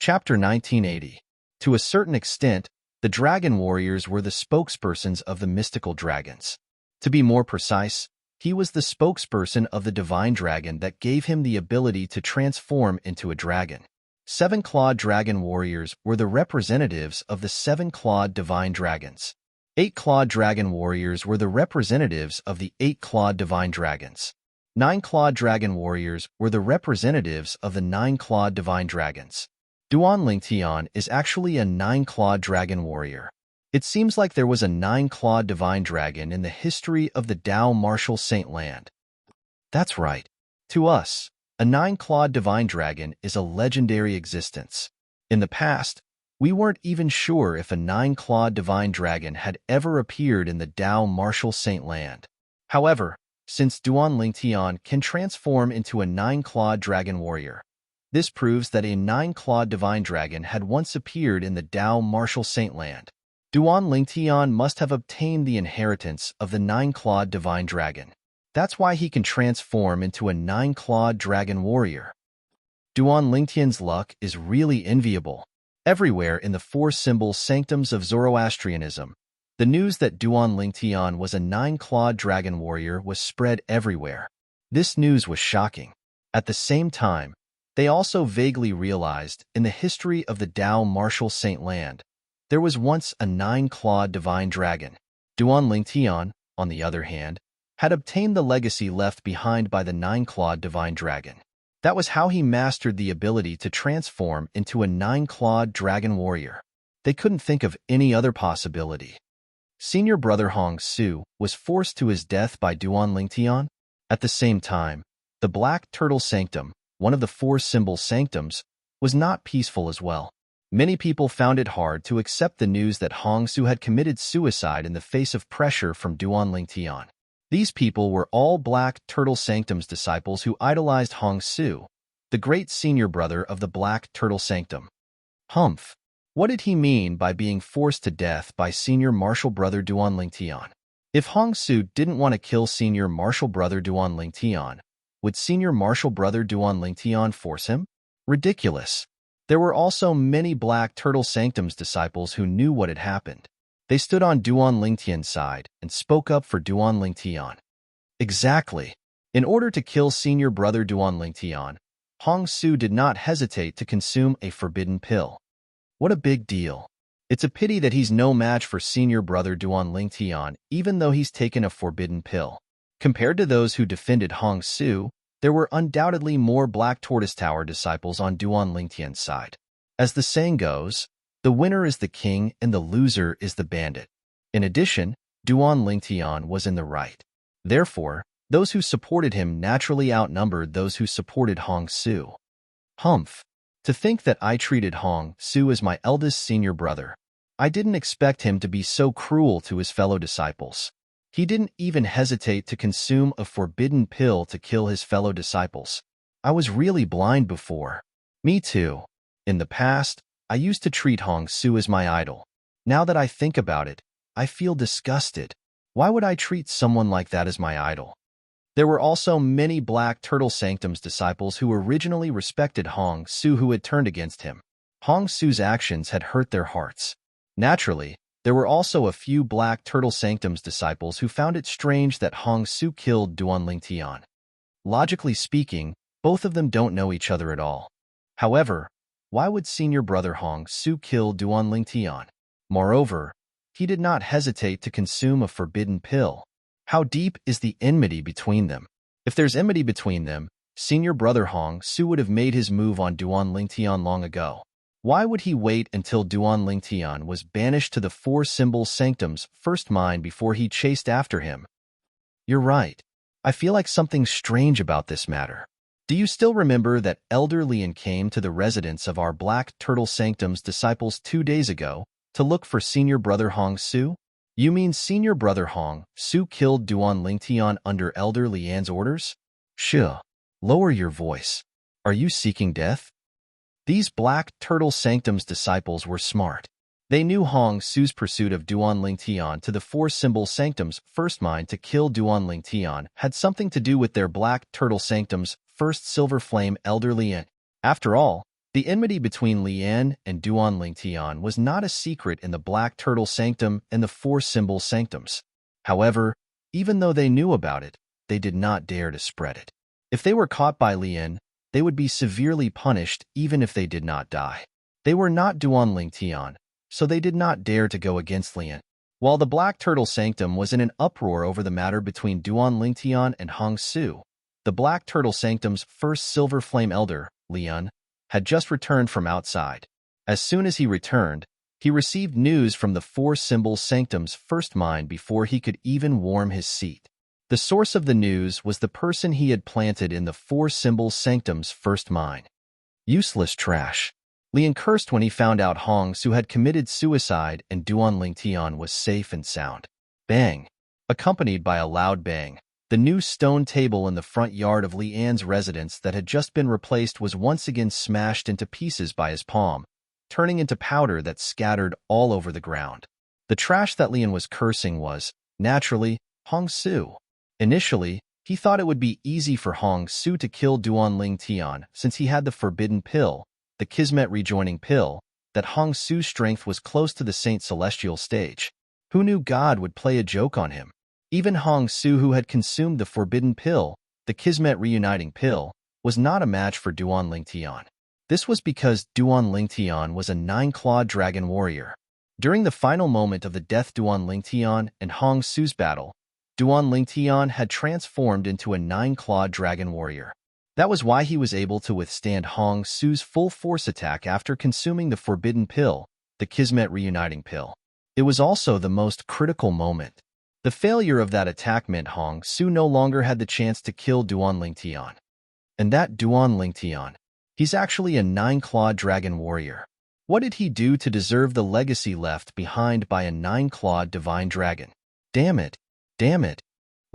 Chapter 1980. To a certain extent, the dragon warriors were the spokespersons of the mystical dragons. To be more precise, he was the spokesperson of the divine dragon that gave him the ability to transform into a dragon. Seven-clawed dragon warriors were the representatives of the seven-clawed divine dragons. Eight-clawed dragon warriors were the representatives of the eight-clawed divine dragons. Nine-clawed dragon warriors were the representatives of the nine-clawed divine dragons. Duan is actually a nine-clawed dragon warrior. It seems like there was a nine-clawed divine dragon in the history of the Dao Martial Saint Land. That's right. To us, a nine-clawed divine dragon is a legendary existence. In the past, we weren't even sure if a nine-clawed divine dragon had ever appeared in the Dao Martial Saint Land. However, since Duan can transform into a nine-clawed dragon warrior, this proves that a nine-clawed divine dragon had once appeared in the Dao Martial Saint Land. Duan must have obtained the inheritance of the nine-clawed divine dragon. That's why he can transform into a nine-clawed dragon warrior. Duan luck is really enviable. Everywhere in the four-symbol sanctums of Zoroastrianism, the news that Duan was a nine-clawed dragon warrior was spread everywhere. This news was shocking. At the same time, they also vaguely realized, in the history of the Dao Martial Saint Land, there was once a nine-clawed divine dragon. Duan, on the other hand, had obtained the legacy left behind by the nine-clawed divine dragon. That was how he mastered the ability to transform into a nine-clawed dragon warrior. They couldn't think of any other possibility. Senior brother Hong Su was forced to his death by Duan. At the same time, the Black Turtle Sanctum, one of the four-symbol sanctums, was not peaceful as well. Many people found it hard to accept the news that Hong Su had committed suicide in the face of pressure from Duan. These people were all Black Turtle Sanctum's disciples who idolized Hong Su, the great senior brother of the Black Turtle Sanctum. Humph! What did he mean by being forced to death by senior martial brother Duan? If Hong Su didn't want to kill senior martial brother Duan, would senior martial brother Duan force him? Ridiculous. There were also many Black Turtle Sanctum's disciples who knew what had happened. They stood on Duan side and spoke up for Duan. Exactly. In order to kill senior brother Duan, Hong Su did not hesitate to consume a forbidden pill. What a big deal. It's a pity that he's no match for senior brother Duan, even though he's taken a forbidden pill. Compared to those who defended Hong Su, there were undoubtedly more Black Tortoise Tower disciples on Duan side. As the saying goes, the winner is the king and the loser is the bandit. In addition, Duan was in the right. Therefore, those who supported him naturally outnumbered those who supported Hong Su. Humph! To think that I treated Hong Su as my eldest senior brother. I didn't expect him to be so cruel to his fellow disciples. He didn't even hesitate to consume a forbidden pill to kill his fellow disciples. I was really blind before. Me too. In the past, I used to treat Hong Su as my idol. Now that I think about it, I feel disgusted. Why would I treat someone like that as my idol? There were also many Black Turtle Sanctum's disciples who originally respected Hong Su who had turned against him. Hong Su's actions had hurt their hearts. Naturally, there were also a few Black Turtle Sanctum's disciples who found it strange that Hong Su killed Duan. Logically speaking, both of them don't know each other at all. However, why would senior brother Hong Su kill Duan? Moreover, he did not hesitate to consume a forbidden pill. How deep is the enmity between them? If there's enmity between them, senior brother Hong Su would have made his move on Duan long ago. Why would he wait until Duan was banished to the four-symbol sanctum's first mind before he chased after him? You're right. I feel like something's strange about this matter. Do you still remember that Elder Lian came to the residence of our Black Turtle Sanctum's disciples 2 days ago to look for senior brother Hong Su? You mean senior brother Hong Su killed Duan under Elder Lian's orders? Shh. Lower your voice. Are you seeking death? These Black Turtle Sanctum's disciples were smart. They knew Hong Su's pursuit of Duan to the four-symbol sanctum's first mind to kill Duan had something to do with their Black Turtle Sanctum's first silver flame Elder Lian. After all, The enmity between Lian and Duan Lingtian was not a secret in the Black Turtle Sanctum and the Four Symbol Sanctums. However, even though they knew about it, they did not dare to spread it. If they were caught by Lian, they would be severely punished even if they did not die. They were not Duan Lingtian, so they did not dare to go against Lian. While the Black Turtle Sanctum was in an uproar over the matter between Duan Lingtian and Hong Su, the Black Turtle Sanctum's first Silver Flame Elder, Lian, had just returned from outside. As soon as he returned, he received news from the Four Symbol Sanctum's first mind before he could even warm his seat. The source of the news was the person he had planted in the Four Symbol Sanctum's first mine. Useless trash. Lian cursed when he found out Hong Su had committed suicide and Duan Lingtian was safe and sound. Bang! Accompanied by a loud bang, the new stone table in the front yard of Lian's residence that had just been replaced was once again smashed into pieces by his palm, turning into powder that scattered all over the ground. The trash that Lian was cursing was, naturally, Hong Su. Initially, he thought it would be easy for Hong Su to kill Duan Lingtian since he had the forbidden pill, the Kismet rejoining pill, that Hong Su's strength was close to the Saint Celestial stage. Who knew God would play a joke on him? Even Hong Su, who had consumed the forbidden pill, the Kismet reuniting pill, was not a match for Duan Lingtian. This was because Duan Lingtian was a 9-clawed dragon warrior. During the final moment of the death Duan Lingtian and Hong Su's battle, Duan Lingtian had transformed into a 9-clawed dragon warrior. That was why he was able to withstand Hong Su's full force attack after consuming the forbidden pill, the Kismet reuniting pill. It was also the most critical moment. The failure of that attack meant Hong Su no longer had the chance to kill Duan Lingtian. And that Duan Lingtian, he's actually a 9-clawed dragon warrior. What did he do to deserve the legacy left behind by a 9-clawed divine dragon? Damn it! Damn it!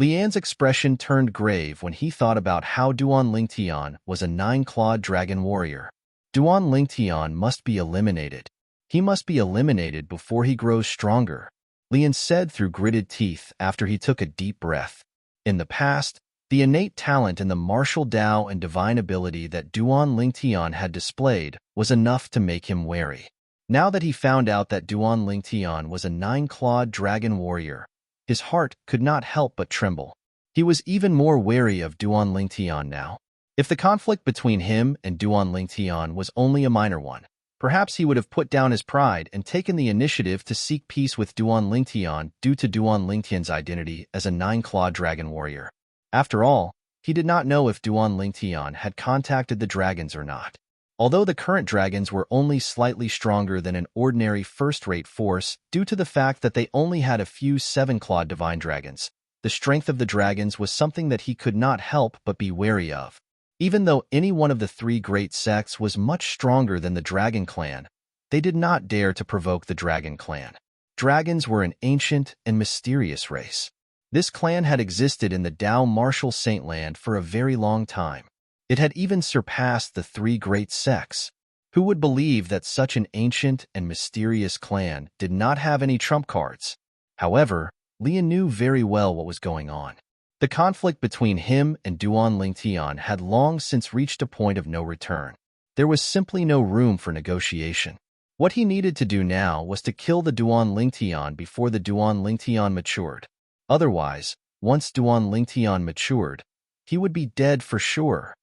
Lian's expression turned grave when he thought about how Duan Lingtian was a 9-clawed dragon warrior. Duan Lingtian must be eliminated. He must be eliminated before he grows stronger, Lian said through gritted teeth after he took a deep breath. In the past, the innate talent and the martial Tao and divine ability that Duan Lingtian had displayed was enough to make him wary. Now that he found out that Duan Lingtian was a 9-clawed dragon warrior, his heart could not help but tremble. He was even more wary of Duan Lingtian now. If the conflict between him and Duan Lingtian was only a minor one, perhaps he would have put down his pride and taken the initiative to seek peace with Duan Lingtian due to Duan Lingtian's identity as a 9-clawed dragon warrior. After all, he did not know if Duan Lingtian had contacted the dragons or not. Although the current dragons were only slightly stronger than an ordinary first-rate force due to the fact that they only had a few 7-clawed divine dragons, the strength of the dragons was something that he could not help but be wary of. Even though any one of the 3 great sects was much stronger than the Dragon Clan, they did not dare to provoke the Dragon Clan. Dragons were an ancient and mysterious race. This clan had existed in the Tao Martial Saintland for a very long time. It had even surpassed the 3 great sects. Who would believe that such an ancient and mysterious clan did not have any trump cards? However, Lian knew very well what was going on. The conflict between him and Duan Lingtian had long since reached a point of no return. There was simply no room for negotiation. What he needed to do now was to kill the Duan Lingtian before the Duan Lingtian matured. Otherwise, once Duan Lingtian matured, he would be dead for sure.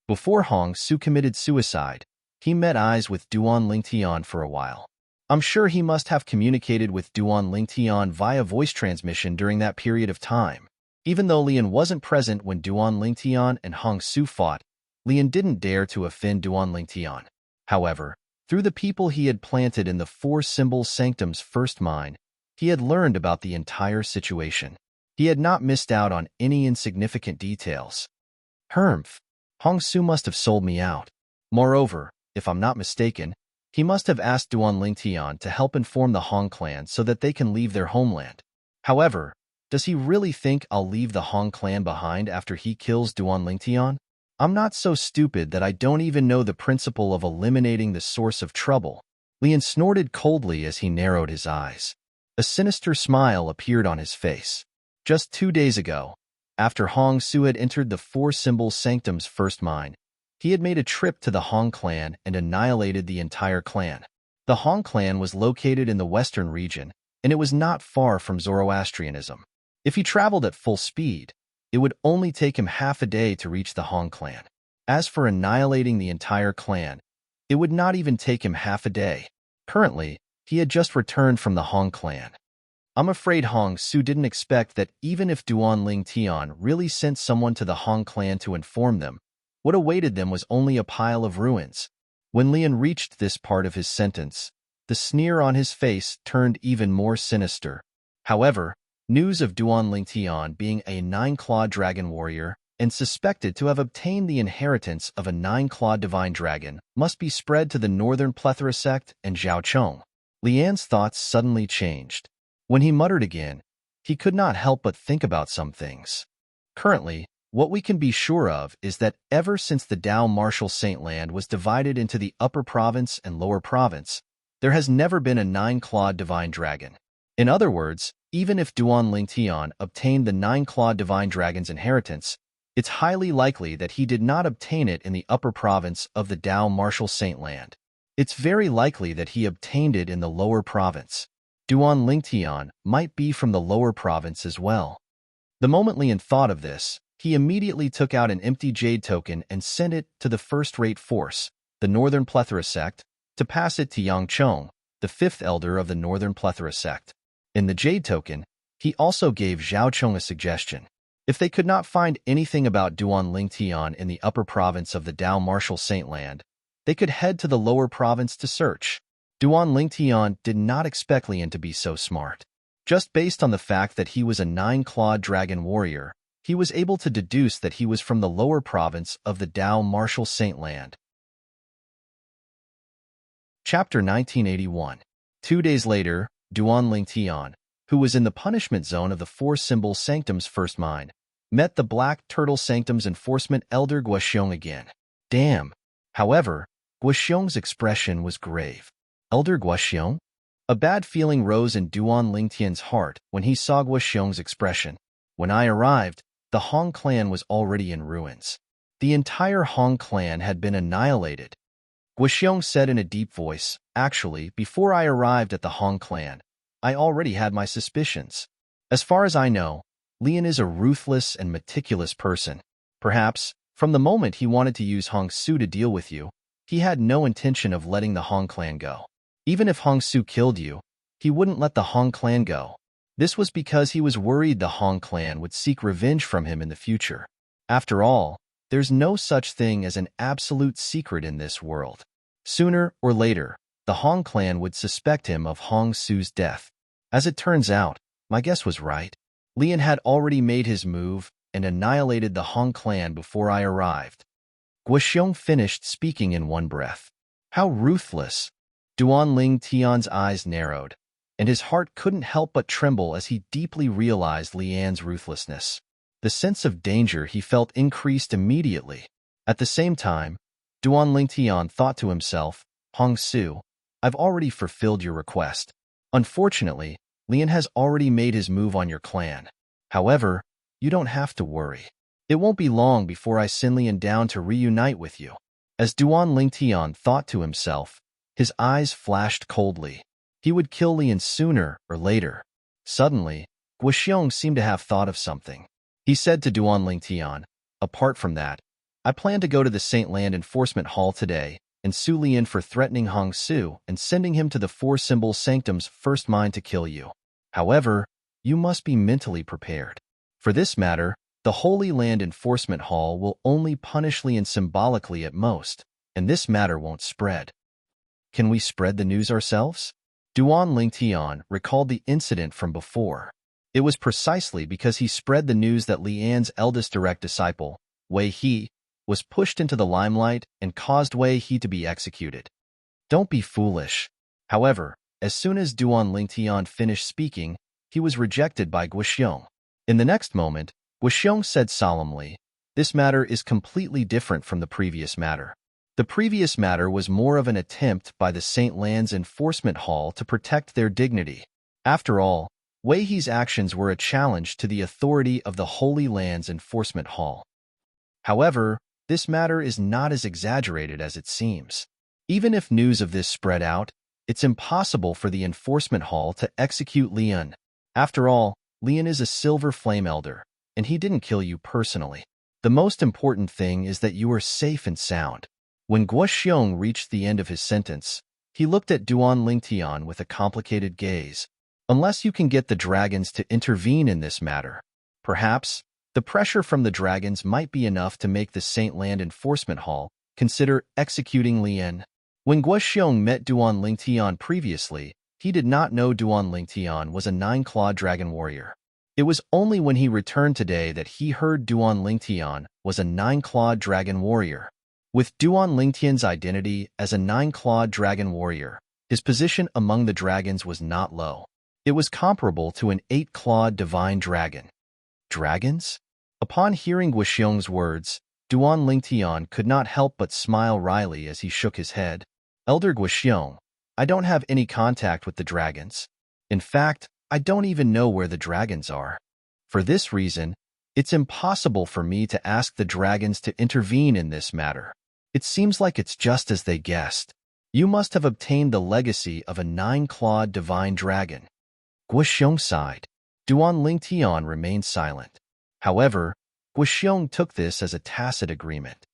Before Hong Su committed suicide, he met eyes with Duan Lingtian for a while. I'm sure he must have communicated with Duan Lingtian via voice transmission during that period of time. Even though Lian wasn't present when Duan Lingtian and Hong Su fought, Lian didn't dare to offend Duan Lingtian. However, through the people he had planted in the Four Symbol Sanctum's first mine, he had learned about the entire situation. He had not missed out on any insignificant details. Humph! Hong Su must have sold me out. Moreover, if I'm not mistaken, he must have asked Duan Lingtian to help inform the Hong clan so that they can leave their homeland. However, does he really think I'll leave the Hong clan behind after he kills Duan Lingtian? I'm not so stupid that I don't even know the principle of eliminating the source of trouble. Lian snorted coldly as he narrowed his eyes. A sinister smile appeared on his face. Just 2 days ago, after Hong Su had entered the Four Symbol Sanctum's first mine, He had made a trip to the Hong clan and annihilated the entire clan. The Hong clan was located in the western region, and it was not far from Zoroastrianism. If he traveled at full speed, it would only take him half a day to reach the Hong clan. As for annihilating the entire clan, it would not even take him half a day. Currently, he had just returned from the Hong clan. I'm afraid Hong Su didn't expect that even if Duan Ling Tian really sent someone to the Hong clan to inform them, what awaited them was only a pile of ruins. When Lian reached this part of his sentence, the sneer on his face turned even more sinister. However, news of Duan Ling Tian being a nine-clawed dragon warrior and suspected to have obtained the inheritance of a nine-clawed divine dragon must be spread to the northern plethora sect and Zhaocheng. Lian's thoughts suddenly changed. When he muttered again, he could not help but think about some things. Currently, what we can be sure of is that ever since the Dao Martial Saint Land was divided into the Upper Province and Lower Province, there has never been a nine-clawed divine dragon. In other words, even if Duan Ling Tian obtained the nine-clawed divine dragon's inheritance, it's highly likely that he did not obtain it in the Upper Province of the Dao Martial Saint Land. It's very likely that he obtained it in the Lower Province. Duan Ling Tian might be from the Lower Province as well. The moment Lian thought of this, he immediately took out an empty jade token and sent it to the first-rate force, the Northern Plethora sect, to pass it to Yang Chong, the fifth elder of the Northern Plethora sect. In the jade token, he also gave Zhao Chong a suggestion. If they could not find anything about Duan Ling Tian in the upper province of the Dao Martial Saint Land, they could head to the lower province to search. Duan Ling Tian did not expect Lian to be so smart. Just based on the fact that he was a nine-clawed dragon warrior, he was able to deduce that he was from the lower province of the Dao Martial Saint Land. Chapter 1981. 2 days later, Duan Ling Tian, who was in the punishment zone of the Four-Symbol Sanctum's first mine, met the Black Turtle Sanctum's enforcement elder Guoxiong again. Damn. However, Guoxiong's expression was grave. Elder Guoxiong? A bad feeling rose in Duan Ling Tian's heart when he saw Guoxiong's expression. When I arrived, the Hong clan was already in ruins. The entire Hong clan had been annihilated. Guoxiong said in a deep voice, actually, before I arrived at the Hong clan, I already had my suspicions. As far as I know, Lian is a ruthless and meticulous person. Perhaps, from the moment he wanted to use Hong Su to deal with you, he had no intention of letting the Hong clan go. Even if Hong Su killed you, he wouldn't let the Hong clan go. This was because he was worried the Hong clan would seek revenge from him in the future. After all, there's no such thing as an absolute secret in this world. Sooner or later, the Hong clan would suspect him of Hong Su's death. As it turns out, my guess was right. Lian had already made his move and annihilated the Hong clan before I arrived. Guoxiong finished speaking in one breath. How ruthless! Duan Ling Tian's eyes narrowed, and his heart couldn't help but tremble as he deeply realized Lian's ruthlessness. The sense of danger he felt increased immediately. At the same time, Duan Ling Tian thought to himself, Hong Su, I've already fulfilled your request. Unfortunately, Lian has already made his move on your clan. However, you don't have to worry. It won't be long before I send Lian down to reunite with you. As Duan Ling Tian thought to himself, his eyes flashed coldly. He would kill Lian sooner or later. Suddenly, Guoxiong seemed to have thought of something. He said to Duan Ling Tian, apart from that, I plan to go to the Saint Land Enforcement Hall today and sue Lian for threatening Hong Su and sending him to the Four-Symbol Sanctum's first mine to kill you. However, you must be mentally prepared. For this matter, the Holy Land Enforcement Hall will only punish Lian symbolically at most, and this matter won't spread. Can we spread the news ourselves? Duan Ling Tian recalled the incident from before. It was precisely because he spread the news that Lian's eldest direct disciple, Wei He, was pushed into the limelight and caused Wei He to be executed. Don't be foolish. However, as soon as Duan Ling Tian finished speaking, he was rejected by Guoxiong. In the next moment, Guoxiong said solemnly, this matter is completely different from the previous matter. The previous matter was more of an attempt by the Saint Land's Enforcement Hall to protect their dignity. After all, Wei He's actions were a challenge to the authority of the Holy Land's Enforcement Hall. However, this matter is not as exaggerated as it seems. Even if news of this spread out, it's impossible for the enforcement hall to execute Leon. After all, Leon is a silver flame elder, and he didn't kill you personally. The most important thing is that you are safe and sound. When Guo Xiong reached the end of his sentence, he looked at Duan Lingtian with a complicated gaze. Unless you can get the dragons to intervene in this matter, perhaps the pressure from the dragons might be enough to make the Saint Land Enforcement Hall consider executing Lian. When Guo Xiong met Duan Lingtian previously, he did not know Duan Lingtian was a nine-clawed dragon warrior. It was only when he returned today that he heard Duan Lingtian was a nine-clawed dragon warrior. With Duan Lingtian's identity as a nine-clawed dragon warrior, his position among the dragons was not low. It was comparable to an eight-clawed divine dragon. Dragons? Upon hearing Guo Xiong's words, Duan Lingtian could not help but smile wryly as he shook his head. Elder Guo Xiong, I don't have any contact with the dragons. In fact, I don't even know where the dragons are. For this reason, it's impossible for me to ask the dragons to intervene in this matter. It seems like it's just as they guessed. You must have obtained the legacy of a nine-clawed divine dragon. Guo Xiong sighed. Duan Lingtian remained silent. However, Guo Xiong took this as a tacit agreement.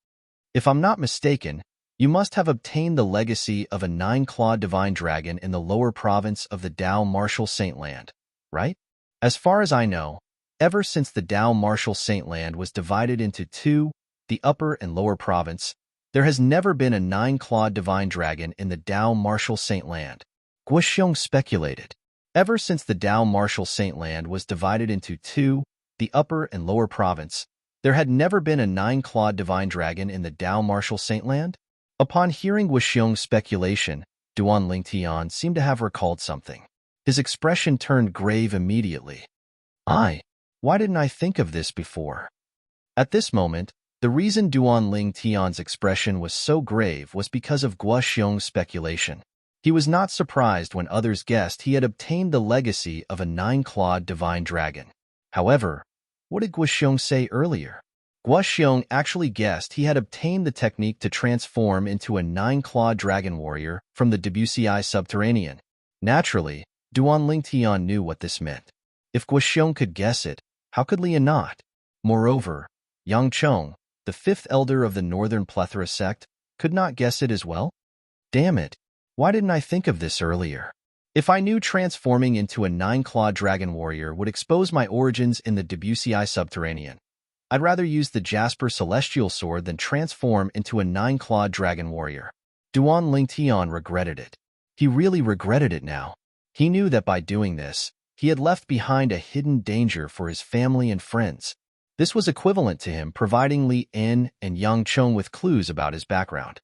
If I'm not mistaken, you must have obtained the legacy of a nine-clawed divine dragon in the lower province of the Dao Martial Saint Land, right? As far as I know, ever since the Dao Martial Saint Land was divided into two, the upper and lower province, there has never been a nine-clawed divine dragon in the Dao Martial Saint Land. Guo Xiong speculated. Ever since the Dao Martial Saint Land was divided into two, the upper and lower province, there had never been a nine-clawed divine dragon in the Dao Martial Saint Land? Upon hearing Guo Xiong's speculation, Duan Lingtian seemed to have recalled something. His expression turned grave immediately. Why didn't I think of this before? At this moment, the reason Duan Lingtian's expression was so grave was because of Guo Xiong's speculation. He was not surprised when others guessed he had obtained the legacy of a nine-clawed divine dragon. However, what did Guo Xiong say earlier? Guo Xiong actually guessed he had obtained the technique to transform into a nine-clawed dragon warrior from the WCI Subterranean. Naturally, Duan Lingtian knew what this meant. If Guo Xiong could guess it, how could Lian not? Moreover, Yang Chong, the fifth elder of the Northern Plethora sect, could not guess it as well? Damn it, why didn't I think of this earlier? If I knew transforming into a nine-clawed dragon warrior would expose my origins in the WCI Subterranean, I'd rather use the Jasper Celestial Sword than transform into a nine-clawed dragon warrior. Duan Lingtian regretted it. He really regretted it now. He knew that by doing this, he had left behind a hidden danger for his family and friends. This was equivalent to him providing Li En and Yang Chong with clues about his background.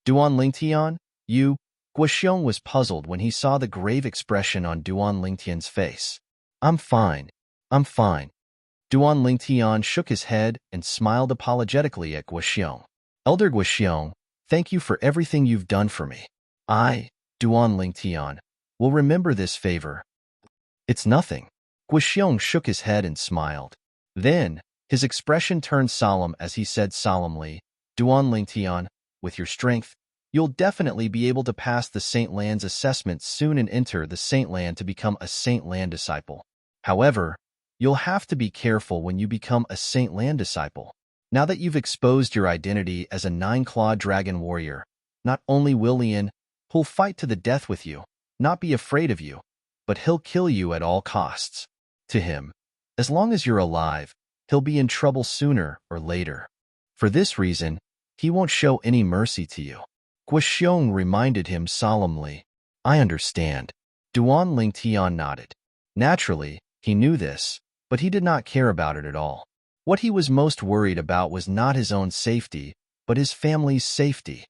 Duan Lingtian, you... Guo Xiong was puzzled when he saw the grave expression on Duan Lingtian's face. I'm fine. Duan Lingtian shook his head and smiled apologetically at Guo Xiong. Elder Guo Xiong, thank you for everything you've done for me. I, Duan Lingtian, will remember this favor. It's nothing. Guo Xiong shook his head and smiled. Then, his expression turned solemn as he said solemnly, Duan Lingtian, with your strength, you'll definitely be able to pass the Saint Land's assessment soon and enter the Saint Land to become a Saint Land disciple. However, you'll have to be careful when you become a Saint Land disciple. Now that you've exposed your identity as a nine-clawed dragon warrior, not only will Lian, who'll fight to the death with you, not be afraid of you, but he'll kill you at all costs. To him, as long as you're alive, he'll be in trouble sooner or later. For this reason, he won't show any mercy to you. Guo Xiong reminded him solemnly. I understand. Duan Lingtian nodded. Naturally, he knew this, but he did not care about it at all. What he was most worried about was not his own safety, but his family's safety.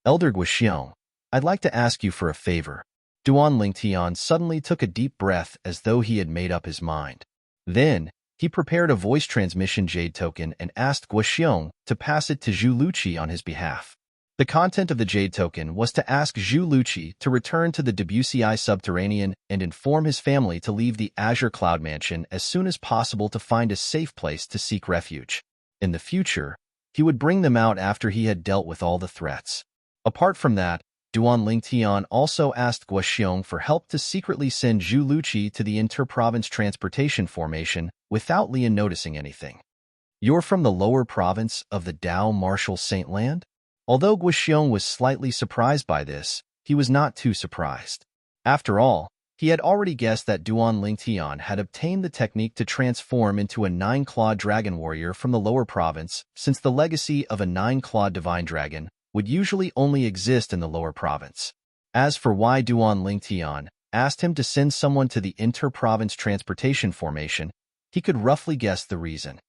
Elder Guo Xiong, I'd like to ask you for a favor. Duan Lingtian suddenly took a deep breath as though he had made up his mind. Then, he prepared a voice transmission jade token and asked Guo Xiong to pass it to Zhu Luqi on his behalf. The content of the jade token was to ask Zhu Luqi to return to the WCI Subterranean and inform his family to leave the Azure Cloud Mansion as soon as possible to find a safe place to seek refuge. In the future, He would bring them out after he had dealt with all the threats. Apart from that, Duan Lingtian also asked Guoxiong for help to secretly send Zhu Luqi to the inter-province transportation formation without Lian noticing anything. You're from the lower province of the Dao Martial Saint Land? Although Guoxiong was slightly surprised by this, he was not too surprised. After all, he had already guessed that Duan Lingtian had obtained the technique to transform into a nine-clawed dragon warrior from the lower province, since the legacy of a nine-clawed divine dragon would usually only exist in the lower province. As for why Duan Lingtian asked him to send someone to the inter-province transportation formation, he could roughly guess the reason.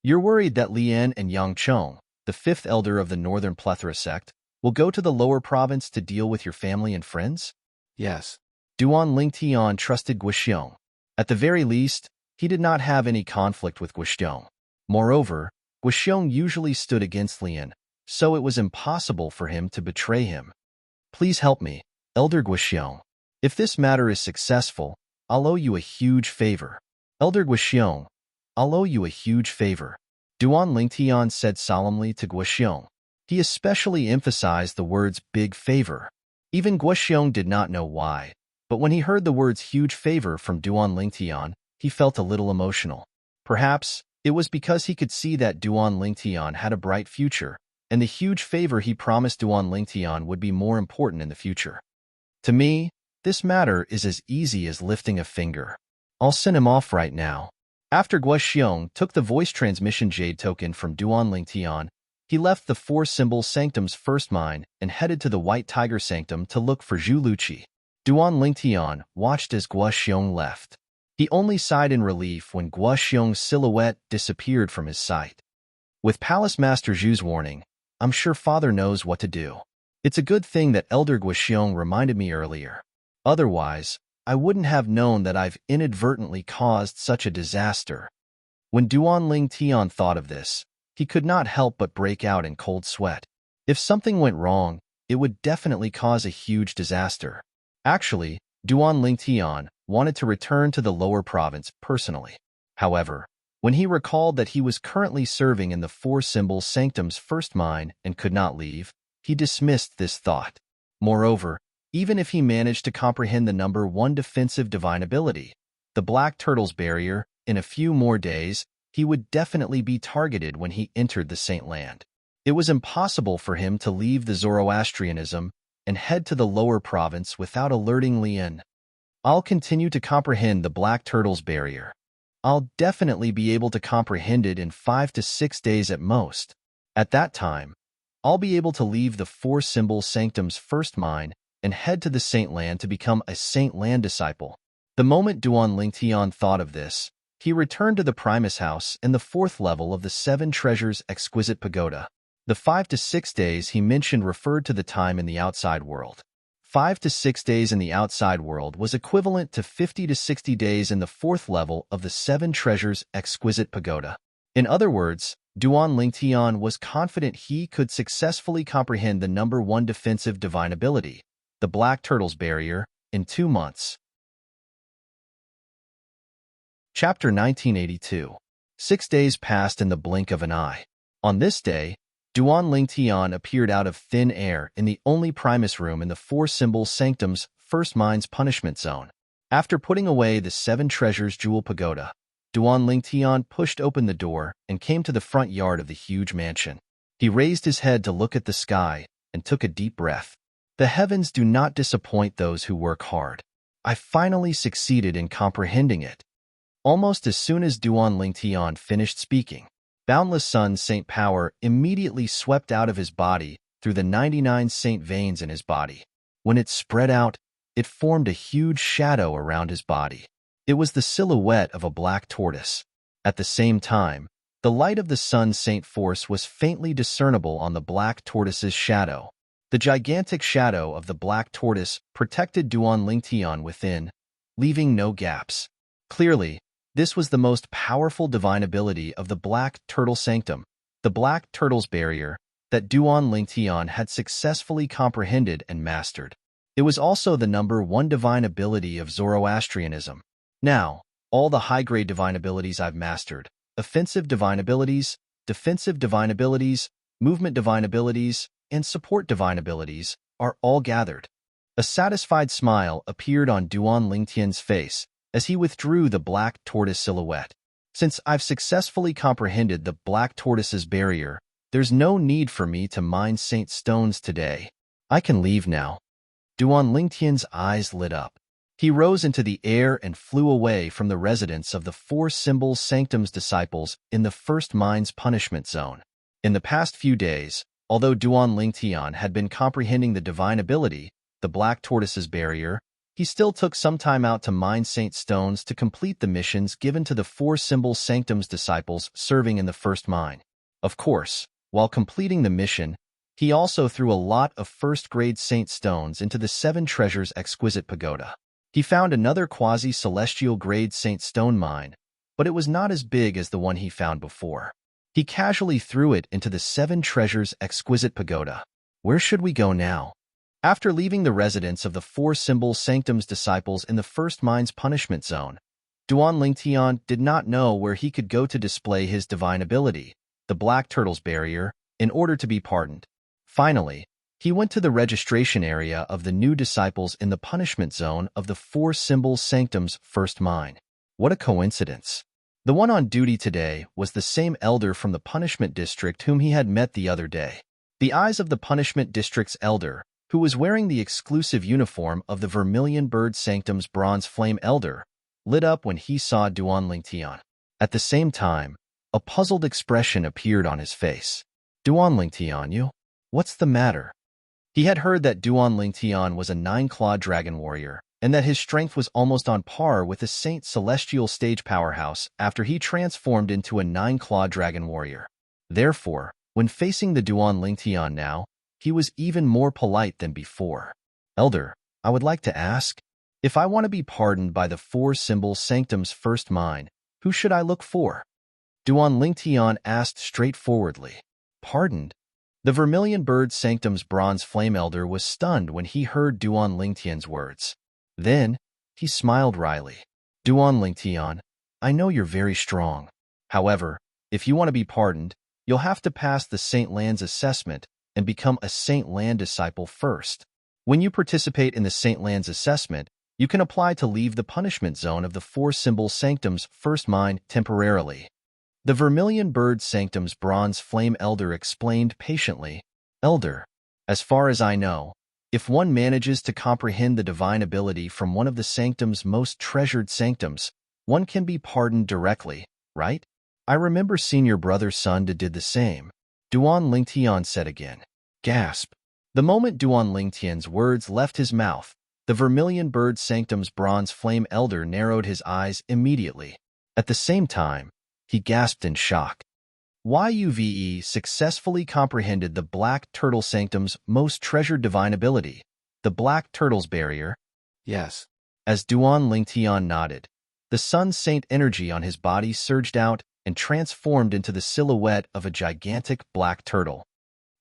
You're worried that Lian and Yang Chong, the fifth elder of the Northern Plethora sect, will go to the lower province to deal with your family and friends? Yes. Duan Lingtian trusted Guoxiong. At the very least, he did not have any conflict with Guoxiong. Moreover, Guoxiong usually stood against Lian, so it was impossible for him to betray him. Please help me, Elder Guoxiong. If this matter is successful, I'll owe you a huge favor. Elder Guoxiong, I'll owe you a huge favor, Duan Lingtian said solemnly to Guoxiong. He especially emphasized the words big favor. Even Guoxiong did not know why, but when he heard the words huge favor from Duan Lingtian, he felt a little emotional. Perhaps it was because he could see that Duan Lingtian had a bright future, and the huge favor he promised Duan Lingtian would be more important in the future. To me, this matter is as easy as lifting a finger. I'll send him off right now. After Guoxiong took the voice transmission jade token from Duan Lingtian, he left the four-symbol sanctum's first mine and headed to the White Tiger Sanctum to look for Zhu Luqi. Duan Lingtian watched as Guoxiong left. He only sighed in relief when Guoxiong's silhouette disappeared from his sight. With Palace Master Zhu's warning, I'm sure Father knows what to do. It's a good thing that Elder Guoxiong reminded me earlier. Otherwise, I wouldn't have known that I've inadvertently caused such a disaster. When Duan Lingtian thought of this, he could not help but break out in cold sweat. If something went wrong, it would definitely cause a huge disaster. Actually, Duan Lingtian wanted to return to the lower province personally. However, when he recalled that he was currently serving in the four-symbol sanctum's first mine and could not leave, he dismissed this thought. Moreover, even if he managed to comprehend the number 1 defensive divine ability, the Black Turtle's barrier, in a few more days, he would definitely be targeted when he entered the Saint Land. It was impossible for him to leave the Zoroastrianism and head to the lower province without alerting Lian. I'll continue to comprehend the Black Turtle's barrier. I'll definitely be able to comprehend it in 5 to 6 days at most. At that time, I'll be able to leave the four-symbol sanctum's first mine and head to the Saint Land to become a Saint Land disciple. The moment Duan Lingtian thought of this, he returned to the Primus House in the 4th level of the Seven Treasures Exquisite Pagoda. The 5 to 6 days he mentioned referred to the time in the outside world. 5 to 6 days in the outside world was equivalent to 50 to 60 days in the 4th level of the Seven Treasures Exquisite Pagoda. In other words, Duan Lingtian was confident he could successfully comprehend the number 1 defensive divine ability, the Black Turtle's barrier, in 2 months. Chapter 1982. 6 days passed in the blink of an eye. On this day, Duan Lingtian appeared out of thin air in the only Primus room in the four-symbol sanctum's first mine's punishment zone. After putting away the Seven Treasures Jewel Pagoda, Duan Lingtian pushed open the door and came to the front yard of the huge mansion. He raised his head to look at the sky and took a deep breath. The heavens do not disappoint those who work hard. I finally succeeded in comprehending it. Almost as soon as Duan Lingtian finished speaking, Boundless Sun Saint Power immediately swept out of his body through the 99 saint veins in his body. When it spread out, it formed a huge shadow around his body. It was the silhouette of a black tortoise. At the same time, the light of the Sun Saint Force was faintly discernible on the black tortoise's shadow. The gigantic shadow of the black tortoise protected Duan Lingtian within, leaving no gaps. Clearly, this was the most powerful divine ability of the Black Turtle Sanctum, the Black Turtle's barrier, that Duan Lingtian had successfully comprehended and mastered. It was also the number 1 divine ability of Zoroastrianism. Now, all the high-grade divine abilities I've mastered, offensive divine abilities, defensive divine abilities, movement divine abilities, and support divine abilities, are all gathered. A satisfied smile appeared on Duan Lingtian's face as he withdrew the black tortoise silhouette. Since I've successfully comprehended the black tortoise's barrier, there's no need for me to mine saint stones today. I can leave now. Duan Lingtian's eyes lit up. He rose into the air and flew away from the residence of the four symbol sanctum's disciples in the first mine's punishment zone. In the past few days, although Duan Lingtian had been comprehending the divine ability, the black tortoise's barrier, he still took some time out to mine saint stones to complete the missions given to the four symbol sanctum's disciples serving in the first mine. Of course, while completing the mission, he also threw a lot of first-grade saint stones into the Seven Treasures Exquisite Pagoda. He found another quasi-celestial grade saint stone mine, but it was not as big as the one he found before. He casually threw it into the Seven Treasures Exquisite Pagoda. Where should we go now? After leaving the residence of the four symbol sanctum's disciples in the first mine's punishment zone, Duan Lingtian did not know where he could go to display his divine ability, the black turtle's barrier, in order to be pardoned. Finally, he went to the registration area of the new disciples in the punishment zone of the four symbol sanctum's first mine. What a coincidence. The one on duty today was the same elder from the punishment district whom he had met the other day. The eyes of the punishment district's elder, who was wearing the exclusive uniform of the Vermilion Bird Sanctum's Bronze Flame Elder, lit up when he saw Duan Lingtian. At the same time, a puzzled expression appeared on his face. Duan Lingtian, you? What's the matter? He had heard that Duan Lingtian was a nine-clawed dragon warrior, and that his strength was almost on par with the Saint Celestial stage powerhouse after he transformed into a nine-clawed dragon warrior. Therefore, when facing the Duan Lingtian now, he was even more polite than before. Elder, I would like to ask, if I want to be pardoned by the four symbol sanctum's first mine, who should I look for? Duan Lingtian asked straightforwardly. Pardoned? The Vermilion Bird Sanctum's Bronze Flame Elder was stunned when he heard Duan Lingtian's words. Then, he smiled wryly. Duan Lingtian, I know you're very strong. However, if you want to be pardoned, you'll have to pass the Saint Land's assessment and become a Saint Land disciple first. When you participate in the Saint Land's assessment, you can apply to leave the punishment zone of the four symbol sanctum's first mine temporarily. The Vermilion Bird Sanctum's Bronze Flame Elder explained patiently, Elder, as far as I know, if one manages to comprehend the divine ability from one of the sanctum's most treasured sanctums, one can be pardoned directly, right? I remember seeing your brother Sunda did the same. Duan Lingtian said again. Gasp. The moment Duan Lingtian's words left his mouth, the Vermilion Bird Sanctum's Bronze Flame Elder narrowed his eyes immediately. At the same time, he gasped in shock. YUVE successfully comprehended the Black Turtle Sanctum's most treasured divine ability, the Black Turtle's barrier. Yes. As Duan Lingtian nodded, the Sun Saint energy on his body surged out and transformed into the silhouette of a gigantic black turtle.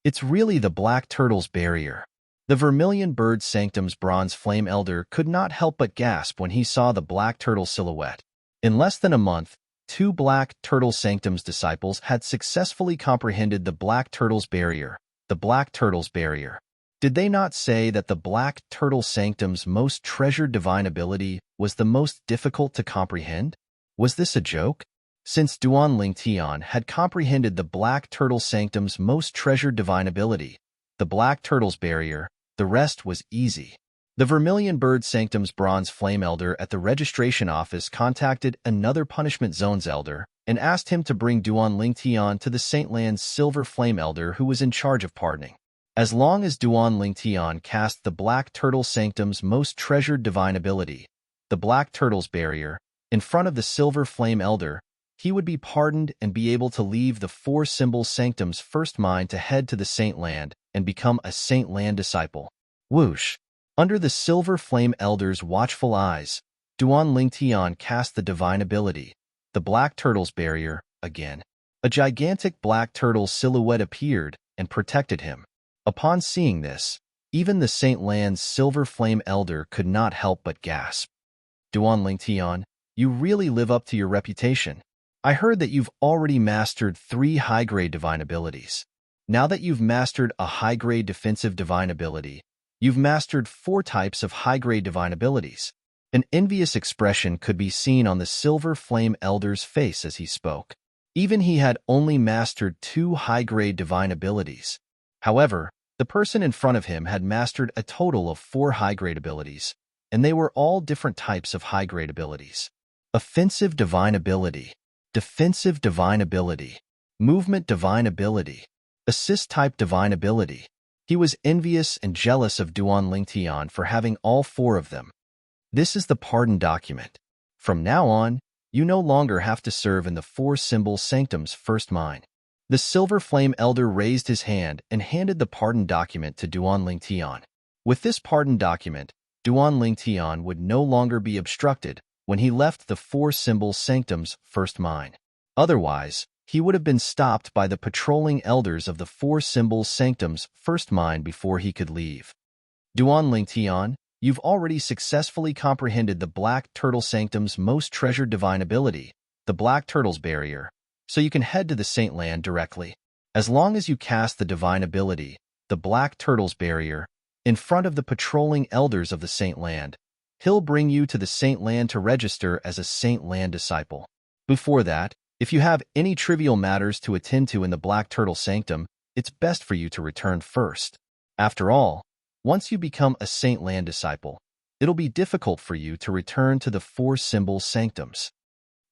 It's really the Black Turtle's barrier. The Vermilion Bird Sanctum's Bronze Flame Elder could not help but gasp when he saw the Black Turtle silhouette. In less than a month, two Black Turtle Sanctum's disciples had successfully comprehended the Black Turtle's barrier, the Black Turtle's barrier. Did they not say that the Black Turtle Sanctum's most treasured divine ability was the most difficult to comprehend? Was this a joke? Since Duan Lingtian had comprehended the Black Turtle Sanctum's most treasured divine ability, the Black Turtle's barrier, the rest was easy. The Vermilion Bird Sanctum's Bronze Flame Elder at the registration office contacted another Punishment Zone's Elder and asked him to bring Duan Lingtian to the Saint Land's Silver Flame Elder who was in charge of pardoning. As long as Duan Lingtian cast the Black Turtle Sanctum's most treasured divine ability, the Black Turtle's barrier, in front of the Silver Flame Elder, he would be pardoned and be able to leave the four symbol sanctum's first mine to head to the Saint Land and become a Saint Land disciple. Whoosh! Under the Silver Flame Elder's watchful eyes, Duan Lingtian cast the divine ability, the Black Turtle's barrier, again. A gigantic black turtle silhouette appeared and protected him. Upon seeing this, even the Saint Land's Silver Flame Elder could not help but gasp. Duan Lingtian, you really live up to your reputation. I heard that you've already mastered 3 high-grade divine abilities. Now that you've mastered a high-grade defensive divine ability, you've mastered 4 types of high-grade divine abilities. An envious expression could be seen on the Silver Flame Elder's face as he spoke. Even he had only mastered 2 high-grade divine abilities. However, the person in front of him had mastered a total of 4 high-grade abilities, and they were all different types of high-grade abilities. Offensive divine ability, defensive divine ability, movement divine ability, assist-type divine ability. He was envious and jealous of Duan Lingtian for having all 4 of them. This is the pardon document. From now on, you no longer have to serve in the 4-symbol sanctum's first mine. The Silver Flame Elder raised his hand and handed the pardon document to Duan Lingtian. With this pardon document, Duan Lingtian would no longer be obstructed when he left the 4-symbol sanctum's first mine. Otherwise, he would have been stopped by the patrolling elders of the 4-symbol sanctum's first mine before he could leave. Duan Lingtian, you've already successfully comprehended the Black Turtle Sanctum's most treasured divine ability, the Black Turtle's Barrier, so you can head to the Saint Land directly. As long as you cast the divine ability, the Black Turtle's Barrier, in front of the patrolling elders of the Saint Land, he'll bring you to the Saint Land to register as a Saint Land disciple. Before that, if you have any trivial matters to attend to in the Black Turtle Sanctum, it's best for you to return first. After all, once you become a Saint Land disciple, it'll be difficult for you to return to the 4-symbol sanctums.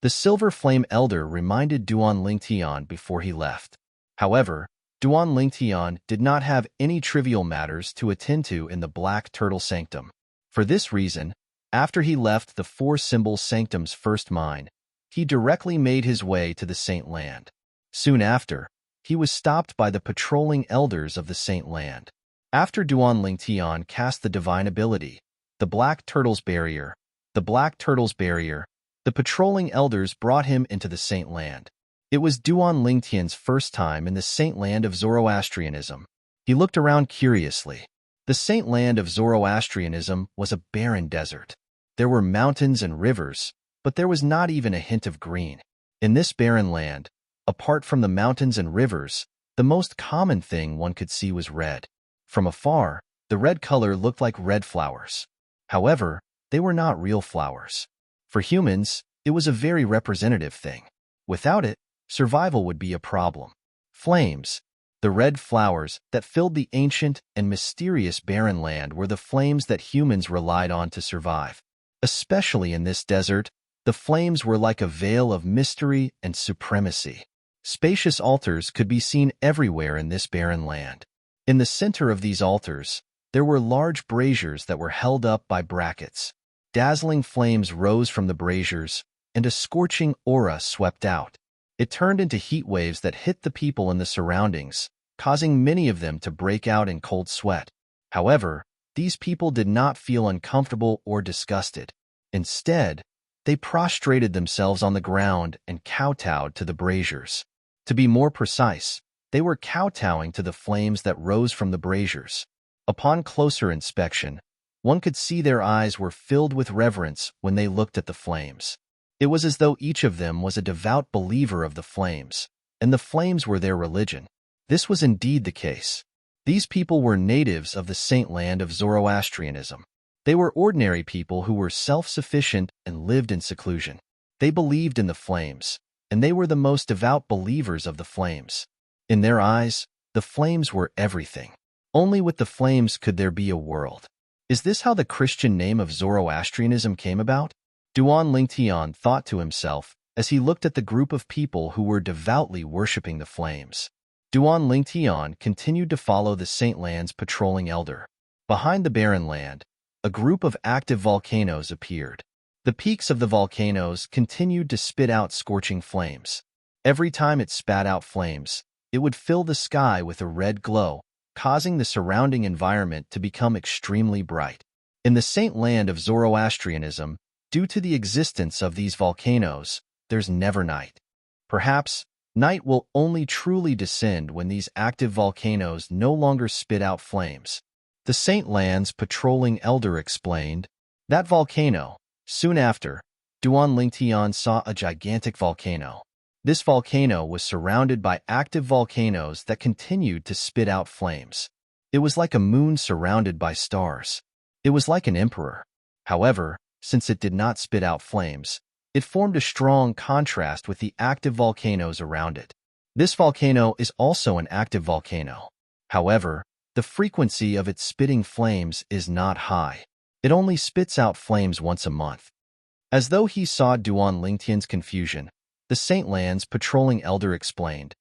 The Silver Flame Elder reminded Duan Lingtian before he left. However, Duan Lingtian did not have any trivial matters to attend to in the Black Turtle Sanctum. For this reason, after he left the 4-symbol sanctum's first mine, he directly made his way to the Saint Land. Soon after, he was stopped by the patrolling elders of the Saint Land. After Duan Lingtian cast the divine ability, the Black Turtle's Barrier, the patrolling elders brought him into the Saint Land. It was Duan Lingtian's first time in the Saint Land of Zoroastrianism. He looked around curiously. The Saint Land of Zoroastrianism was a barren desert. There were mountains and rivers, but there was not even a hint of green. In this barren land, apart from the mountains and rivers, the most common thing one could see was red. From afar, the red color looked like red flowers. However, they were not real flowers. For humans, it was a very representative thing. Without it, survival would be a problem. Flames, the red flowers that filled the ancient and mysterious barren land, were the flames that humans relied on to survive. Especially in this desert, the flames were like a veil of mystery and supremacy. Spacious altars could be seen everywhere in this barren land. In the center of these altars, there were large braziers that were held up by brackets. Dazzling flames rose from the braziers, and a scorching aura swept out. It turned into heat waves that hit the people in the surroundings, causing many of them to break out in cold sweat. However, these people did not feel uncomfortable or disgusted. Instead, they prostrated themselves on the ground and kowtowed to the braziers. To be more precise, they were kowtowing to the flames that rose from the braziers. Upon closer inspection, one could see their eyes were filled with reverence when they looked at the flames. It was as though each of them was a devout believer of the flames, and the flames were their religion. This was indeed the case. These people were natives of the Saint Land of Zoroastrianism. They were ordinary people who were self-sufficient and lived in seclusion. They believed in the flames, and they were the most devout believers of the flames. In their eyes, the flames were everything. Only with the flames could there be a world. Is this how the Christian name of Zoroastrianism came about? Duan Lingtian thought to himself as he looked at the group of people who were devoutly worshipping the flames. Duan Lingtian continued to follow the Saint Land's patrolling elder. Behind the barren land, a group of active volcanoes appeared. The peaks of the volcanoes continued to spit out scorching flames. Every time it spat out flames, it would fill the sky with a red glow, causing the surrounding environment to become extremely bright. In the Saint Land of Zoroastrianism, due to the existence of these volcanoes, there's never night. Perhaps, night will only truly descend when these active volcanoes no longer spit out flames. The Saint Land's patrolling elder explained. That volcano. Soon after, Duan Lingtian saw a gigantic volcano. This volcano was surrounded by active volcanoes that continued to spit out flames. It was like a moon surrounded by stars. It was like an emperor. However, since it did not spit out flames, it formed a strong contrast with the active volcanoes around it. This volcano is also an active volcano. However, the frequency of its spitting flames is not high. It only spits out flames once a month. As though he saw Duan Lingtian's confusion, the Saint Lands patrolling elder explained.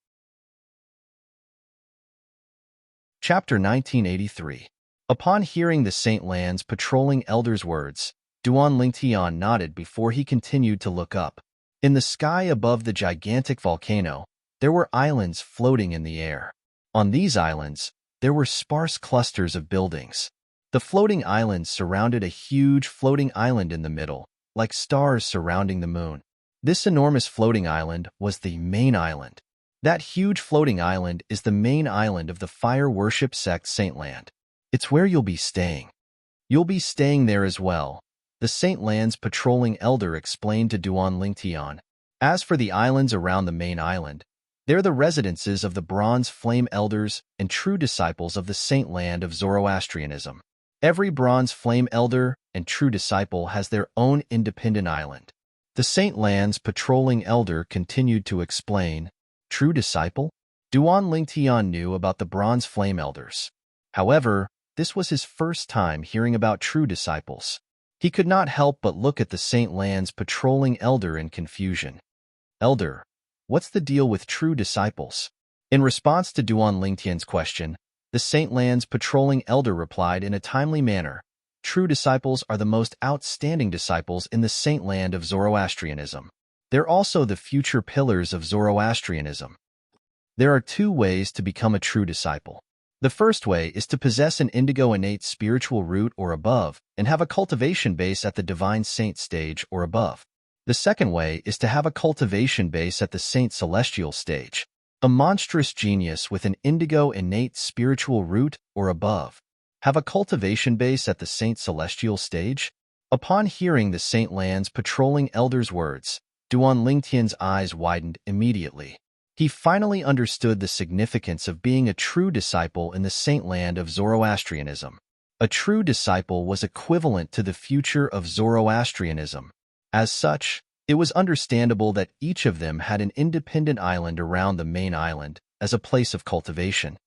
Chapter 1983. Upon hearing the Saint Lands patrolling elder's words, Duan Lingtian nodded before he continued to look up. In the sky above the gigantic volcano, there were islands floating in the air. On these islands, there were sparse clusters of buildings. The floating islands surrounded a huge floating island in the middle, like stars surrounding the moon. This enormous floating island was the main island. That huge floating island is the main island of the fire worship sect Saint Land. It's where you'll be staying. You'll be staying there as well, the Saint Lands patrolling elder explained to Duan Lingtian. As for the islands around the main island, they're the residences of the Bronze Flame Elders and true disciples of the Saint Land of Zoroastrianism. Every Bronze Flame Elder and true disciple has their own independent island. The Saint Lands patrolling elder continued to explain. True disciple? Duan Lingtian knew about the Bronze Flame Elders. However, this was his first time hearing about true disciples. He could not help but look at the Saint Lands patrolling elder in confusion. Elder, what's the deal with true disciples? In response to Duan Lingtian's question, the Saint Lands patrolling elder replied in a timely manner. True disciples are the most outstanding disciples in the Saint Land of Zoroastrianism. They're also the future pillars of Zoroastrianism. There are two ways to become a true disciple. The first way is to possess an indigo innate spiritual root or above and have a cultivation base at the divine saint stage or above. The second way is to have a cultivation base at the saint celestial stage. A monstrous genius with an indigo innate spiritual root or above. Have a cultivation base at the saint celestial stage? Upon hearing the Saint Lands patrolling elder's words, Duan Lingtian's eyes widened immediately. He finally understood the significance of being a true disciple in the Saint Land of Zoroastrianism. A true disciple was equivalent to the future of Zoroastrianism. As such, it was understandable that each of them had an independent island around the main island as a place of cultivation.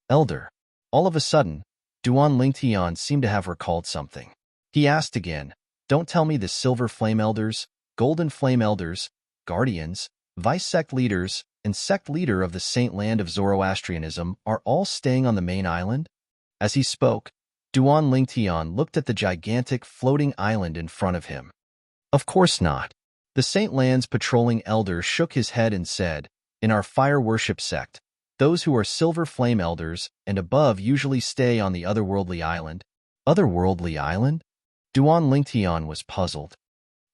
Elder. All of a sudden, Duan Lingtian seemed to have recalled something. He asked again, don't tell me the Silver Flame Elders, Golden Flame Elders, Guardians, Vice Sect Leaders, and Sect Leader of the Saint Land of Zoroastrianism are all staying on the main island? As he spoke, Duan Lingtian looked at the gigantic floating island in front of him. Of course not. The Saint Lands patrolling elder shook his head and said, in our fire worship sect, those who are Silver Flame Elders and above usually stay on the otherworldly island. Otherworldly island? Duan Lingtian was puzzled.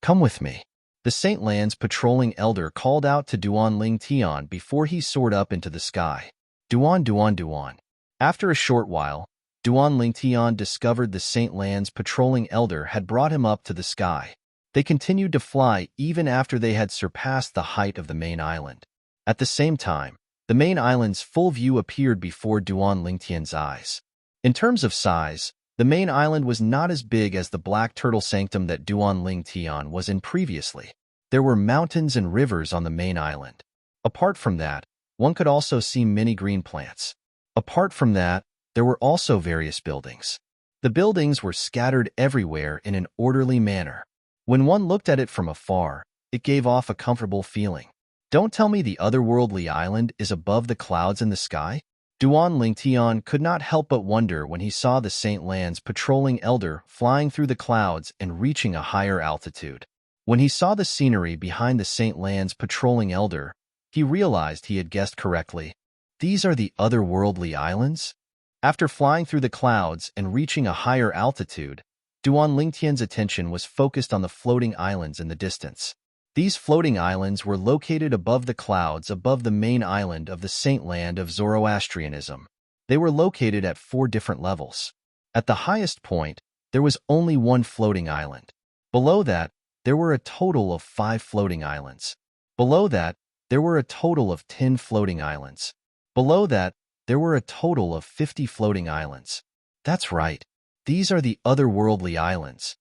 Come with me. The Saint Lands patrolling elder called out to Duan Lingtian before he soared up into the sky. Duan. After a short while, Duan Lingtian discovered the Saint Lands patrolling elder had brought him up to the sky. They continued to fly even after they had surpassed the height of the main island. At the same time, the main island's full view appeared before Duan Lingtian's eyes. In terms of size, the main island was not as big as the Black Turtle Sanctum that Duan Lingtian was in previously. There were mountains and rivers on the main island. Apart from that, one could also see many green plants. Apart from that, there were also various buildings. The buildings were scattered everywhere in an orderly manner. When one looked at it from afar, it gave off a comfortable feeling. Don't tell me the otherworldly island is above the clouds in the sky? Duan Lingtian could not help but wonder when he saw the Saint Lands patrolling elder flying through the clouds and reaching a higher altitude. When he saw the scenery behind the Saint Lands patrolling elder, he realized he had guessed correctly. These are the otherworldly islands? After flying through the clouds and reaching a higher altitude, Duan Lingtian's attention was focused on the floating islands in the distance. These floating islands were located above the clouds above the main island of the Saint Land of Zoroastrianism. They were located at 4 different levels. At the highest point, there was only one floating island. Below that, there were a total of 5 floating islands. Below that, there were a total of 10 floating islands. Below that, there were a total of 50 floating islands. That's right. These are the otherworldly islands.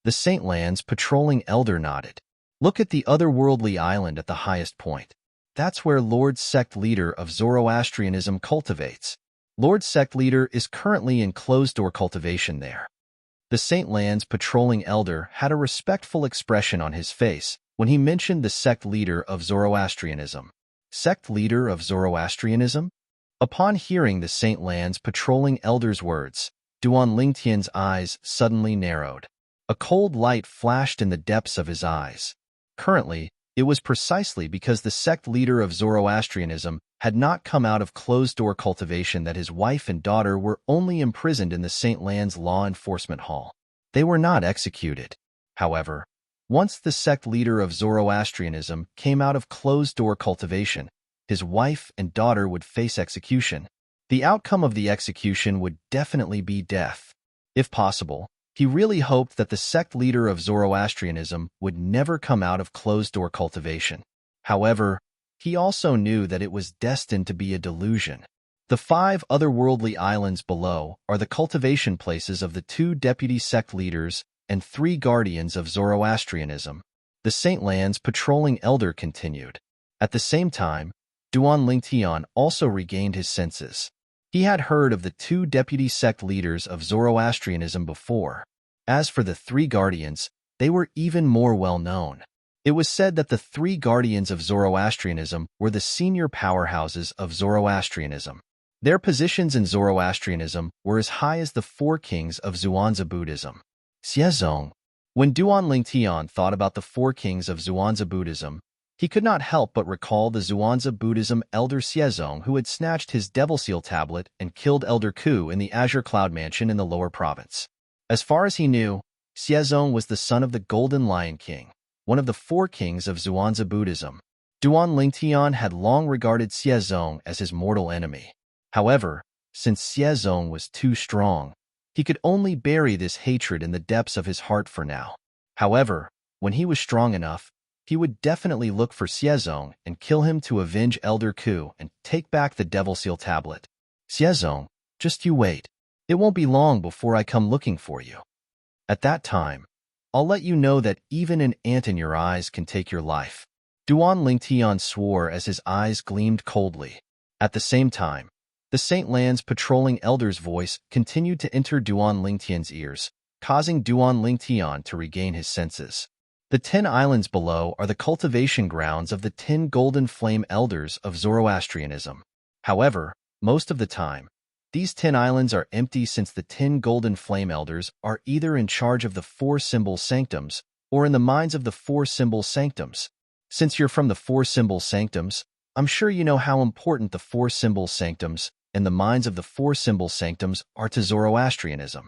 The Saint Lands patrolling elder nodded. Look at the otherworldly island at the highest point. That's where Lord Sect Leader of Zoroastrianism cultivates. Lord Sect Leader is currently in closed-door cultivation there. The Saint Lands patrolling elder had a respectful expression on his face when he mentioned the Sect Leader of Zoroastrianism. Sect Leader of Zoroastrianism? Upon hearing the Saint Lands patrolling elder's words, Duan Lingtian's eyes suddenly narrowed. A cold light flashed in the depths of his eyes. Currently, it was precisely because the Sect Leader of Zoroastrianism had not come out of closed-door cultivation that his wife and daughter were only imprisoned in the Saint Lands Law Enforcement Hall. They were not executed. However, once the Sect Leader of Zoroastrianism came out of closed-door cultivation, his wife and daughter would face execution. The outcome of the execution would definitely be death. If possible, he really hoped that the Sect Leader of Zoroastrianism would never come out of closed-door cultivation. However, he also knew that it was destined to be a delusion. The 5 otherworldly islands below are the cultivation places of the 2 deputy sect leaders and 3 guardians of Zoroastrianism. The Saint Lands patrolling elder continued. At the same time, Duan Lingtian also regained his senses. He had heard of the 2 deputy sect leaders of Zoroastrianism before. As for the 3 guardians, they were even more well-known. It was said that the 3 guardians of Zoroastrianism were the senior powerhouses of Zoroastrianism. Their positions in Zoroastrianism were as high as the 4 kings of Zhuangzi Buddhism. Xiezong. When Duan Lingtian thought about the 4 kings of Zhuangzi Buddhism, he could not help but recall the Zhuangzi Buddhism elder Xiezong who had snatched his Devil Seal tablet and killed Elder Ku in the Azure Cloud Mansion in the lower province. As far as he knew, Xiezong was the son of the Golden Lion King, one of the 4 kings of Zhuangzi Buddhism. Duan Lingtian had long regarded Xiezong as his mortal enemy. However, since Xiezong was too strong, he could only bury this hatred in the depths of his heart for now. However, when he was strong enough, he would definitely look for Xiezong and kill him to avenge Elder Ku and take back the Devil Seal tablet. Xiezong, just you wait. It won't be long before I come looking for you. At that time, I'll let you know that even an ant in your eyes can take your life. Duan Lingtian swore as his eyes gleamed coldly. At the same time, the Saint Lands patrolling elder's voice continued to enter Duan Lingtian's ears, causing Duan Lingtian to regain his senses. The 10 islands below are the cultivation grounds of the 10 golden flame elders of Zoroastrianism. However, most of the time, these 10 islands are empty since the 10 golden flame elders are either in charge of the 4 symbol sanctums or in the minds of the 4 symbol sanctums. Since you're from the 4 symbol sanctums, I'm sure you know how important the 4 symbol sanctums and the minds of the 4 symbol sanctums are to Zoroastrianism.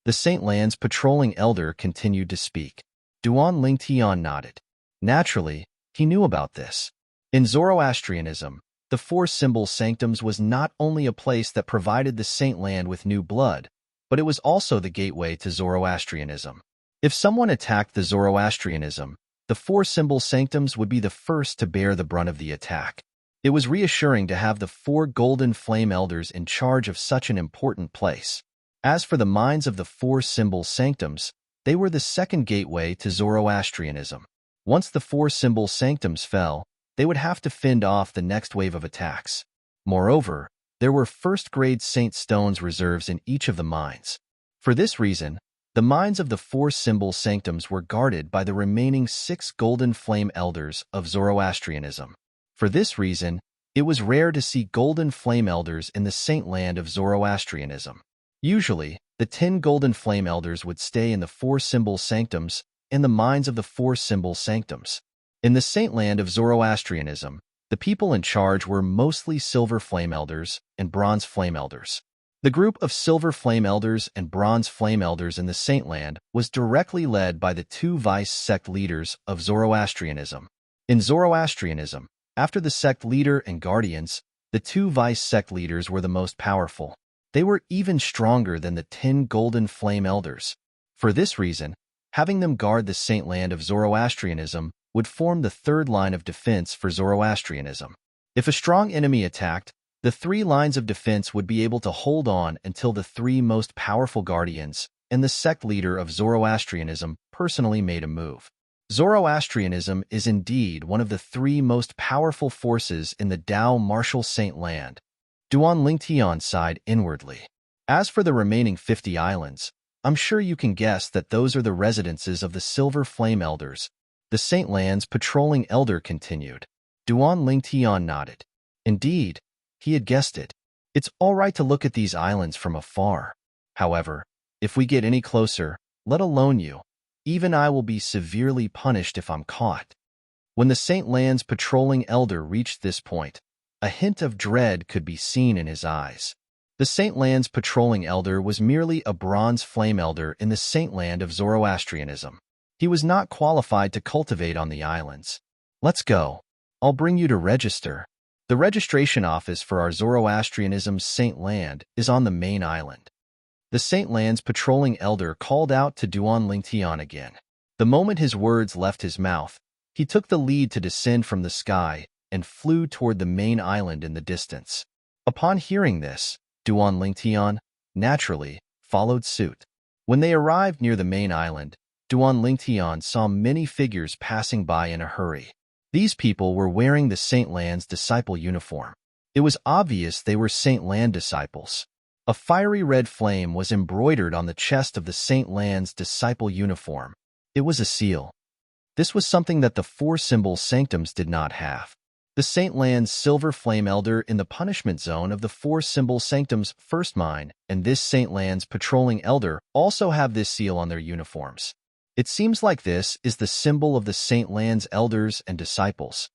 The Saint Lands patrolling elder continued to speak. Duan Lingtian nodded. Naturally, he knew about this. In Zoroastrianism, the 4 symbol sanctums was not only a place that provided the Saint Land with new blood, but it was also the gateway to Zoroastrianism. If someone attacked the Zoroastrianism, the 4 symbol sanctums would be the first to bear the brunt of the attack. It was reassuring to have the 4 golden flame elders in charge of such an important place. As for the minds of the 4 symbol sanctums, they were the second gateway to Zoroastrianism. Once the 4 symbol sanctums fell, they would have to fend off the next wave of attacks. Moreover, there were first-grade Saint Stones reserves in each of the mines. For this reason, the mines of the 4 symbol sanctums were guarded by the remaining 6 golden flame elders of Zoroastrianism. For this reason, it was rare to see golden flame elders in the Saint Land of Zoroastrianism. Usually, the 10 golden flame elders would stay in the 4 symbol sanctums and the mines of the 4 symbol sanctums. In the Saint Land of Zoroastrianism, the people in charge were mostly silver flame elders and bronze flame elders. The group of silver flame elders and bronze flame elders in the Saint Land was directly led by the 2 vice sect leaders of Zoroastrianism. In Zoroastrianism, after the sect leader and guardians, the 2 vice sect leaders were the most powerful. They were even stronger than the 10 golden flame elders. For this reason, having them guard the Saint Land of Zoroastrianism would form the third line of defense for Zoroastrianism. If a strong enemy attacked, the three lines of defense would be able to hold on until the three most powerful guardians and the sect leader of Zoroastrianism personally made a move. Zoroastrianism is indeed one of the three most powerful forces in the Tao martial saint land. Duan Lingtian sighed inwardly. As for the remaining 50 islands, I'm sure you can guess that those are the residences of the Silver Flame Elders. The Saint Land's patrolling elder continued. Duan Lingtian nodded. Indeed, he had guessed it. It's all right to look at these islands from afar. However, if we get any closer, let alone you, even I will be severely punished if I'm caught. When the Saint Land's patrolling elder reached this point, a hint of dread could be seen in his eyes. The Saint Land's patrolling elder was merely a bronze flame elder in the Saint Land of Zoroastrianism. He was not qualified to cultivate on the islands. Let's go. I'll bring you to register. The registration office for our Zoroastrianism's Saint Land is on the main island. The Saint Land's patrolling elder called out to Duan Lingtian again. The moment his words left his mouth, he took the lead to descend from the sky and flew toward the main island in the distance. Upon hearing this, Duan Lingtian, naturally, followed suit. When they arrived near the main island, Duan Lingtian saw many figures passing by in a hurry. These people were wearing the Saint Land's disciple uniform. It was obvious they were Saint Land disciples. A fiery red flame was embroidered on the chest of the Saint Land's disciple uniform. It was a seal. This was something that the four symbol sanctums did not have. The Saint Land's Silver Flame Elder in the punishment zone of the four symbol sanctums First Mine and this Saint Land's patrolling elder also have this seal on their uniforms. It seems like this is the symbol of the Saint Land's elders and disciples.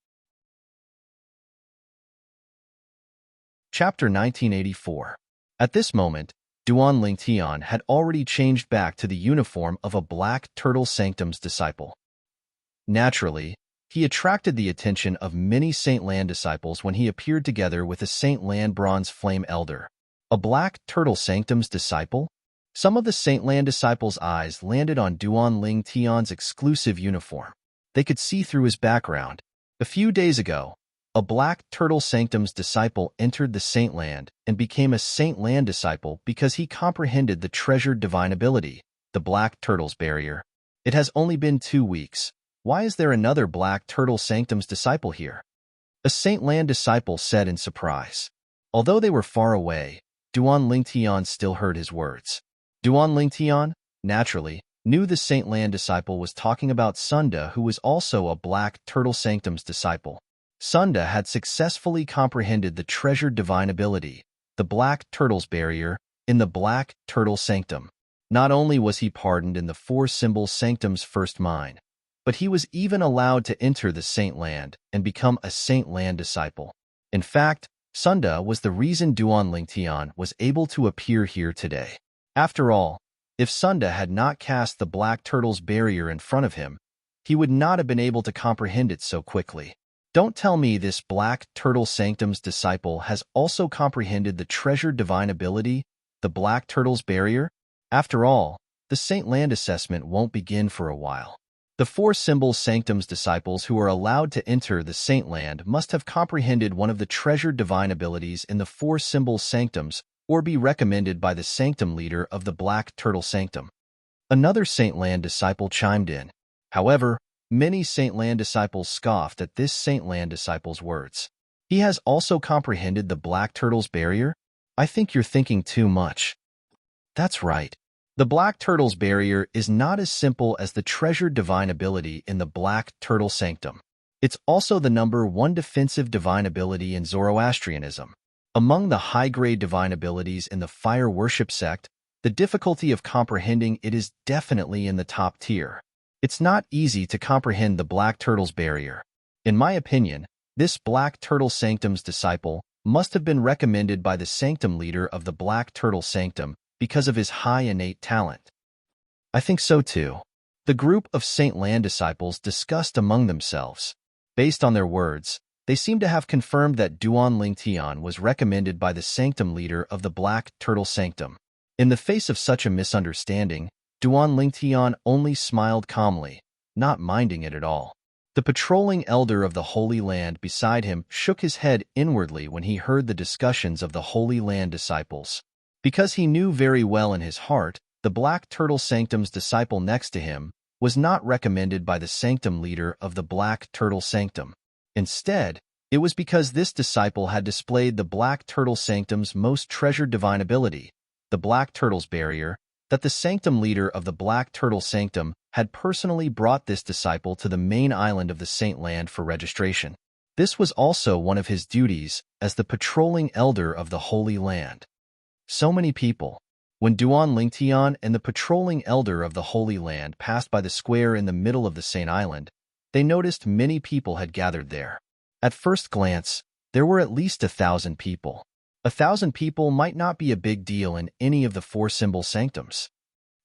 Chapter 1984. At this moment, Duan Lingtian had already changed back to the uniform of a black turtle sanctum's disciple. Naturally, he attracted the attention of many Saint Land disciples when he appeared together with a Saint Land bronze flame elder. A black turtle sanctum's disciple? Some of the Saint Land disciples' eyes landed on Duan Lingtian's exclusive uniform. They could see through his background. A few days ago, a black turtle sanctum's disciple entered the Saint Land and became a Saint Land disciple because he comprehended the treasured divine ability, the black turtle's barrier. It has only been 2 weeks. Why is there another black turtle sanctum's disciple here? A Saint Land disciple said in surprise. Although they were far away, Duan Lingtian still heard his words. Duan Lingtian, naturally, knew the Saint Land disciple was talking about Sunda, who was also a black turtle sanctum's disciple. Sunda had successfully comprehended the treasured divine ability, the black turtle's barrier, in the black turtle sanctum. Not only was he pardoned in the four symbol sanctum's First Mine, but he was even allowed to enter the Saint Land and become a Saint Land disciple. In fact, Sunda was the reason Duan Lingtian was able to appear here today. After all, if Sunda had not cast the black turtle's barrier in front of him, he would not have been able to comprehend it so quickly. Don't tell me this black turtle sanctum's disciple has also comprehended the treasured divine ability, the black turtle's barrier? After all, the Saint Land assessment won't begin for a while. The four symbol sanctum's disciples who are allowed to enter the Saint Land must have comprehended one of the treasured divine abilities in the four symbol sanctums or be recommended by the sanctum leader of the black turtle sanctum. Another Saint Land disciple chimed in. However, many Saint Land disciples scoffed at this Saint Land disciple's words. He has also comprehended the black turtle's barrier? I think you're thinking too much. That's right. The black turtle's barrier is not as simple as the treasured divine ability in the black turtle sanctum. It's also the number 1 defensive divine ability in Zoroastrianism. Among the high-grade divine abilities in the fire worship sect, the difficulty of comprehending it is definitely in the top tier. It's not easy to comprehend the black turtle's barrier. In my opinion, this black turtle sanctum's disciple must have been recommended by the sanctum leader of the black turtle sanctum because of his high innate talent. I think so too. The group of Saint Land disciples discussed among themselves. Based on their words, they seem to have confirmed that Duan Lingtian was recommended by the sanctum leader of the black turtle sanctum. In the face of such a misunderstanding, Duan Lingtian only smiled calmly, not minding it at all. The patrolling elder of the Holy Land beside him shook his head inwardly when he heard the discussions of the Holy Land disciples. Because he knew very well in his heart, the Black Turtle Sanctum's disciple next to him was not recommended by the sanctum leader of the Black Turtle Sanctum. Instead, it was because this disciple had displayed the Black Turtle Sanctum's most treasured divine ability, the Black Turtle's Barrier, that the sanctum leader of the Black Turtle Sanctum had personally brought this disciple to the main island of the Saint Land for registration. This was also one of his duties as the patrolling elder of the Holy Land. So many people. When Duan Lingtian and the patrolling elder of the Holy Land passed by the square in the middle of the Saint Island, they noticed many people had gathered there. At first glance, there were at least 1,000 people. 1,000 people might not be a big deal in any of the 4 symbol sanctums.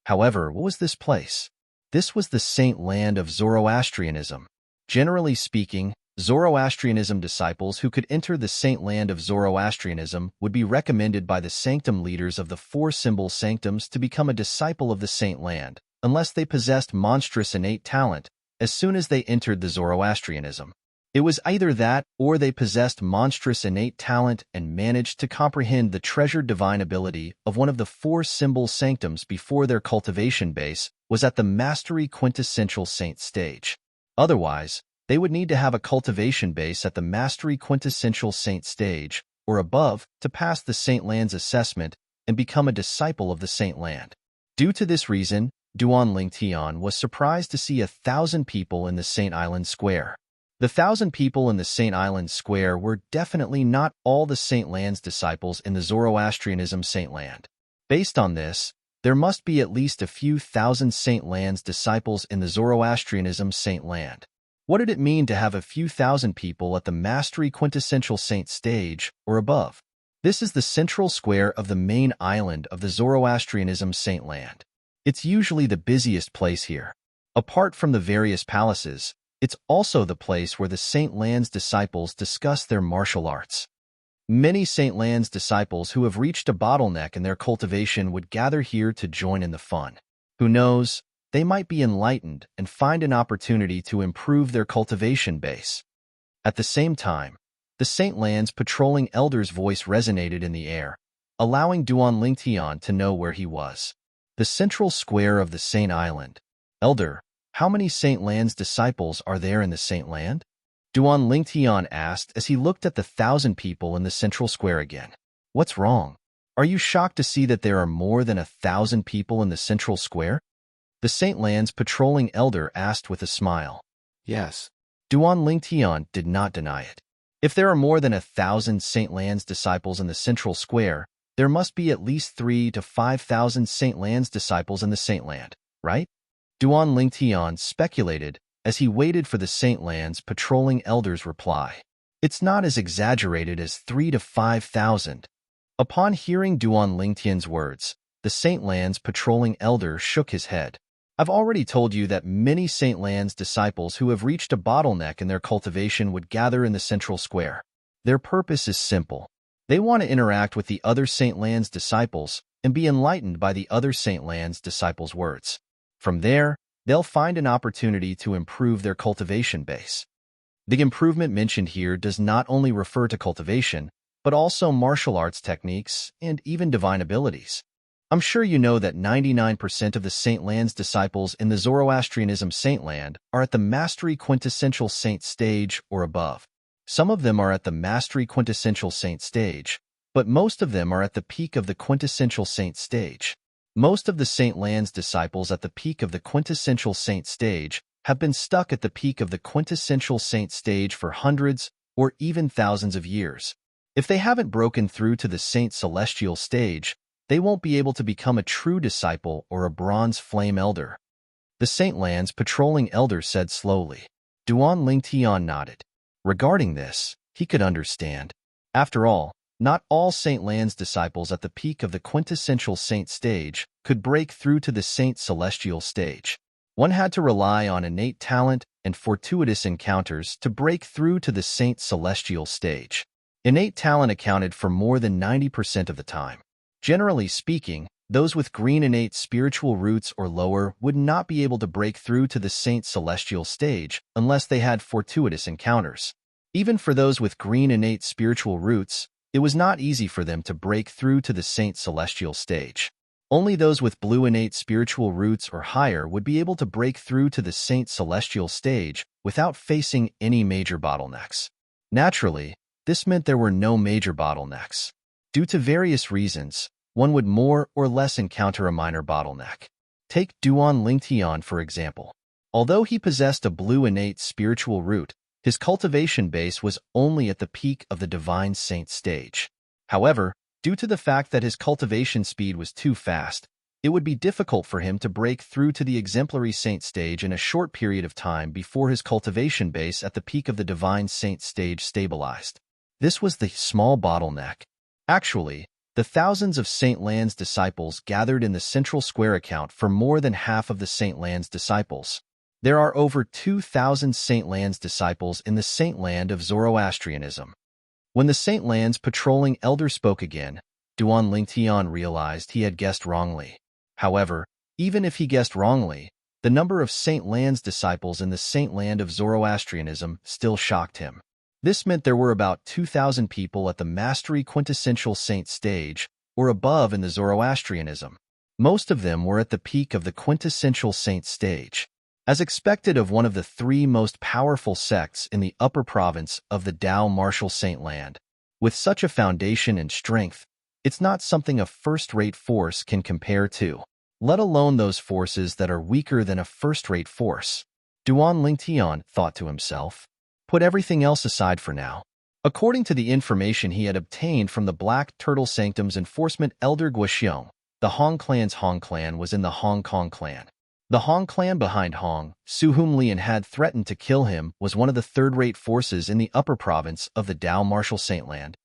However, what was this place? This was the Saint Land of Zoroastrianism. Generally speaking, Zoroastrianism disciples who could enter the Saint Land of Zoroastrianism would be recommended by the sanctum leaders of the 4 symbol sanctums to become a disciple of the Saint Land, unless they possessed monstrous innate talent as soon as they entered the Zoroastrianism. It was either that or they possessed monstrous innate talent and managed to comprehend the treasured divine ability of one of the 4 symbol sanctums before their cultivation base was at the mastery quintessential saint stage. Otherwise, they would need to have a cultivation base at the mastery quintessential saint stage or above to pass the Saint Land's assessment and become a disciple of the Saint Land. Due to this reason, Duan Lingtian was surprised to see 1,000 people in the Saint Island Square. The 1,000 people in the Saint Island Square were definitely not all the Saint Land's disciples in the Zoroastrianism Saint Land. Based on this, there must be at least a few thousand Saint Land's disciples in the Zoroastrianism Saint Land. What did it mean to have a few thousand people at the mastery quintessential saint stage or above? This is the central square of the main island of the Zoroastrianism Saint Land. It's usually the busiest place here. Apart from the various palaces, it's also the place where the Saint Land's disciples discuss their martial arts. Many Saint Land's disciples who have reached a bottleneck in their cultivation would gather here to join in the fun. Who knows, they might be enlightened and find an opportunity to improve their cultivation base. At the same time, the Saint Land's patrolling elder's voice resonated in the air, allowing Duan Lingtian to know where he was. The central square of the Saint Island. Elder, how many Saint Land's disciples are there in the Saint Land? Duan Lingtian asked as he looked at the 1,000 people in the central square again. What's wrong? Are you shocked to see that there are more than 1,000 people in the central square? The Saint Land's patrolling elder asked with a smile. Yes. Duan Lingtian did not deny it. If there are more than 1,000 Saint Land's disciples in the central square, there must be at least 3,000 to 5,000 Saint Land's disciples in the Saint Land, right? Duan Lingtian speculated as he waited for the Saint Land's patrolling elder's reply. It's not as exaggerated as 3,000 to 5,000. Upon hearing Duan Lingtian's words, the Saint Land's patrolling elder shook his head. I've already told you that many Saint Land's disciples who have reached a bottleneck in their cultivation would gather in the central square. Their purpose is simple. They want to interact with the other Saint Land's disciples and be enlightened by the other Saint Land's disciples' words. From there, they'll find an opportunity to improve their cultivation base. The improvement mentioned here does not only refer to cultivation, but also martial arts techniques and even divine abilities. I'm sure you know that 99% of the Saint Land's disciples in the Zoroastrianism Saint Land are at the Mastery Quintessential Saint stage or above. Some of them are at the Mastery Quintessential Saint stage, but most of them are at the peak of the Quintessential Saint stage. Most of the Saint Land's disciples at the peak of the Quintessential Saint stage have been stuck at the peak of the Quintessential Saint stage for hundreds or even thousands of years. If they haven't broken through to the Saint Celestial stage, they won't be able to become a true disciple or a bronze flame elder. The Saint Land's patrolling elder said slowly. Duan Lingtian nodded. Regarding this, he could understand. After all, not all Saint Land's disciples at the peak of the quintessential saint stage could break through to the Saint Celestial stage. One had to rely on innate talent and fortuitous encounters to break through to the Saint Celestial stage. Innate talent accounted for more than 90% of the time. Generally speaking, Those with green innate spiritual roots or lower would not be able to break through to the saint celestial stage unless they had fortuitous encounters. Even for those with green innate spiritual roots, it was not easy for them to break through to the saint celestial stage. Only those with blue innate spiritual roots or higher would be able to break through to the saint celestial stage without facing any major bottlenecks. Naturally, this meant there were no major bottlenecks. Due to various reasons, one would more or less encounter a minor bottleneck. Take Duan Lingtian, for example. Although he possessed a blue innate spiritual root, his cultivation base was only at the peak of the divine saint stage. However, due to the fact that his cultivation speed was too fast, it would be difficult for him to break through to the exemplary saint stage in a short period of time before his cultivation base at the peak of the divine saint stage stabilized. This was the small bottleneck. Actually, the thousands of Saint Lan's disciples gathered in the central square account for more than half of the Saint Lan's disciples. There are over 2,000 Saint Lan's disciples in the Saint Land of Zoroastrianism. When the Saint Lan's patrolling elder spoke again, Duan Lingtian realized he had guessed wrongly. However, even if he guessed wrongly, the number of Saint Lan's disciples in the Saint Land of Zoroastrianism still shocked him. This meant there were about 2,000 people at the mastery quintessential saint stage, or above in the Zoroastrianism. Most of them were at the peak of the quintessential saint stage. As expected of one of the three most powerful sects in the upper province of the Tao Martial Saint Land, with such a foundation and strength, it's not something a first-rate force can compare to, let alone those forces that are weaker than a first-rate force. Duan Lingtian thought to himself. Put everything else aside for now. According to the information he had obtained from the Black Turtle Sanctum's enforcement elder Guoxiong, the Hong Clan's Hong Clan was in the Hong Kong clan. The Hong Clan behind Hong, Su whom Lian had threatened to kill him, was one of the third-rate forces in the upper province of the Tao Martial Saint Land.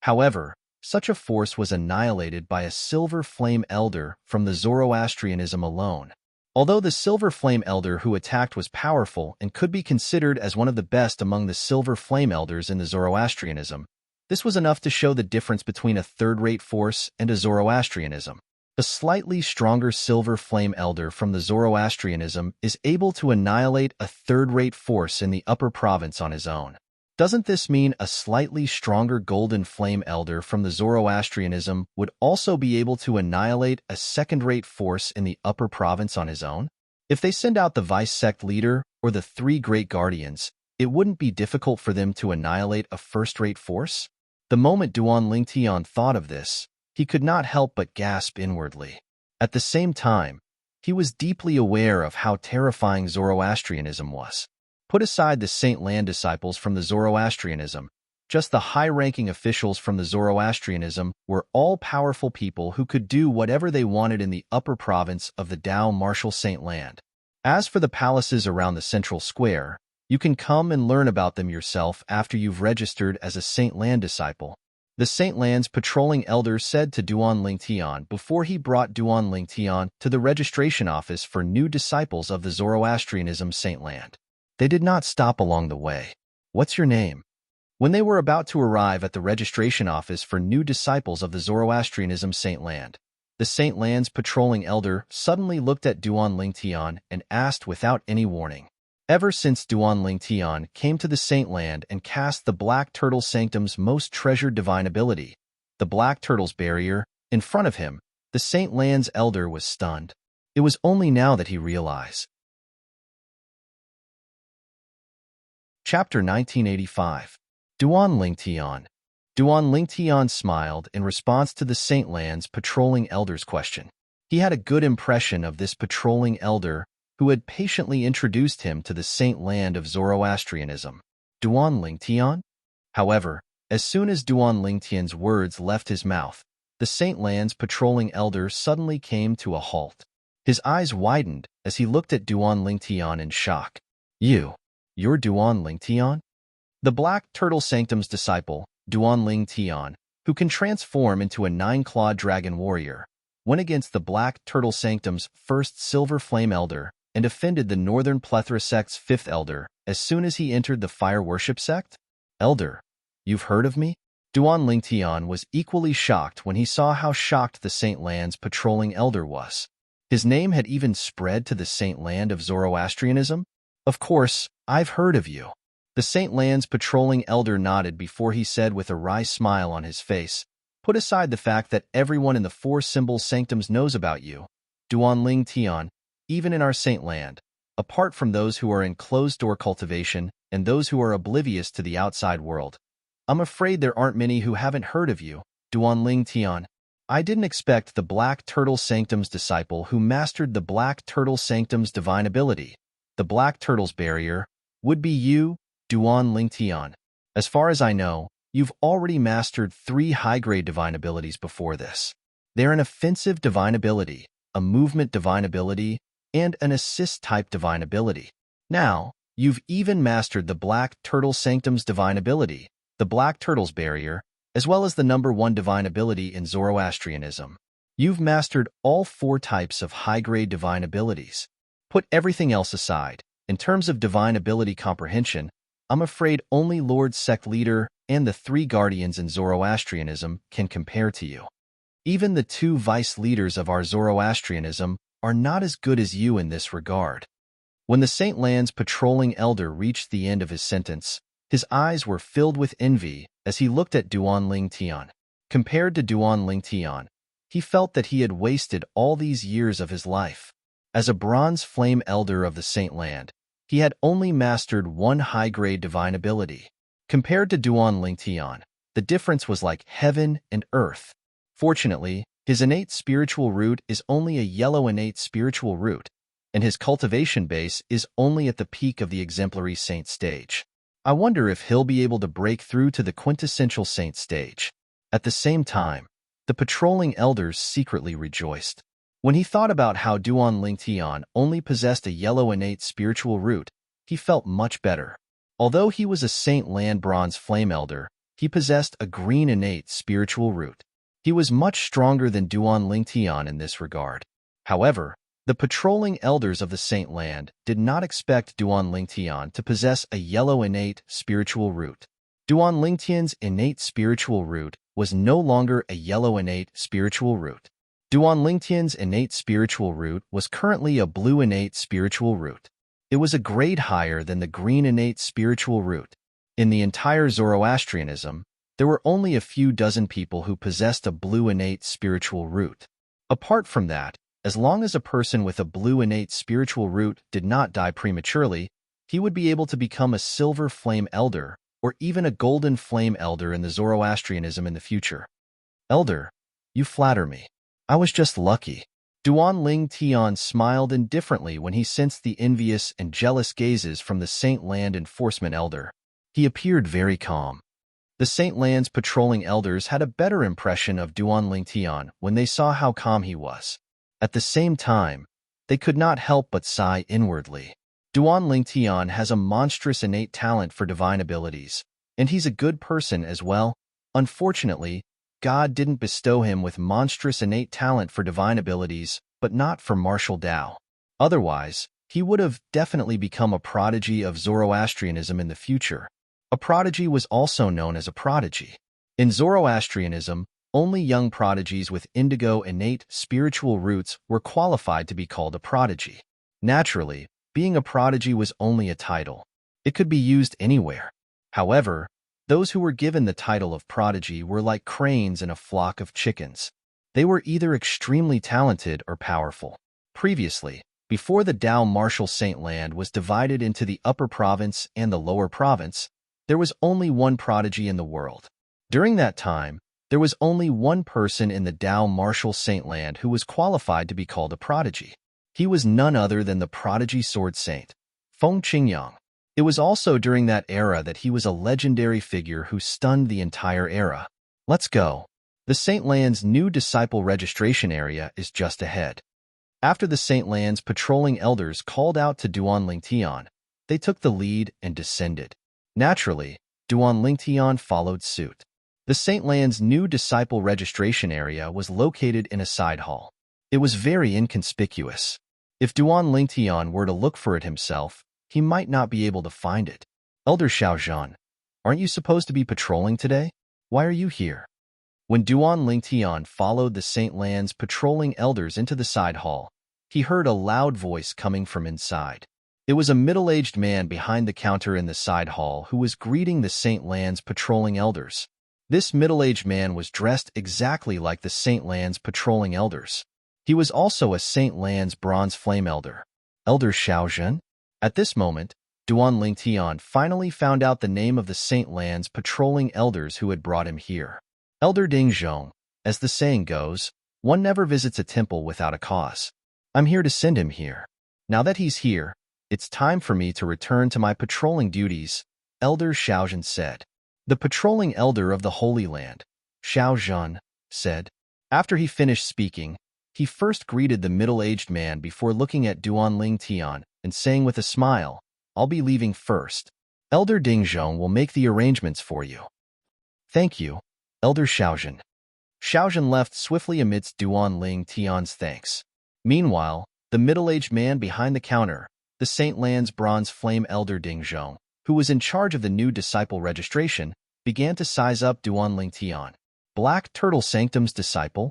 However, such a force was annihilated by a Silver Flame Elder from the Zoroastrianism alone. Although the Silver Flame Elder who attacked was powerful and could be considered as one of the best among the Silver Flame Elders in the Zoroastrianism, this was enough to show the difference between a third-rate force and a Zoroastrianism. A slightly stronger Silver Flame Elder from the Zoroastrianism is able to annihilate a third-rate force in the upper province on his own. Doesn't this mean a slightly stronger Golden Flame Elder from the Zoroastrianism would also be able to annihilate a second-rate force in the upper province on his own? If they send out the Vice Sect Leader or the three Great Guardians, it wouldn't be difficult for them to annihilate a first-rate force? The moment Duan Lingtian thought of this, he could not help but gasp inwardly. At the same time, he was deeply aware of how terrifying Zoroastrianism was. Put aside the Saint Land disciples from the Zoroastrianism, just the high-ranking officials from the Zoroastrianism were all-powerful people who could do whatever they wanted in the upper province of the Tao Martial Saint Land. As for the palaces around the central square, you can come and learn about them yourself after you've registered as a Saint Land disciple. The Saint Land's patrolling elder said to Duan Lingtian before he brought Duan Lingtian to the registration office for new disciples of the Zoroastrianism Saint Land. They did not stop along the way. What's your name? When they were about to arrive at the registration office for new disciples of the Zoroastrianism Saint Land, the Saint Land's patrolling elder suddenly looked at Duan Lingtian and asked without any warning. Ever since Duan Lingtian came to the Saint Land and cast the Black Turtle Sanctum's most treasured divine ability, the Black Turtle's barrier, in front of him, the Saint Land's elder was stunned. It was only now that he realized. Chapter 1985. Duan Lingtian. Duan Lingtian smiled in response to the Saint Land's patrolling elder's question. He had a good impression of this patrolling elder who had patiently introduced him to the Saint Land of Zoroastrianism. Duan Lingtian? However, as soon as Duan Lingtian's words left his mouth, the Saint Land's patrolling elder suddenly came to a halt. His eyes widened as he looked at Duan Lingtian in shock. You're Duan Lingtian? The Black Turtle Sanctum's disciple, Duan Lingtian, who can transform into a nine-clawed dragon warrior, went against the Black Turtle Sanctum's first Silver Flame Elder and offended the Northern Plethora Sect's fifth Elder as soon as he entered the Fire Worship Sect? Elder, you've heard of me? Duan Lingtian was equally shocked when he saw how shocked the Saint Land's patrolling elder was. His name had even spread to the Saint Land of Zoroastrianism? Of course, I've heard of you. The Saint Land's patrolling elder nodded before he said with a wry smile on his face, "Put aside the fact that everyone in the Four Symbol Sanctums knows about you, Duan Lingtian, even in our Saint Land, apart from those who are in closed-door cultivation and those who are oblivious to the outside world. I'm afraid there aren't many who haven't heard of you, Duan Lingtian. I didn't expect the Black Turtle Sanctum's disciple who mastered the Black Turtle Sanctum's divine ability, the Black Turtle's barrier, would be you, Duan Lingtian. As far as I know, you've already mastered 3 high-grade divine abilities before this. They're an offensive divine ability, a movement divine ability, and an assist-type divine ability. Now, you've even mastered the Black Turtle Sanctum's divine ability, the Black Turtle's barrier, as well as the number 1 divine ability in Zoroastrianism. You've mastered all 4 types of high-grade divine abilities. Put everything else aside. In terms of divine ability comprehension, I'm afraid only Lord Sect Leader and the 3 guardians in Zoroastrianism can compare to you. Even the 2 vice leaders of our Zoroastrianism are not as good as you in this regard." When the Saint Land's patrolling elder reached the end of his sentence, his eyes were filled with envy as he looked at Duan Lingtian. Compared to Duan Lingtian, he felt that he had wasted all these years of his life. As a bronze flame elder of the Saint Land, he had only mastered 1 high-grade divine ability. Compared to Duan Lingtian, the difference was like heaven and earth. Fortunately, his innate spiritual root is only a yellow innate spiritual root, and his cultivation base is only at the peak of the exemplary saint stage. I wonder if he'll be able to break through to the quintessential saint stage. At the same time, the patrolling elders secretly rejoiced. When he thought about how Duan Lingtian only possessed a yellow innate spiritual root, he felt much better. Although he was a Saint Land Bronze Flame Elder, he possessed a green innate spiritual root. He was much stronger than Duan Lingtian in this regard. However, the patrolling elders of the Saint Land did not expect Duan Lingtian to possess a yellow innate spiritual root. Duan Lingtian's innate spiritual root was no longer a yellow innate spiritual root. Duan Lingtian's innate spiritual root was currently a blue innate spiritual root. It was a grade higher than the green innate spiritual root. In the entire Zoroastrianism, there were only a few dozen people who possessed a blue innate spiritual root. Apart from that, as long as a person with a blue innate spiritual root did not die prematurely, he would be able to become a silver flame elder or even a golden flame elder in the Zoroastrianism in the future. Elder, you flatter me. I was just lucky. Duan Lingtian smiled indifferently when he sensed the envious and jealous gazes from the Saint Land Enforcement Elder. He appeared very calm. The Saint Land's patrolling elders had a better impression of Duan Lingtian when they saw how calm he was. At the same time, they could not help but sigh inwardly. Duan Lingtian has a monstrous innate talent for divine abilities, and he's a good person as well. Unfortunately, God didn't bestow him with monstrous innate talent for divine abilities, but not for martial Tao. Otherwise, he would have definitely become a prodigy of Zoroastrianism in the future. A prodigy was also known as a prodigy. In Zoroastrianism, only young prodigies with indigo innate spiritual roots were qualified to be called a prodigy. Naturally, being a prodigy was only a title. It could be used anywhere. However, those who were given the title of prodigy were like cranes in a flock of chickens. They were either extremely talented or powerful. Previously, before the Tao Martial Saint Land was divided into the Upper Province and the Lower Province, there was only one prodigy in the world. During that time, there was only one person in the Tao Martial Saint Land who was qualified to be called a prodigy. He was none other than the prodigy sword saint, Feng Qingyang. It was also during that era that he was a legendary figure who stunned the entire era. Let's go. The Saint Land's new disciple registration area is just ahead. After the Saint Land's patrolling elders called out to Duan Lingtian, they took the lead and descended. Naturally, Duan Lingtian followed suit. The Saint Land's new disciple registration area was located in a side hall. It was very inconspicuous. If Duan Lingtian were to look for it himself, he might not be able to find it. Elder Xiaozhan, aren't you supposed to be patrolling today? Why are you here? When Duan Lingtian followed the Saint Lan's patrolling elders into the side hall, he heard a loud voice coming from inside. It was a middle-aged man behind the counter in the side hall who was greeting the Saint Lan's patrolling elders. This middle-aged man was dressed exactly like the Saint Lan's patrolling elders. He was also a Saint Lan's bronze flame elder. Elder Xiaozhen? At this moment, Duan Lingtian finally found out the name of the Saint Lan's patrolling elders who had brought him here. Elder Ding Zhong, as the saying goes, one never visits a temple without a cause. I'm here to send him here. Now that he's here, it's time for me to return to my patrolling duties, Elder Xiaozhen said. The patrolling elder of the Holy Land, Xiaozhen, said. After he finished speaking, he first greeted the middle-aged man before looking at Duan Lingtian and saying with a smile, I'll be leaving first. Elder Dingzhong will make the arrangements for you. Thank you, Elder Xiaozhen. Xiaozhen left swiftly amidst Duan Lingtian's thanks. Meanwhile, the middle-aged man behind the counter, the Saint Lan's bronze flame elder Dingzhong, who was in charge of the new disciple registration, began to size up Duan Lingtian. Black Turtle Sanctum's disciple?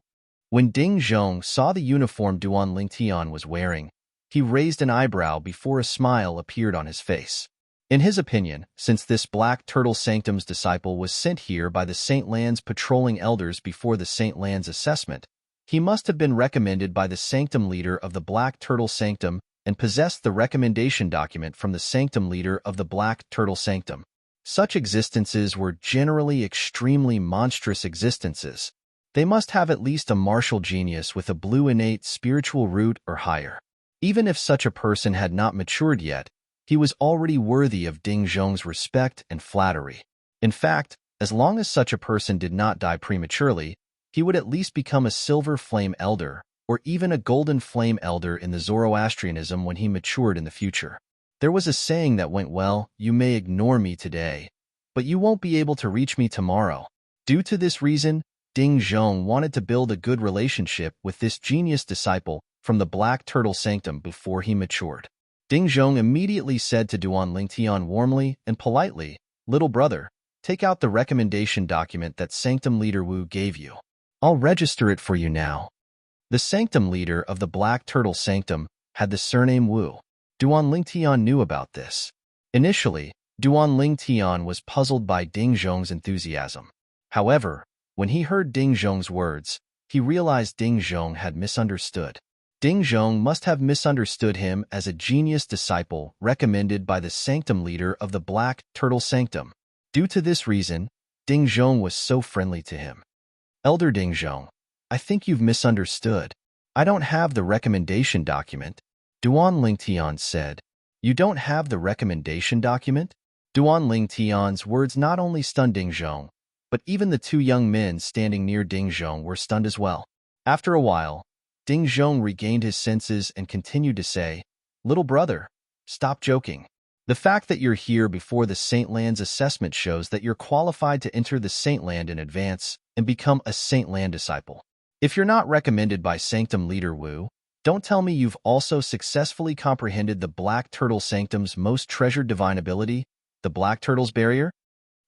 When Ding Zhong saw the uniform Duan Lingtian was wearing, he raised an eyebrow before a smile appeared on his face. In his opinion, since this Black Turtle Sanctum's disciple was sent here by the Saint Lan's patrolling elders before the Saint Lan's assessment, he must have been recommended by the sanctum leader of the Black Turtle Sanctum and possessed the recommendation document from the sanctum leader of the Black Turtle Sanctum. Such existences were generally extremely monstrous existences. They must have at least a martial genius with a blue innate spiritual root or higher. Even if such a person had not matured yet, he was already worthy of Ding Zhong's respect and flattery. In fact, as long as such a person did not die prematurely, he would at least become a silver flame elder, or even a golden flame elder in the Zoroastrianism when he matured in the future. There was a saying that went, well, you may ignore me today, but you won't be able to reach me tomorrow. Due to this reason, Ding Zhong wanted to build a good relationship with this genius disciple from the Black Turtle Sanctum before he matured. Ding Zhong immediately said to Duan Lingtian warmly and politely, Little brother, take out the recommendation document that Sanctum Leader Wu gave you. I'll register it for you now. The Sanctum Leader of the Black Turtle Sanctum had the surname Wu. Duan Lingtian knew about this. Initially, Duan Lingtian was puzzled by Ding Zhong's enthusiasm. However, when he heard Ding Zhong's words, he realized Ding Zhong had misunderstood. Ding Zhong must have misunderstood him as a genius disciple recommended by the sanctum leader of the Black Turtle Sanctum. Due to this reason, Ding Zhong was so friendly to him. Elder Ding Zhong, I think you've misunderstood. I don't have the recommendation document. Duan Lingtian said. You don't have the recommendation document? Duan Lingtian's words not only stunned Ding Zhong, but even the two young men standing near Ding Zhong were stunned as well. After a while, Ding Zhong regained his senses and continued to say, Little brother, stop joking. The fact that you're here before the Saint Lan's assessment shows that you're qualified to enter the Saint Land in advance and become a Saint Land disciple. If you're not recommended by Sanctum Leader Wu, don't tell me you've also successfully comprehended the Black Turtle Sanctum's most treasured divine ability, the Black Turtle's Barrier?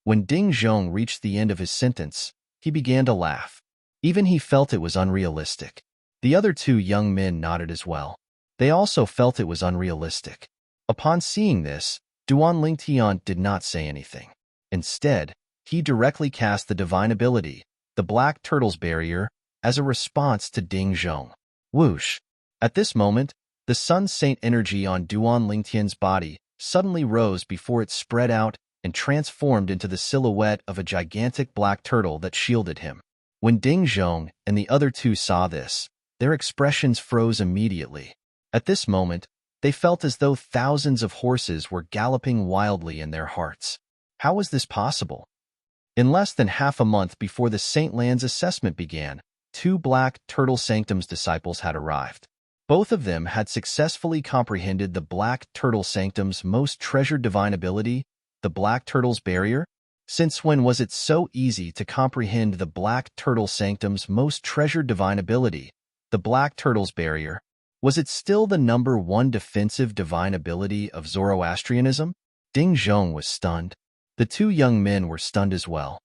When Ding Zhong reached the end of his sentence, he began to laugh. Even he felt it was unrealistic. The other two young men nodded as well. They also felt it was unrealistic. Upon seeing this, Duan Lingtian did not say anything. Instead, he directly cast the divine ability, the Black Turtle's Barrier, as a response to Ding Zhong. Whoosh! At this moment, the Sun Saint energy on Duan Lingtian's body suddenly rose before it spread out and transformed into the silhouette of a gigantic black turtle that shielded him. When Ding Zhong and the other two saw this, their expressions froze immediately. At this moment, they felt as though thousands of horses were galloping wildly in their hearts. How was this possible? In less than half a month before the Saint Lan's assessment began, two Black Turtle Sanctum's disciples had arrived. Both of them had successfully comprehended the Black Turtle Sanctum's most treasured divine ability, the Black Turtle's Barrier. Since when was it so easy to comprehend the Black Turtle Sanctum's most treasured divine ability, the Black Turtle's Barrier? Was it still the number one defensive divine ability of Zoroastrianism? Ding Zhong was stunned. The two young men were stunned as well.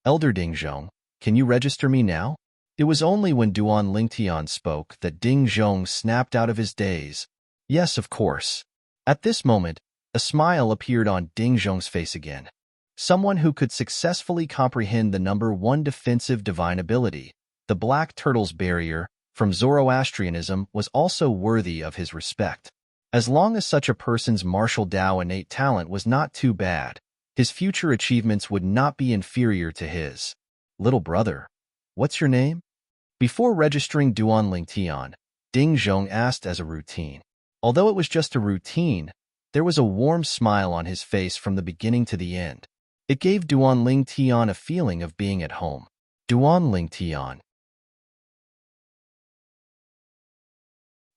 Elder Ding Zhong, can you register me now? It was only when Duan Lingtian spoke that Ding Zhong snapped out of his daze. Yes, of course. At this moment, a smile appeared on Ding Zhong's face again. Someone who could successfully comprehend the number 1 defensive divine ability, the Black Turtle's Barrier, from Zoroastrianism was also worthy of his respect. As long as such a person's martial Dao innate talent was not too bad, his future achievements would not be inferior to his. Little brother, what's your name? Before registering Duan Lingtian, Ding Zhong asked as a routine. Although it was just a routine, there was a warm smile on his face from the beginning to the end. It gave Duan Lingtian a feeling of being at home. Duan Lingtian.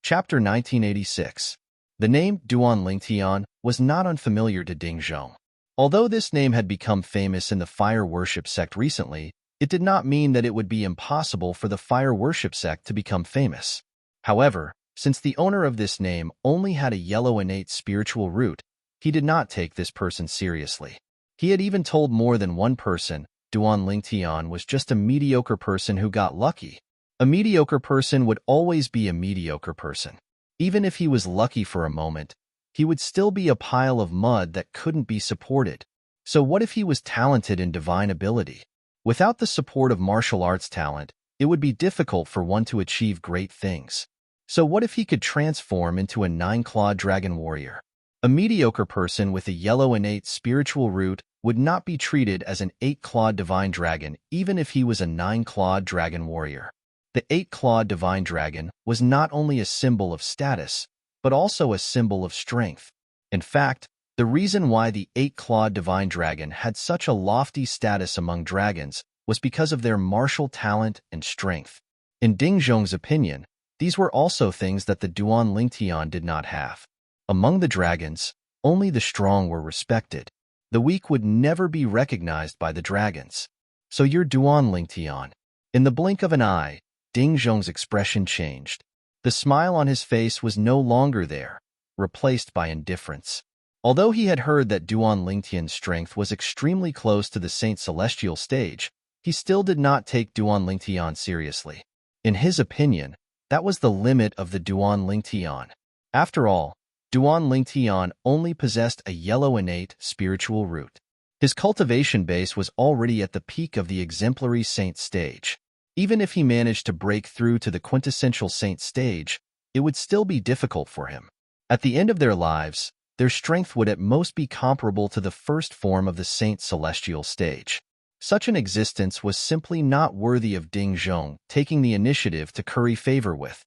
Chapter 1986. The name Duan Lingtian was not unfamiliar to Ding Zhong. Although this name had become famous in the fire worship sect recently, it did not mean that it would be impossible for the fire worship sect to become famous. However, since the owner of this name only had a yellow innate spiritual root, he did not take this person seriously. He had even told more than one person Duan Lingtian was just a mediocre person who got lucky. A mediocre person would always be a mediocre person. Even if he was lucky for a moment, he would still be a pile of mud that couldn't be supported. So what if he was talented in divine ability? Without the support of martial arts talent, it would be difficult for one to achieve great things. So what if he could transform into a 9-clawed dragon warrior? A mediocre person with a yellow innate spiritual root would not be treated as an 8-clawed divine dragon even if he was a 9-clawed dragon warrior. The 8-clawed divine dragon was not only a symbol of status, but also a symbol of strength. In fact, the reason why the 8-clawed divine dragon had such a lofty status among dragons was because of their martial talent and strength. In Ding Zhong's opinion, these were also things that the Duan Lingtian did not have. Among the dragons, only the strong were respected. The weak would never be recognized by the dragons. So you're Duan Lingtian. In the blink of an eye, Ding Zhong's expression changed. The smile on his face was no longer there, replaced by indifference. Although he had heard that Duan Lingtian's strength was extremely close to the Saint Celestial stage, he still did not take Duan Lingtian seriously. In his opinion, that was the limit of the Duan Lingtian. After all, Duan Lingtian only possessed a yellow innate spiritual root. His cultivation base was already at the peak of the exemplary saint stage. Even if he managed to break through to the quintessential saint stage, it would still be difficult for him. At the end of their lives, their strength would at most be comparable to the first form of the Saint Celestial stage. Such an existence was simply not worthy of Ding Zhong taking the initiative to curry favor with.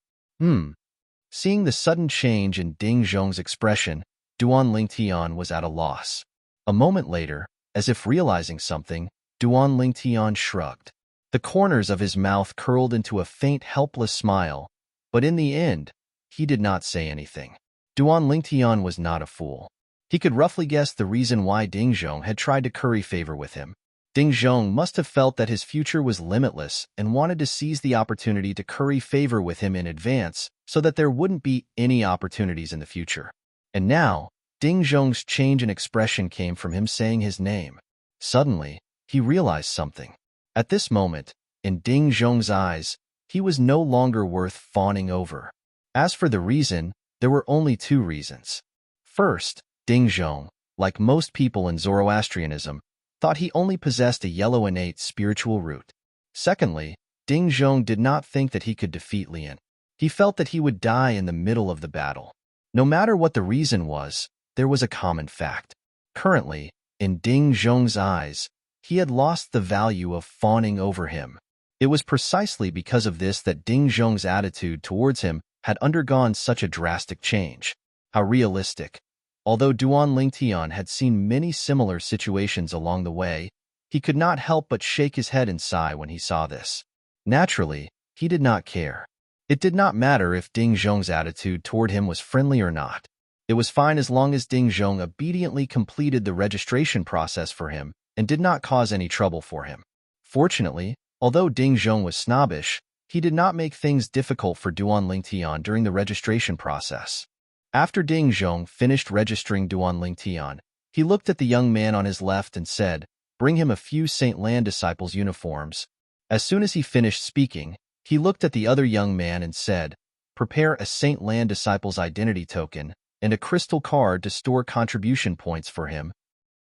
Seeing the sudden change in Ding Zhong's expression, Duan Lingtian was at a loss. A moment later, as if realizing something, Duan Lingtian shrugged. The corners of his mouth curled into a faint, helpless smile, but in the end, he did not say anything. Duan Lingtian was not a fool. He could roughly guess the reason why Ding Zhong had tried to curry favor with him. Ding Zhong must have felt that his future was limitless and wanted to seize the opportunity to curry favor with him in advance so that there wouldn't be any opportunities in the future. And now, Ding Zhong's change in expression came from him saying his name. Suddenly, he realized something. At this moment, in Ding Zhong's eyes, he was no longer worth fawning over. As for the reason, there were only 2 reasons. First, Ding Zhong, like most people in Zoroastrianism, thought he only possessed a yellow innate spiritual root. Secondly, Ding Zhong did not think that he could defeat Lian. He felt that he would die in the middle of the battle. No matter what the reason was, there was a common fact. Currently, in Ding Zhong's eyes, he had lost the value of fawning over him. It was precisely because of this that Ding Zhong's attitude towards him had undergone such a drastic change. How realistic. Although Duan Lingtian had seen many similar situations along the way, he could not help but shake his head and sigh when he saw this. Naturally, he did not care. It did not matter if Ding Zhong's attitude toward him was friendly or not. It was fine as long as Ding Zhong obediently completed the registration process for him and did not cause any trouble for him. Fortunately, although Ding Zhong was snobbish, he did not make things difficult for Duan Lingtian during the registration process. After Ding Zhong finished registering Duan Lingtian, he looked at the young man on his left and said, bring him a few Saint Land disciples' uniforms. As soon as he finished speaking, he looked at the other young man and said, prepare a Saint Land disciple's identity token and a crystal card to store contribution points for him.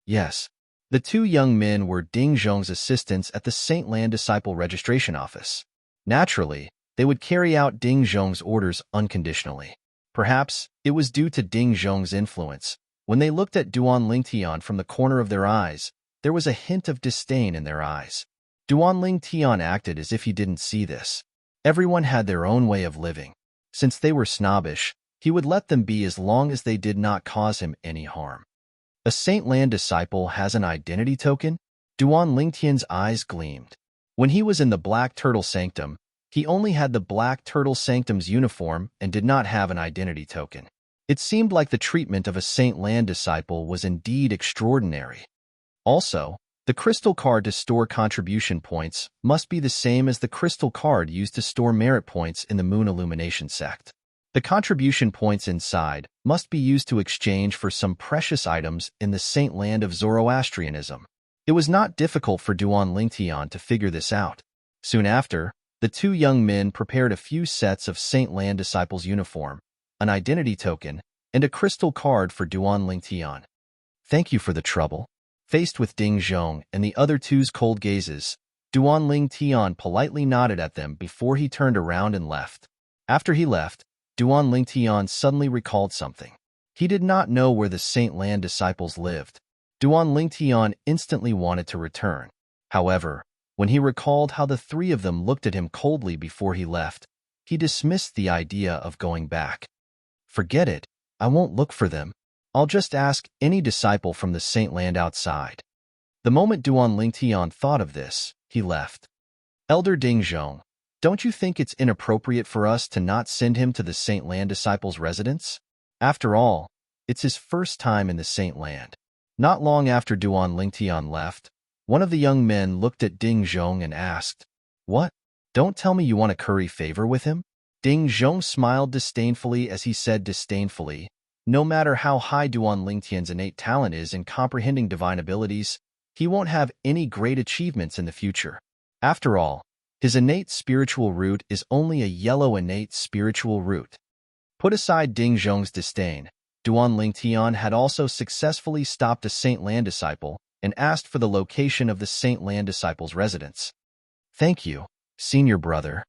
Yes. The two young men were Ding Zhong's assistants at the Saint Land disciple registration office. Naturally, they would carry out Ding Zhong's orders unconditionally. Perhaps it was due to Ding Zhong's influence. When they looked at Duan Lingtian from the corner of their eyes, there was a hint of disdain in their eyes. Duan Lingtian acted as if he didn't see this. Everyone had their own way of living. Since they were snobbish, he would let them be as long as they did not cause him any harm. A Saint Land disciple has an identity token? Duan Lingtian's eyes gleamed. When he was in the Black Turtle Sanctum, he only had the Black Turtle Sanctum's uniform and did not have an identity token. It seemed like the treatment of a Saint Land disciple was indeed extraordinary. Also, the crystal card to store contribution points must be the same as the crystal card used to store merit points in the Moon Illumination sect. The contribution points inside must be used to exchange for some precious items in the Saint Land of Zoroastrianism. It was not difficult for Duan Lingtian to figure this out. Soon after, the two young men prepared a few sets of Saint Land disciples' uniform, an identity token, and a crystal card for Duan Lingtian. Thank you for the trouble. Faced with Ding Zhong and the other two's cold gazes, Duan Lingtian politely nodded at them before he turned around and left. After he left, Duan Lingtian suddenly recalled something. He did not know where the Saint Land disciples lived. Duan Lingtian instantly wanted to return. However, when he recalled how the three of them looked at him coldly before he left, he dismissed the idea of going back. Forget it, I won't look for them. I'll just ask any disciple from the Saint Land outside. The moment Duan Lingtian thought of this, he left. Elder Ding Zhong, don't you think it's inappropriate for us to not send him to the Saint Land disciples' residence? After all, it's his first time in the Saint Land. Not long after Duan Lingtian left, one of the young men looked at Ding Zhong and asked, What? Don't tell me you want to curry favor with him? Ding Zhong smiled disdainfully as he said disdainfully, no matter how high Duan Lingtian's innate talent is in comprehending divine abilities, he won't have any great achievements in the future. After all, his innate spiritual root is only a yellow innate spiritual root. Put aside Ding Zhong's disdain, Duan Lingtian had also successfully stopped a Saint Land disciple and asked for the location of the Saint Land disciple's residence. Thank you, senior brother.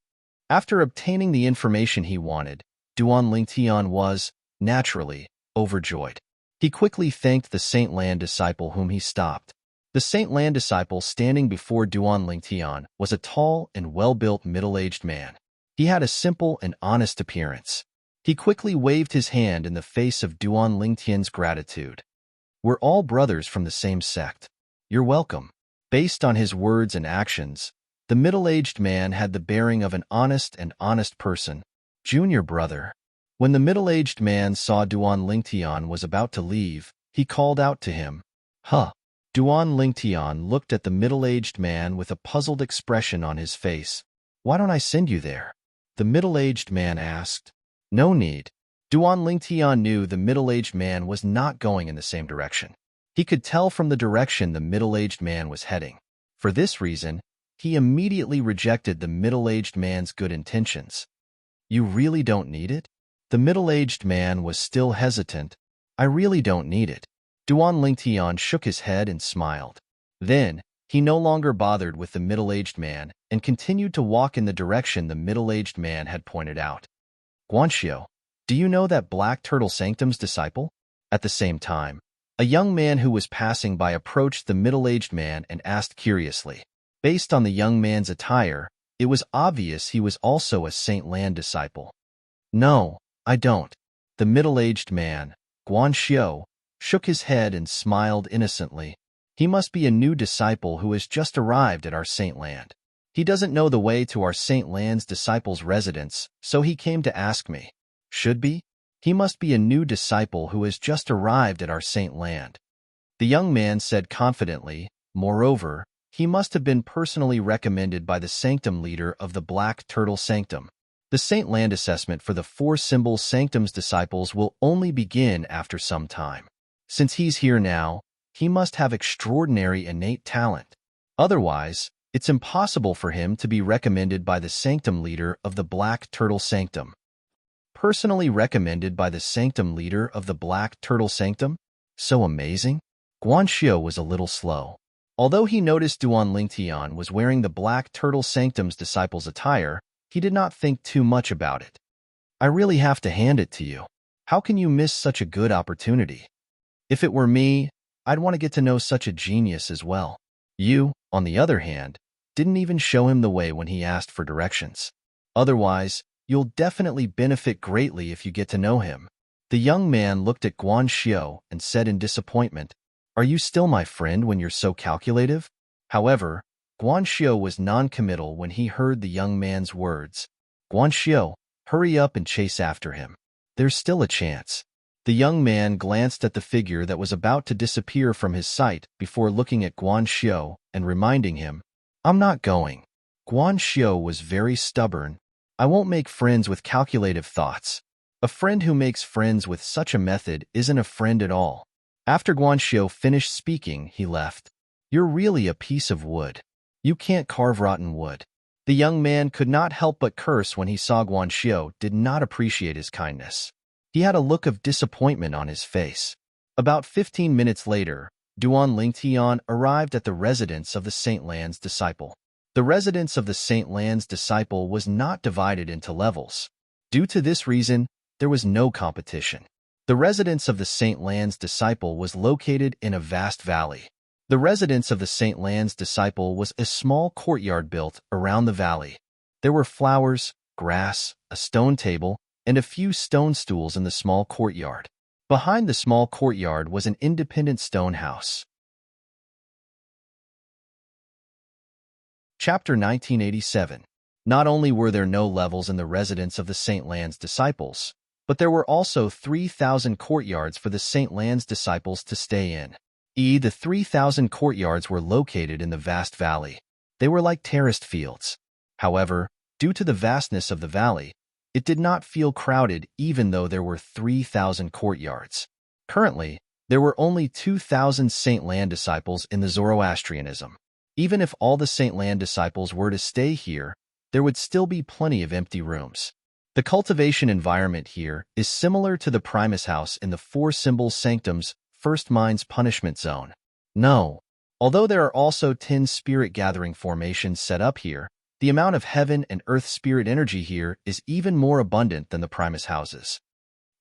After obtaining the information he wanted, Duan Lingtian was, naturally, overjoyed. He quickly thanked the Saint Land disciple whom he stopped. The Saint Land disciple standing before Duan Lingtian was a tall and well-built middle-aged man. He had a simple and honest appearance. He quickly waved his hand in the face of Duan Lingtian's gratitude. We're all brothers from the same sect. You're welcome. Based on his words and actions, the middle-aged man had the bearing of an honest person. Junior brother. When the middle-aged man saw Duan Lingtian was about to leave, he called out to him. Huh. Duan Lingtian looked at the middle-aged man with a puzzled expression on his face. Why don't I send you there? The middle-aged man asked. No need. Duan Lingtian knew the middle-aged man was not going in the same direction. He could tell from the direction the middle-aged man was heading. For this reason, he immediately rejected the middle-aged man's good intentions. You really don't need it? The middle-aged man was still hesitant. I really don't need it. Duan Lingtian shook his head and smiled. Then, he no longer bothered with the middle-aged man and continued to walk in the direction the middle-aged man had pointed out. Guanxiu, do you know that Black Turtle Sanctum's disciple? At the same time, a young man who was passing by approached the middle-aged man and asked curiously. Based on the young man's attire, it was obvious he was also a Saint Land disciple. No, I don't. The middle-aged man, Guanxiu, shook his head and smiled innocently. He must be a new disciple who has just arrived at our Saint Land. He doesn't know the way to our Saint Land's disciples' residence, so he came to ask me. Should be? He must be a new disciple who has just arrived at our Saint Land. The young man said confidently, moreover, he must have been personally recommended by the sanctum leader of the Black Turtle Sanctum. The Saint Land assessment for the 4 symbol sanctum's disciples will only begin after some time. Since he's here now, he must have extraordinary innate talent. Otherwise, it's impossible for him to be recommended by the sanctum leader of the Black Turtle Sanctum. Personally recommended by the sanctum leader of the Black Turtle Sanctum? So amazing? Guanxio was a little slow. Although he noticed Duan Lingtian was wearing the Black Turtle Sanctum's disciple's attire, he did not think too much about it. I really have to hand it to you. How can you miss such a good opportunity? If it were me, I'd want to get to know such a genius as well. You, on the other hand, didn't even show him the way when he asked for directions. Otherwise, you'll definitely benefit greatly if you get to know him. The young man looked at Guanxio and said in disappointment, "Are you still my friend when you're so calculative?" However, Guanxio was non-committal when he heard the young man's words. "Guanxio, hurry up and chase after him. There's still a chance." The young man glanced at the figure that was about to disappear from his sight before looking at Guanxio and reminding him, "I'm not going." Guanxio was very stubborn. "I won't make friends with calculative thoughts. A friend who makes friends with such a method isn't a friend at all." After Guanxio finished speaking, he left. "You're really a piece of wood. You can't carve rotten wood." The young man could not help but curse when he saw Guanxio did not appreciate his kindness. He had a look of disappointment on his face. About 15 minutes later, Duan Lingtian arrived at the residence of the Saint Lan's disciple. The residence of the Saint Lan's disciple was not divided into levels. Due to this reason, there was no competition. The residence of the Saint Lan's disciple was located in a vast valley. The residence of the Saint Lan's disciple was a small courtyard built around the valley. There were flowers, grass, a stone table, and a few stone stools in the small courtyard. Behind the small courtyard was an independent stone house. Chapter 1987. Not only were there no levels in the residence of the Saint Lan's disciples, but there were also 3,000 courtyards for the Saint Lan's disciples to stay in. The 3,000 courtyards were located in the vast valley. They were like terraced fields. However, due to the vastness of the valley, it did not feel crowded even though there were 3,000 courtyards. Currently, there were only 2,000 Saint Lan disciples in the Zoroastrianism. Even if all the Saint Lan disciples were to stay here, there would still be plenty of empty rooms. The cultivation environment here is similar to the Primus house in the Four Symbols Sanctum's First Mind's Punishment Zone. No, although there are also 10 spirit gathering formations set up here, the amount of heaven and earth spirit energy here is even more abundant than the Primus houses.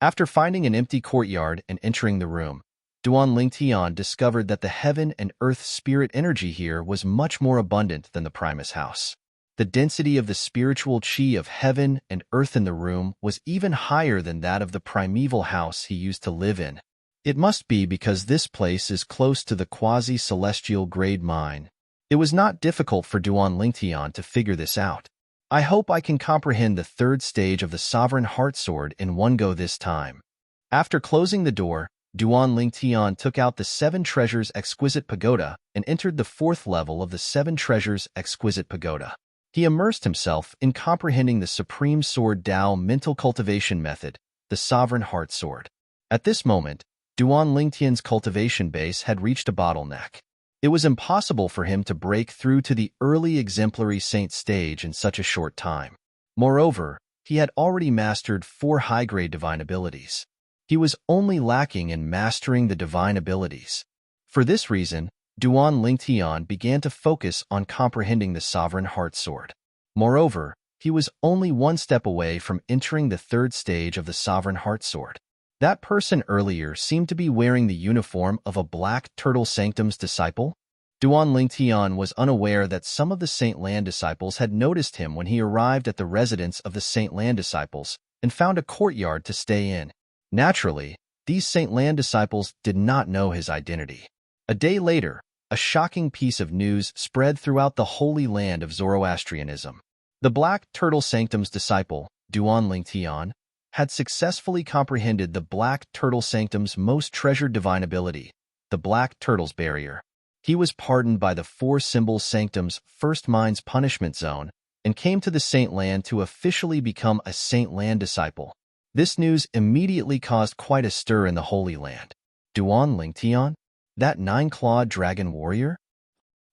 After finding an empty courtyard and entering the room, Duan Lingtian discovered that the heaven and earth spirit energy here was much more abundant than the Primus house. The density of the spiritual chi of heaven and earth in the room was even higher than that of the primeval house he used to live in. It must be because this place is close to the quasi-celestial grade mine. It was not difficult for Duan Lingtian to figure this out. "I hope I can comprehend the third stage of the Sovereign Heart Sword in one go this time." After closing the door, Duan Lingtian took out the Seven Treasures Exquisite Pagoda and entered the fourth level of the Seven Treasures Exquisite Pagoda. He immersed himself in comprehending the Supreme Sword Tao mental cultivation method, the Sovereign Heart Sword. At this moment, Duan Lingtian's cultivation base had reached a bottleneck. It was impossible for him to break through to the early exemplary saint stage in such a short time. Moreover, he had already mastered 4 high-grade divine abilities. He was only lacking in mastering the divine abilities. For this reason, Duan Lingtian began to focus on comprehending the Sovereign Heart Sword. Moreover, he was only one step away from entering the third stage of the Sovereign Heart Sword. That person earlier seemed to be wearing the uniform of a Black Turtle Sanctum's disciple. Duan Lingtian was unaware that some of the Saint Lan disciples had noticed him when he arrived at the residence of the Saint Lan disciples and found a courtyard to stay in. Naturally, these Saint Lan disciples did not know his identity. A day later, a shocking piece of news spread throughout the holy land of Zoroastrianism. The Black Turtle Sanctum's disciple, Duan Lingtian, had successfully comprehended the Black Turtle Sanctum's most treasured divine ability, the Black Turtle's Barrier. He was pardoned by the Four Symbols Sanctum's First Mind's Punishment Zone and came to the Saint Lan to officially become a Saint Lan disciple. This news immediately caused quite a stir in the Holy Land. Duan Lingtian? That nine-clawed dragon warrior?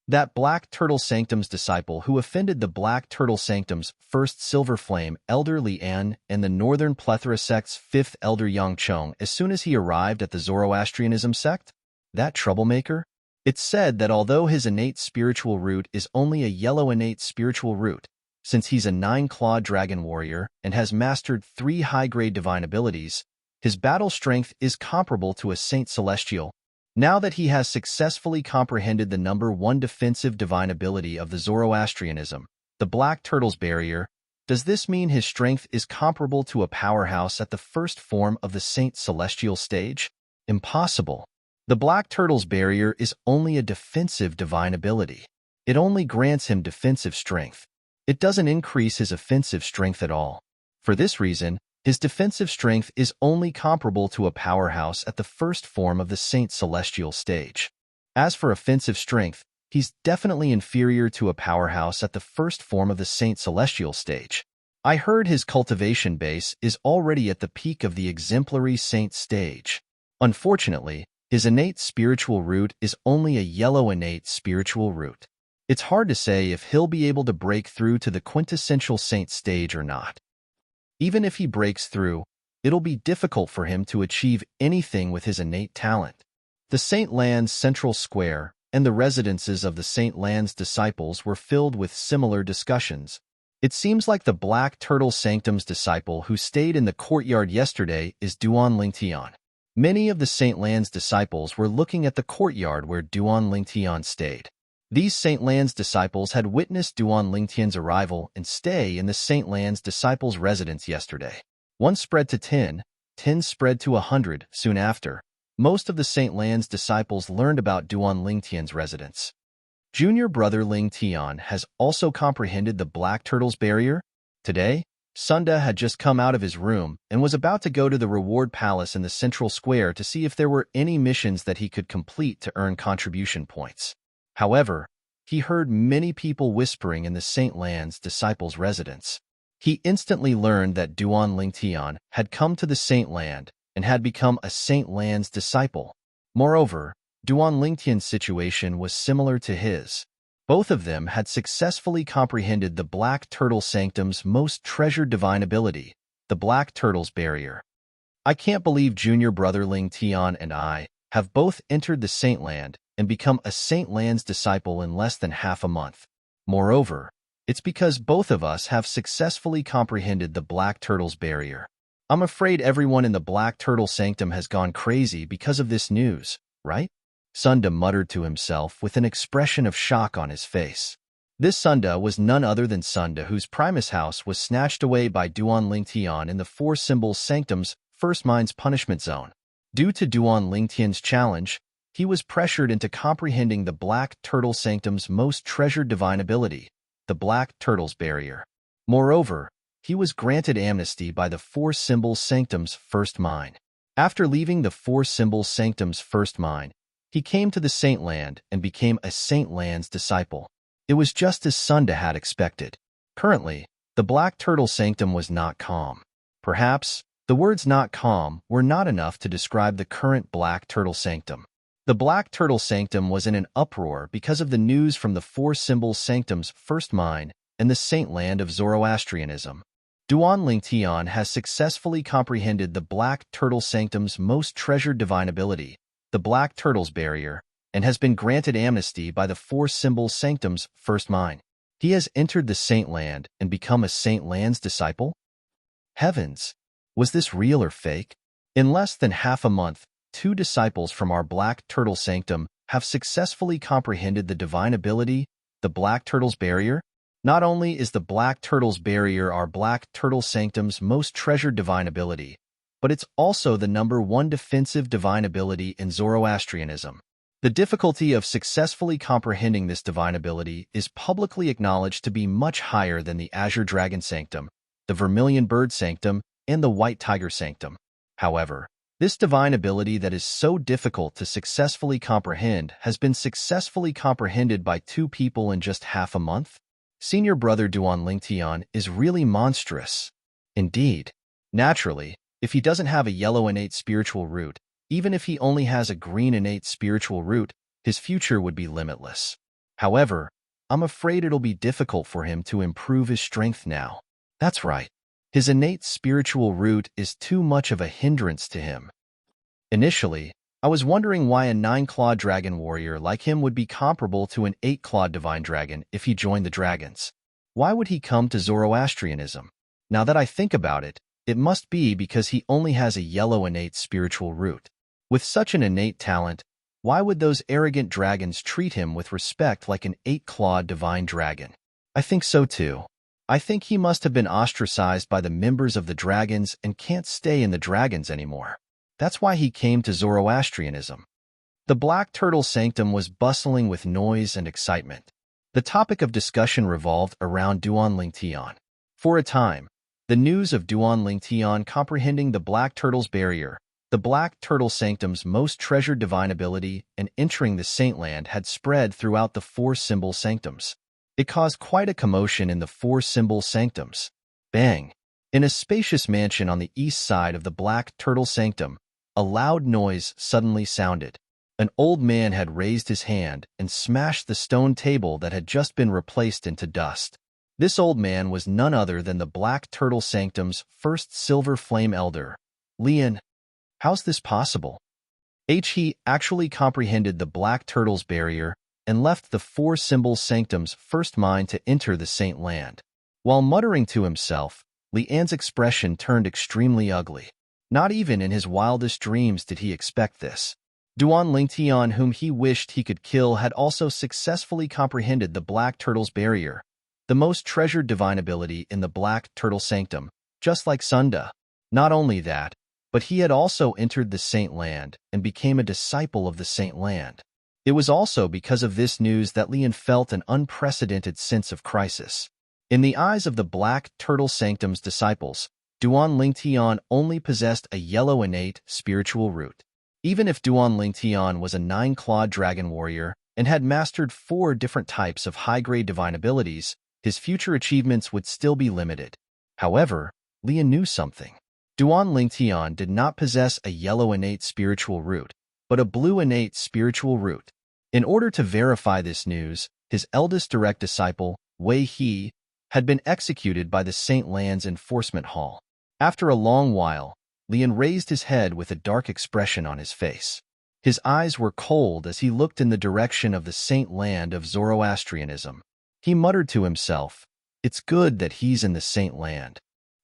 That Black Turtle Sanctum's disciple who offended the Black Turtle Sanctum's first Silver Flame Elder Lian and the Northern Plethora sect's fifth Elder Yang Chong as soon as he arrived at the Zoroastrianism sect? That troublemaker? It's said that although his innate spiritual root is only a yellow innate spiritual root, since he's a nine-clawed dragon warrior and has mastered 3 high-grade divine abilities, his battle strength is comparable to a Saint Celestial. Now that he has successfully comprehended the number 1 defensive divine ability of the Zoroastrianism, the Black Turtle's Barrier, does this mean his strength is comparable to a powerhouse at the first form of the Saint Celestial stage? Impossible. The Black Turtle's Barrier is only a defensive divine ability. It only grants him defensive strength. It doesn't increase his offensive strength at all. For this reason, his defensive strength is only comparable to a powerhouse at the first form of the Saint Celestial stage. As for offensive strength, he's definitely inferior to a powerhouse at the first form of the Saint Celestial stage. I heard his cultivation base is already at the peak of the exemplary Saint stage. Unfortunately, his innate spiritual root is only a yellow innate spiritual root. It's hard to say if he'll be able to break through to the quintessential Saint stage or not. Even if he breaks through, it'll be difficult for him to achieve anything with his innate talent. The Saint Land's central square and the residences of the Saint Land's disciples were filled with similar discussions. It seems like the Black Turtle Sanctum's disciple who stayed in the courtyard yesterday is Duan Lingtian. Many of the Saint Land's disciples were looking at the courtyard where Duan Lingtian stayed. These Saint Land's disciples had witnessed Duan Lingtian's arrival and stay in the Saint Land's disciples' residence yesterday. 1 spread to 10, 10 spread to 100 soon after. Most of the Saint Land's disciples learned about Duan Lingtian's residence. Junior brother Lingtian has also comprehended the Black Turtle's Barrier. Today, Sunda had just come out of his room and was about to go to the reward palace in the central square to see if there were any missions that he could complete to earn contribution points. However, he heard many people whispering in the Saint Land's disciples' residence. He instantly learned that Duan Lingtian had come to the Saint Land and had become a Saint Land's disciple. Moreover, Duan Lingtian's situation was similar to his. Both of them had successfully comprehended the Black Turtle Sanctum's most treasured divine ability, the Black Turtle's Barrier. I can't believe junior brother Lingtian and I have both entered the Saint Land and become a Saint Land's disciple in less than half a month. Moreover, it's because both of us have successfully comprehended the Black Turtle's Barrier. I'm afraid everyone in the Black Turtle Sanctum has gone crazy because of this news, right? Sunda muttered to himself with an expression of shock on his face. This Sunda was none other than Sunda whose Primus house was snatched away by Duan Lingtian in the 4 Symbols Sanctum's First Mind's punishment zone. Due to Duan Lingtian's challenge, he was pressured into comprehending the Black Turtle Sanctum's most treasured divine ability, the Black Turtle's Barrier. Moreover, he was granted amnesty by the 4 Symbols Sanctum's First Mind. After leaving the 4 Symbols Sanctum's First Mind, he came to the Saint Land and became a Saint Land's disciple. It was just as Sunda had expected. Currently, the Black Turtle Sanctum was not calm. Perhaps, the words not calm were not enough to describe the current Black Turtle Sanctum. The Black Turtle Sanctum was in an uproar because of the news from the 4 Symbols Sanctum's First Mind and the Saint Land of Zoroastrianism. Duan Lingtian has successfully comprehended the Black Turtle Sanctum's most treasured divine ability, the Black Turtle's Barrier, and has been granted amnesty by the 4 Symbols Sanctum's First Mind. He has entered the Saint Land and become a Saint Land's disciple? Heavens! Was this real or fake? In less than half a month, 2 disciples from our Black Turtle Sanctum have successfully comprehended the divine ability, the Black Turtle's Barrier. Not only is the Black Turtle's Barrier our Black Turtle Sanctum's most treasured divine ability, but it's also the number 1 defensive divine ability in Zoroastrianism. The difficulty of successfully comprehending this divine ability is publicly acknowledged to be much higher than the Azure Dragon Sanctum, the Vermilion Bird Sanctum, and the White Tiger Sanctum. However, this divine ability that is so difficult to successfully comprehend has been successfully comprehended by 2 people in just half a month. Senior brother Duan Lingtian is really monstrous. Indeed. Naturally, if he doesn't have a yellow innate spiritual root, Even if he only has a green innate spiritual root, his future would be limitless. However, I'm afraid it'll be difficult for him to improve his strength now. That's right. His innate spiritual root is too much of a hindrance to him. Initially, I was wondering why a 9-clawed dragon warrior like him would be comparable to an 8-clawed divine dragon if he joined the dragons. Why would he come to Zoroastrianism? Now that I think about it, it must be because he only has a yellow innate spiritual root. With such an innate talent, why would those arrogant dragons treat him with respect like an 8-clawed divine dragon? I think so too. I think he must have been ostracized by the members of the dragons and can't stay in the dragons anymore. That's why he came to Zoroastrianism. The Black Turtle Sanctum was bustling with noise and excitement. The topic of discussion revolved around Duan Tian. For a time, the news of Duan Tian comprehending the Black Turtle's barrier, the Black Turtle Sanctum's most treasured divine ability, and entering the Saintland had spread throughout the 4 symbol sanctums. It caused quite a commotion in the 4 symbol sanctums. Bang! In a spacious mansion on the east side of the Black Turtle Sanctum, a loud noise suddenly sounded. An old man had raised his hand and smashed the stone table that had just been replaced into dust. This old man was none other than the Black Turtle Sanctum's first Silver Flame Elder, Lian. How's this possible? He actually comprehended the Black Turtle's barrier and left the 4 symbol sanctum's first mind to enter the Saint Land. While muttering to himself, Lian's expression turned extremely ugly. Not even in his wildest dreams did he expect this. Duan Tian, whom he wished he could kill, had also successfully comprehended the Black Turtle's barrier, the most treasured divine ability in the Black Turtle Sanctum, just like Sunda. Not only that, but he had also entered the Saint Land and became a disciple of the Saint Land. It was also because of this news that Lian felt an unprecedented sense of crisis. In the eyes of the Black Turtle Sanctum's disciples, Duan Tian only possessed a yellow innate spiritual root. Even if Duan Tian was a 9-clawed dragon warrior and had mastered 4 different types of high-grade divine abilities, his future achievements would still be limited. However, Lian knew something. Duan Tian did not possess a yellow innate spiritual root, but a blue innate spiritual root. In order to verify this news, his eldest direct disciple, Wei He, had been executed by the Saint Land's enforcement hall. After a long while, Lian raised his head with a dark expression on his face. His eyes were cold as he looked in the direction of the Saint Land of Zoroastrianism. He muttered to himself, "It's good that he's in the Saint Land.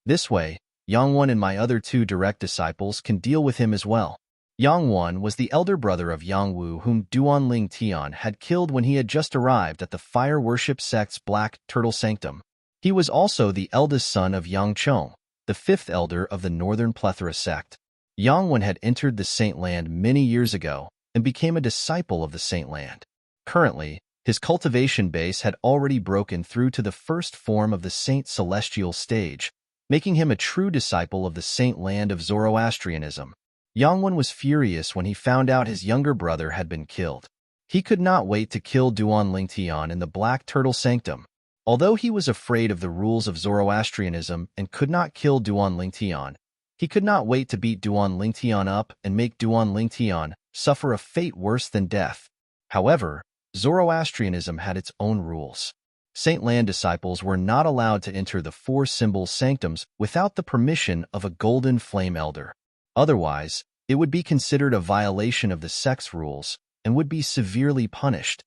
This way, Yangwan and my other 2 direct disciples can deal with him as well." Yangwan was the elder brother of Yangwu, whom Duan Tian had killed when he had just arrived at the fire worship sect's Black Turtle Sanctum. He was also the eldest son of Yangchong, the 5th elder of the Northern Plethora sect. Yangwan had entered the Saint Land many years ago and became a disciple of the Saint Land. Currently, his cultivation base had already broken through to the first form of the Saint Celestial stage, making him a true disciple of the Saint Land of Zoroastrianism. Yangwan was furious when he found out his younger brother had been killed. He could not wait to kill Duan Tian in the Black Turtle Sanctum. Although he was afraid of the rules of Zoroastrianism and could not kill Duan Tian, he could not wait to beat Duan Tian up and make Duan Tian suffer a fate worse than death. However, Zoroastrianism had its own rules. Saint Land disciples were not allowed to enter the 4 symbol sanctums without the permission of a Golden Flame Elder. Otherwise, it would be considered a violation of the sect's rules and would be severely punished.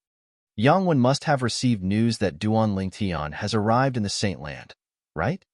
Yangwan must have received news that Duan Tian has arrived in the Saint Land, right?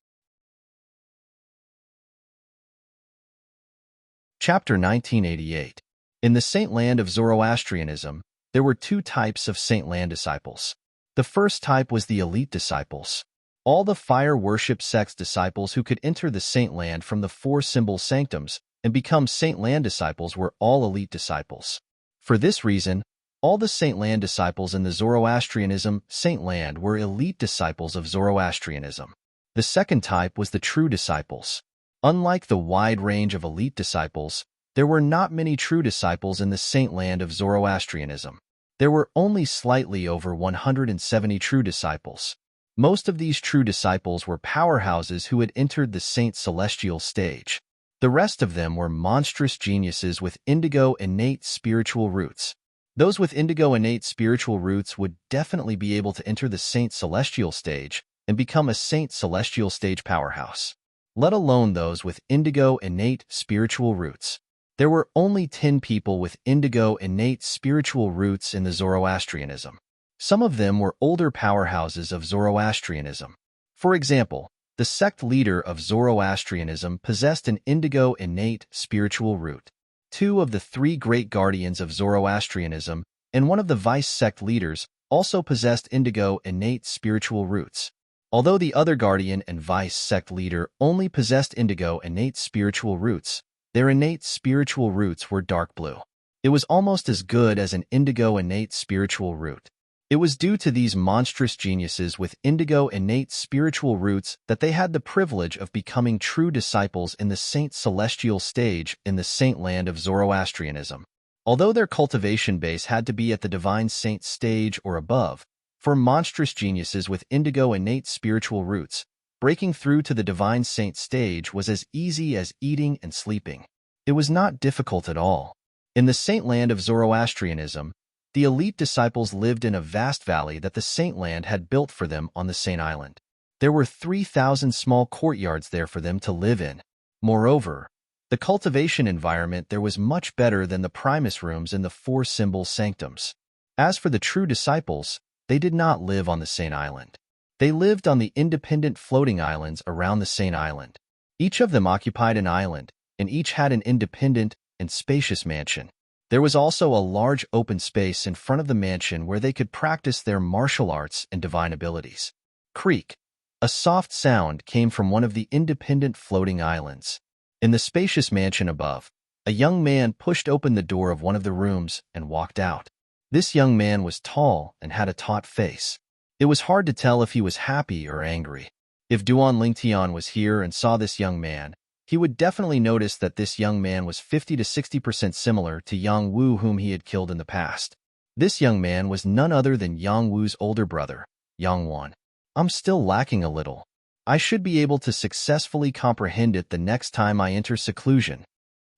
Chapter 1988. In the Saint Land of Zoroastrianism, there were 2 types of Saint Land disciples. The first type was the elite disciples. All the fire worship sect's disciples who could enter the Saint Land from the 4 symbol sanctums and become Saint Land disciples were all elite disciples. For this reason, all the Saint Land disciples in the Zoroastrianism Saint Land were elite disciples of Zoroastrianism. The second type was the true disciples. Unlike the wide range of elite disciples, there were not many true disciples in the Saint Land of Zoroastrianism. There were only slightly over 170 true disciples. Most of these true disciples were powerhouses who had entered the Saint Celestial stage. The rest of them were monstrous geniuses with indigo innate spiritual roots. Those with indigo innate spiritual roots would definitely be able to enter the Saint Celestial stage and become a Saint Celestial stage powerhouse, let alone those with indigo innate spiritual roots. There were only 10 people with indigo innate spiritual roots in the Zoroastrianism. Some of them were older powerhouses of Zoroastrianism. For example, the sect leader of Zoroastrianism possessed an indigo innate spiritual root. 2 of the 3 great guardians of Zoroastrianism and one of the vice sect leaders also possessed indigo innate spiritual roots. Although the other guardian and vice sect leader only possessed indigo innate spiritual roots, their innate spiritual roots were dark blue. It was almost as good as an indigo innate spiritual root. It was due to these monstrous geniuses with indigo innate spiritual roots that they had the privilege of becoming true disciples in the Saint Celestial stage in the Saint Land of Zoroastrianism. Although their cultivation base had to be at the Divine Saint stage or above, for monstrous geniuses with indigo innate spiritual roots, breaking through to the Divine Saint stage was as easy as eating and sleeping. It was not difficult at all. In the Saint Land of Zoroastrianism, the elite disciples lived in a vast valley that the Saint Land had built for them on the Saint Island. There were 3,000 small courtyards there for them to live in. Moreover, the cultivation environment there was much better than the Primus rooms in the 4 symbol sanctums. As for the true disciples, they did not live on the Saint Island. They lived on the independent floating islands around the Saint Island. Each of them occupied an island, and each had an independent and spacious mansion. There was also a large open space in front of the mansion where they could practice their martial arts and divine abilities. Creak. A soft sound came from one of the independent floating islands. In the spacious mansion above, a young man pushed open the door of one of the rooms and walked out. This young man was tall and had a taut face. It was hard to tell if he was happy or angry. If Duan Lingtian was here and saw this young man, he would definitely notice that this young man was 50 to 60% similar to Yang Wu, whom he had killed in the past. This young man was none other than Yang Wu's older brother, Yang Wan. I'm still lacking a little. I should be able to successfully comprehend it the next time I enter seclusion.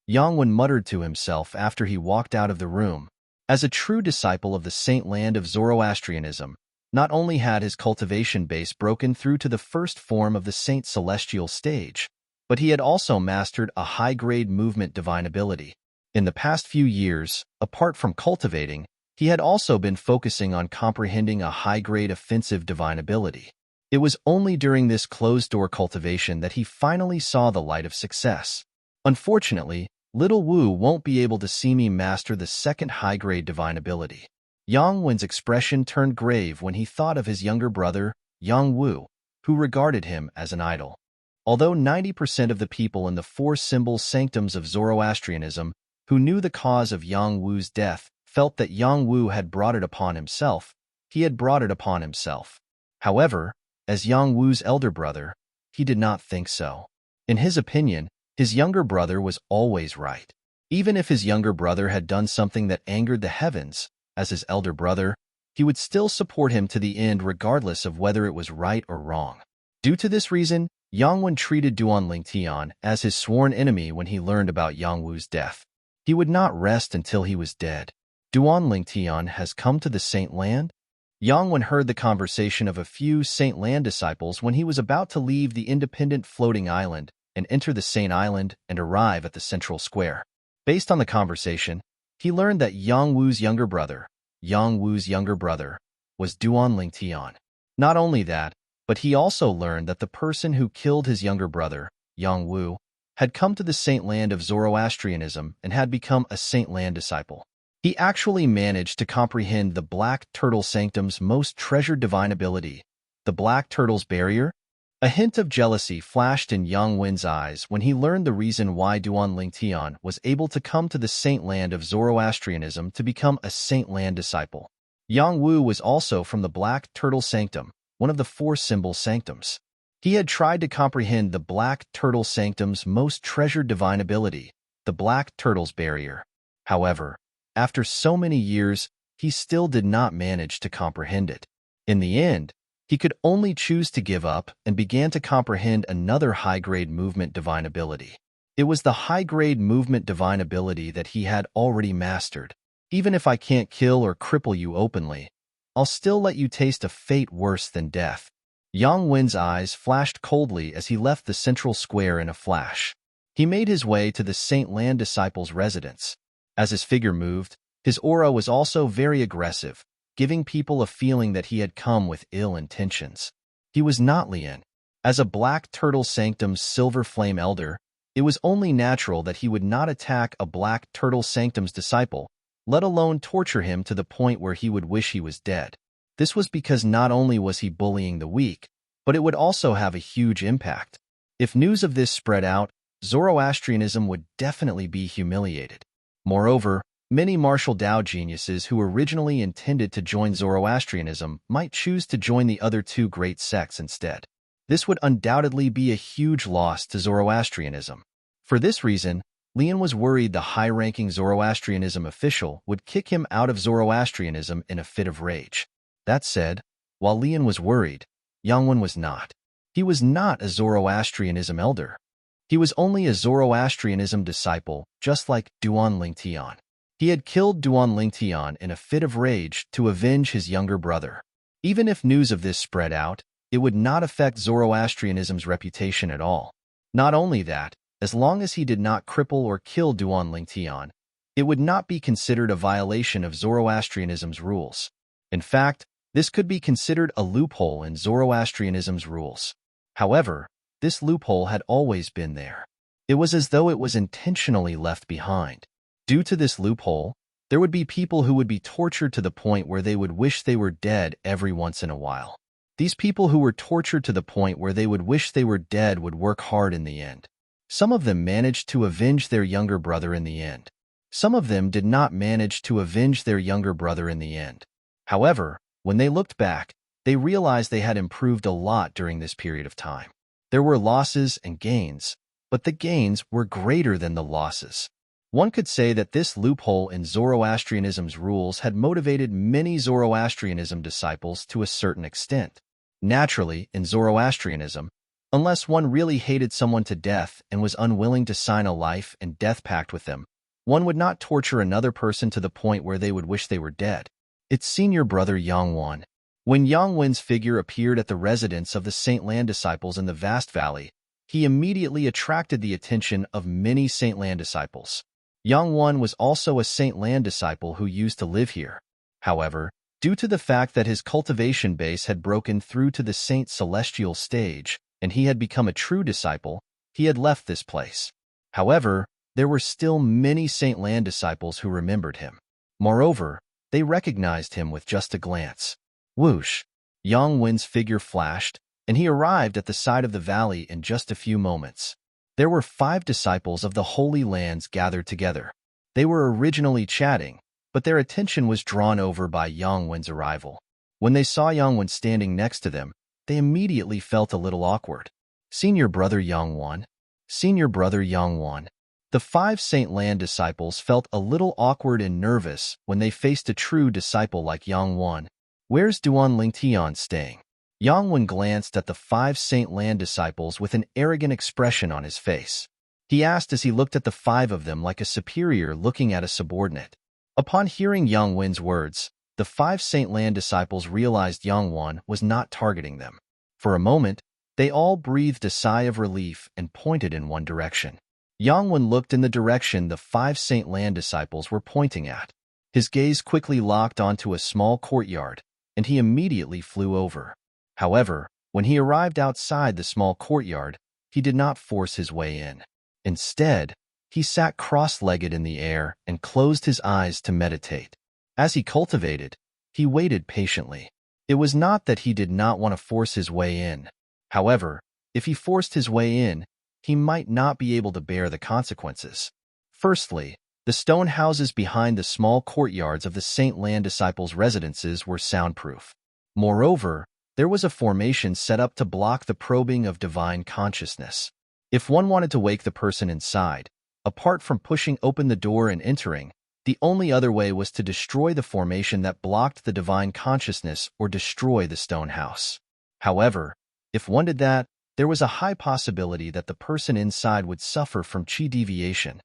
Yang Wan muttered to himself after he walked out of the room. As a true disciple of the Saint Land of Zoroastrianism, not only had his cultivation base broken through to the first form of the Saint Celestial stage, but he had also mastered a high-grade movement divine ability. In the past few years, apart from cultivating, he had also been focusing on comprehending a high-grade offensive divine ability. It was only during this closed-door cultivation that he finally saw the light of success. Unfortunately, little Wu won't be able to see me master the second high-grade divine ability. Yang Wen's expression turned grave when he thought of his younger brother, Yang Wu, who regarded him as an idol. Although 90% of the people in the 4 symbol sanctums of Zoroastrianism who knew the cause of Yang Wu's death felt that Yang Wu had brought it upon himself, he had brought it upon himself. However, as Yang Wu's elder brother, he did not think so. In his opinion, his younger brother was always right. Even if his younger brother had done something that angered the heavens, as his elder brother, he would still support him to the end regardless of whether it was right or wrong. Due to this reason, Yang Wen treated Duan Lingtian as his sworn enemy when he learned about Yang Wu's death. He would not rest until he was dead. Duan Lingtian has come to the Saint Land? Yang Wen heard the conversation of a few Saint Land disciples when he was about to leave the independent floating island and enter the Saint Island and arrive at the central square. Based on the conversation, he learned that Yang Wu's younger brother, was Duan Lingtian. Not only that, but he also learned that the person who killed his younger brother, Yang Wu, had come to the Saint Land of Zoroastrianism and had become a Saint Land disciple. He actually managed to comprehend the Black Turtle Sanctum's most treasured divine ability, the Black Turtle's Barrier. A hint of jealousy flashed in Yang Wen's eyes when he learned the reason why Duan Lingtian was able to come to the Saint Land of Zoroastrianism to become a Saint Land disciple. Yang Wu was also from the Black Turtle Sanctum, one of the 4 symbol sanctums. He had tried to comprehend the Black Turtle Sanctum's most treasured divine ability, the Black Turtle's Barrier. However, after so many years, he still did not manage to comprehend it. In the end, he could only choose to give up and began to comprehend another high-grade movement divine ability. It was the high-grade movement divine ability that he had already mastered. Even if I can't kill or cripple you openly, I'll still let you taste a fate worse than death. Yang Wen's eyes flashed coldly as he left the central square in a flash. He made his way to the Saint Lan disciples' residence. As his figure moved, his aura was also very aggressive, giving people a feeling that he had come with ill intentions. He was not Lian. As a Black Turtle Sanctum's Silver Flame Elder, it was only natural that he would not attack a Black Turtle Sanctum's disciple, let alone torture him to the point where he would wish he was dead. This was because not only was he bullying the weak, but it would also have a huge impact. If news of this spread out, Zoroastrianism would definitely be humiliated. Moreover, many martial Dao geniuses who originally intended to join Zoroastrianism might choose to join the other two great sects instead. This would undoubtedly be a huge loss to Zoroastrianism. For this reason, Lian was worried the high-ranking Zoroastrianism official would kick him out of Zoroastrianism in a fit of rage. That said, while Lian was worried, Yang Wen was not. He was not a Zoroastrianism elder. He was only a Zoroastrianism disciple, just like Duan Lingtian. He had killed Duan Lingtian in a fit of rage to avenge his younger brother. Even if news of this spread out, it would not affect Zoroastrianism's reputation at all. Not only that, as long as he did not cripple or kill Duan Lingtian, it would not be considered a violation of Zoroastrianism's rules. In fact, this could be considered a loophole in Zoroastrianism's rules. However, this loophole had always been there. It was as though it was intentionally left behind. Due to this loophole, there would be people who would be tortured to the point where they would wish they were dead every once in a while. These people who were tortured to the point where they would wish they were dead would work hard in the end. Some of them managed to avenge their younger brother in the end. Some of them did not manage to avenge their younger brother in the end. However, when they looked back, they realized they had improved a lot during this period of time. There were losses and gains, but the gains were greater than the losses. One could say that this loophole in Zoroastrianism's rules had motivated many Zoroastrianism disciples to a certain extent. Naturally, in Zoroastrianism, unless one really hated someone to death and was unwilling to sign a life and death pact with them, one would not torture another person to the point where they would wish they were dead. Its senior brother Yang Wen. When Yang Wen's figure appeared at the residence of the Saint Lan disciples in the vast valley, he immediately attracted the attention of many Saint Lan disciples. Yang Wen was also a Saint Lan disciple who used to live here. However, due to the fact that his cultivation base had broken through to the Saint Celestial stage, and he had become a true disciple, he had left this place. However, there were still many Saint Lan disciples who remembered him. Moreover, they recognized him with just a glance. Whoosh! Yang Wen's figure flashed, and he arrived at the side of the valley in just a few moments. There were 5 disciples of the Holy Lands gathered together. They were originally chatting, but their attention was drawn over by Yang Wen's arrival. When they saw Yang Wen standing next to them, they immediately felt a little awkward. Senior brother Yang Wen. Senior brother Yang Wen. The 5 Saint Lan disciples felt a little awkward and nervous when they faced a true disciple like Yang Wen. Where's Duan Lingtian staying? Yang Wen glanced at the 5 Saint Lan disciples with an arrogant expression on his face. He asked as he looked at the 5 of them like a superior looking at a subordinate. Upon hearing Yang Wen's words, the 5 Saint Lan disciples realized Yang Wen was not targeting them. For a moment, they all breathed a sigh of relief and pointed in one direction. Yang Wen looked in the direction the 5 Saint Lan disciples were pointing at. His gaze quickly locked onto a small courtyard, and he immediately flew over. However, when he arrived outside the small courtyard, he did not force his way in. Instead, he sat cross-legged in the air and closed his eyes to meditate. As he cultivated, he waited patiently. It was not that he did not want to force his way in. However, if he forced his way in, he might not be able to bear the consequences. Firstly, the stone houses behind the small courtyards of the Saint Lan disciples' residences were soundproof. Moreover, there was a formation set up to block the probing of divine consciousness. If one wanted to wake the person inside, apart from pushing open the door and entering, the only other way was to destroy the formation that blocked the divine consciousness or destroy the stone house. However, if one did that, there was a high possibility that the person inside would suffer from qi deviation.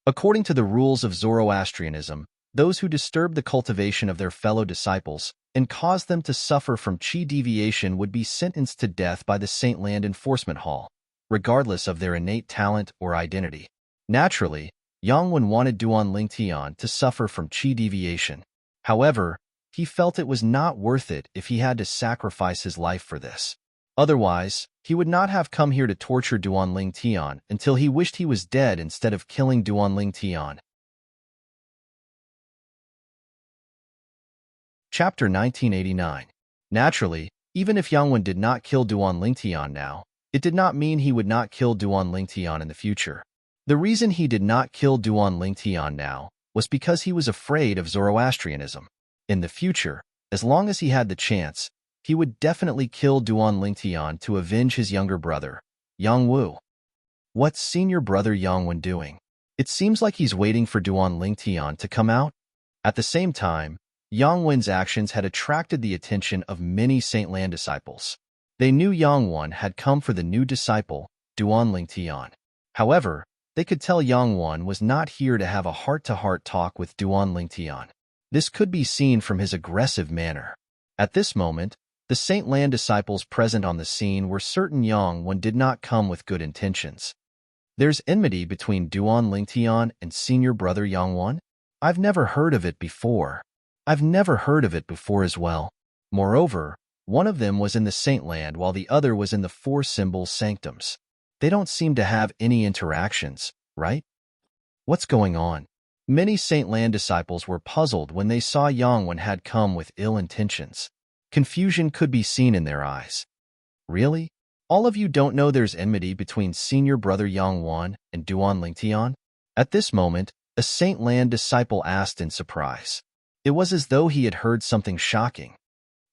According to the rules of Zoroastrianism, those who disturb the cultivation of their fellow disciples and cause them to suffer from qi deviation would be sentenced to death by the Saint Land Enforcement Hall, regardless of their innate talent or identity. Naturally, Yangwen wanted Duan Lingtian to suffer from qi deviation. However, he felt it was not worth it if he had to sacrifice his life for this. Otherwise, he would not have come here to torture Duan Lingtian until he wished he was dead instead of killing Duan Lingtian. Chapter 1989. Naturally, even if Yangwen did not kill Duan Lingtian now, it did not mean he would not kill Duan Lingtian in the future. The reason he did not kill Duan Lingtian now was because he was afraid of Zoroastrianism. In the future, as long as he had the chance, he would definitely kill Duan Lingtian to avenge his younger brother, Yang Wu. What's senior brother Yangwen doing? It seems like he's waiting for Duan Lingtian to come out. At the same time, Yangwen's actions had attracted the attention of many Saint Lan disciples. They knew Yangwen had come for the new disciple, Duan Lingtian. However, they could tell Yangwen was not here to have a heart-to-heart talk with Duan Lingtian. This could be seen from his aggressive manner. At this moment, the Saint Lan disciples present on the scene were certain Yangwen did not come with good intentions. There's enmity between Duan Lingtian and senior brother Yangwen? I've never heard of it before. I've never heard of it before as well. Moreover, one of them was in the Saint Land while the other was in the Four Symbols Sanctums. They don't seem to have any interactions, right? What's going on? Many Saint Lan disciples were puzzled when they saw Yangwen had come with ill intentions. Confusion could be seen in their eyes. Really? All of you don't know there's enmity between senior brother Yangwen and Duan Lingtian? At this moment, a Saint Lan disciple asked in surprise. It was as though he had heard something shocking.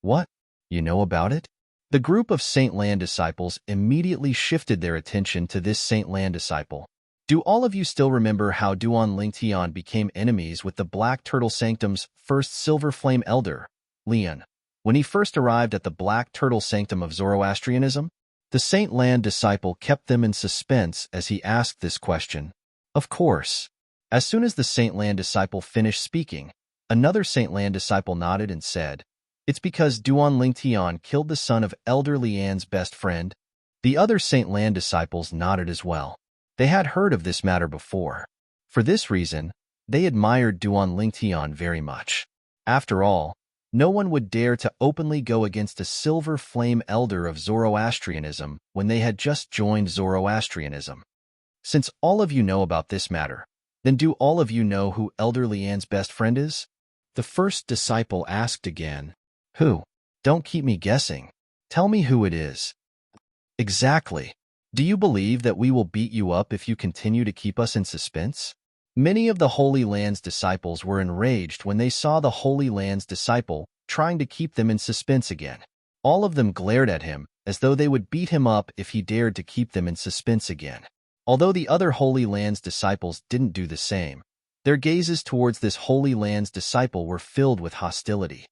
What? You know about it? The group of Saint Lan disciples immediately shifted their attention to this Saint Lan disciple. Do all of you still remember how Duan Lingtian became enemies with the Black Turtle Sanctum's first Silver Flame Elder, Lian, when he first arrived at the Black Turtle Sanctum of Zoroastrianism? The Saint Lan disciple kept them in suspense as he asked this question. Of course. As soon as the Saint Lan disciple finished speaking, another Saint Lan disciple nodded and said, "It's because Duan Lingtian killed the son of Elder Lian's best friend." The other Saint Lan disciples nodded as well. They had heard of this matter before. For this reason, they admired Duan Lingtian very much. After all, no one would dare to openly go against a Silver Flame Elder of Zoroastrianism when they had just joined Zoroastrianism. Since all of you know about this matter, then do all of you know who Elder Lian's best friend is? The first disciple asked again. Who? Don't keep me guessing. Tell me who it is. Exactly. Do you believe that we will beat you up if you continue to keep us in suspense? Many of the Holy Land's disciples were enraged when they saw the Holy Land's disciple trying to keep them in suspense again. All of them glared at him as though they would beat him up if he dared to keep them in suspense again. Although the other Holy Land's disciples didn't do the same, their gazes towards this Holy Land's disciple were filled with hostility.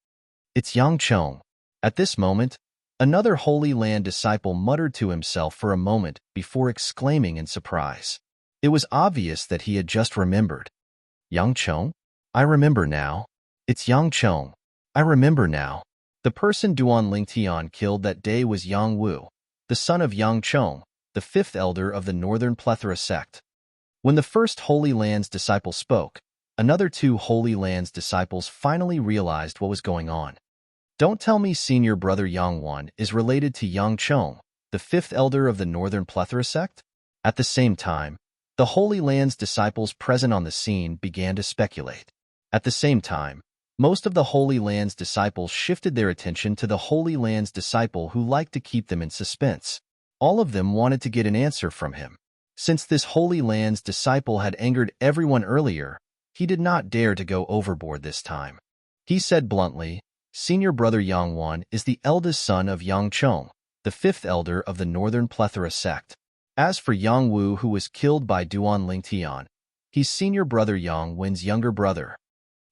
It's Yang Chong. At this moment, another Holy Land disciple muttered to himself for a moment before exclaiming in surprise. It was obvious that he had just remembered. Yang Chong? I remember now. It's Yang Chong. I remember now. The person Duan Lingtian killed that day was Yang Wu, the son of Yang Chong, the fifth elder of the Northern Plethora sect. When the first Holy Land's disciple spoke, another two Holy Land's disciples finally realized what was going on. Don't tell me senior brother Yangwen is related to Yang Chong, the fifth elder of the Northern Plethora sect? At the same time, the Holy Land's disciples present on the scene began to speculate. At the same time, most of the Holy Land's disciples shifted their attention to the Holy Land's disciple who liked to keep them in suspense. All of them wanted to get an answer from him. Since this Holy Land's disciple had angered everyone earlier, he did not dare to go overboard this time. He said bluntly, Senior brother Yangwen is the eldest son of Yang Chong, the fifth elder of the Northern Plethora sect. As for Yang Wu, who was killed by Duan Lingtian, he's senior brother Yangwen's younger brother.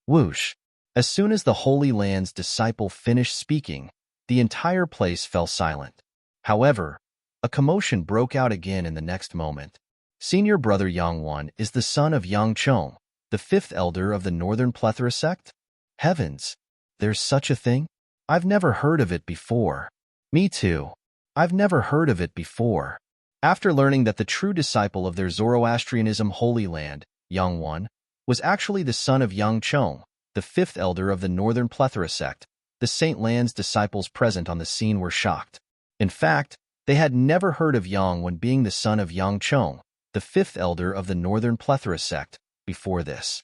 Whoosh! As soon as the Holy Land's disciple finished speaking, the entire place fell silent. However, A commotion broke out again in the next moment. Senior brother Yangwon is the son of Yang Chong, the fifth elder of the Northern Plethora sect? Heavens! There's such a thing? I've never heard of it before. Me too. I've never heard of it before. After learning that the true disciple of their Zoroastrianism Holy Land, Yangwon, was actually the son of Yang Chong, the fifth elder of the Northern Plethora sect, the Saint Land's disciples present on the scene were shocked. In fact, they had never heard of Yangwon being the son of Yang Chong, the fifth elder of the Northern Plethora sect, before this.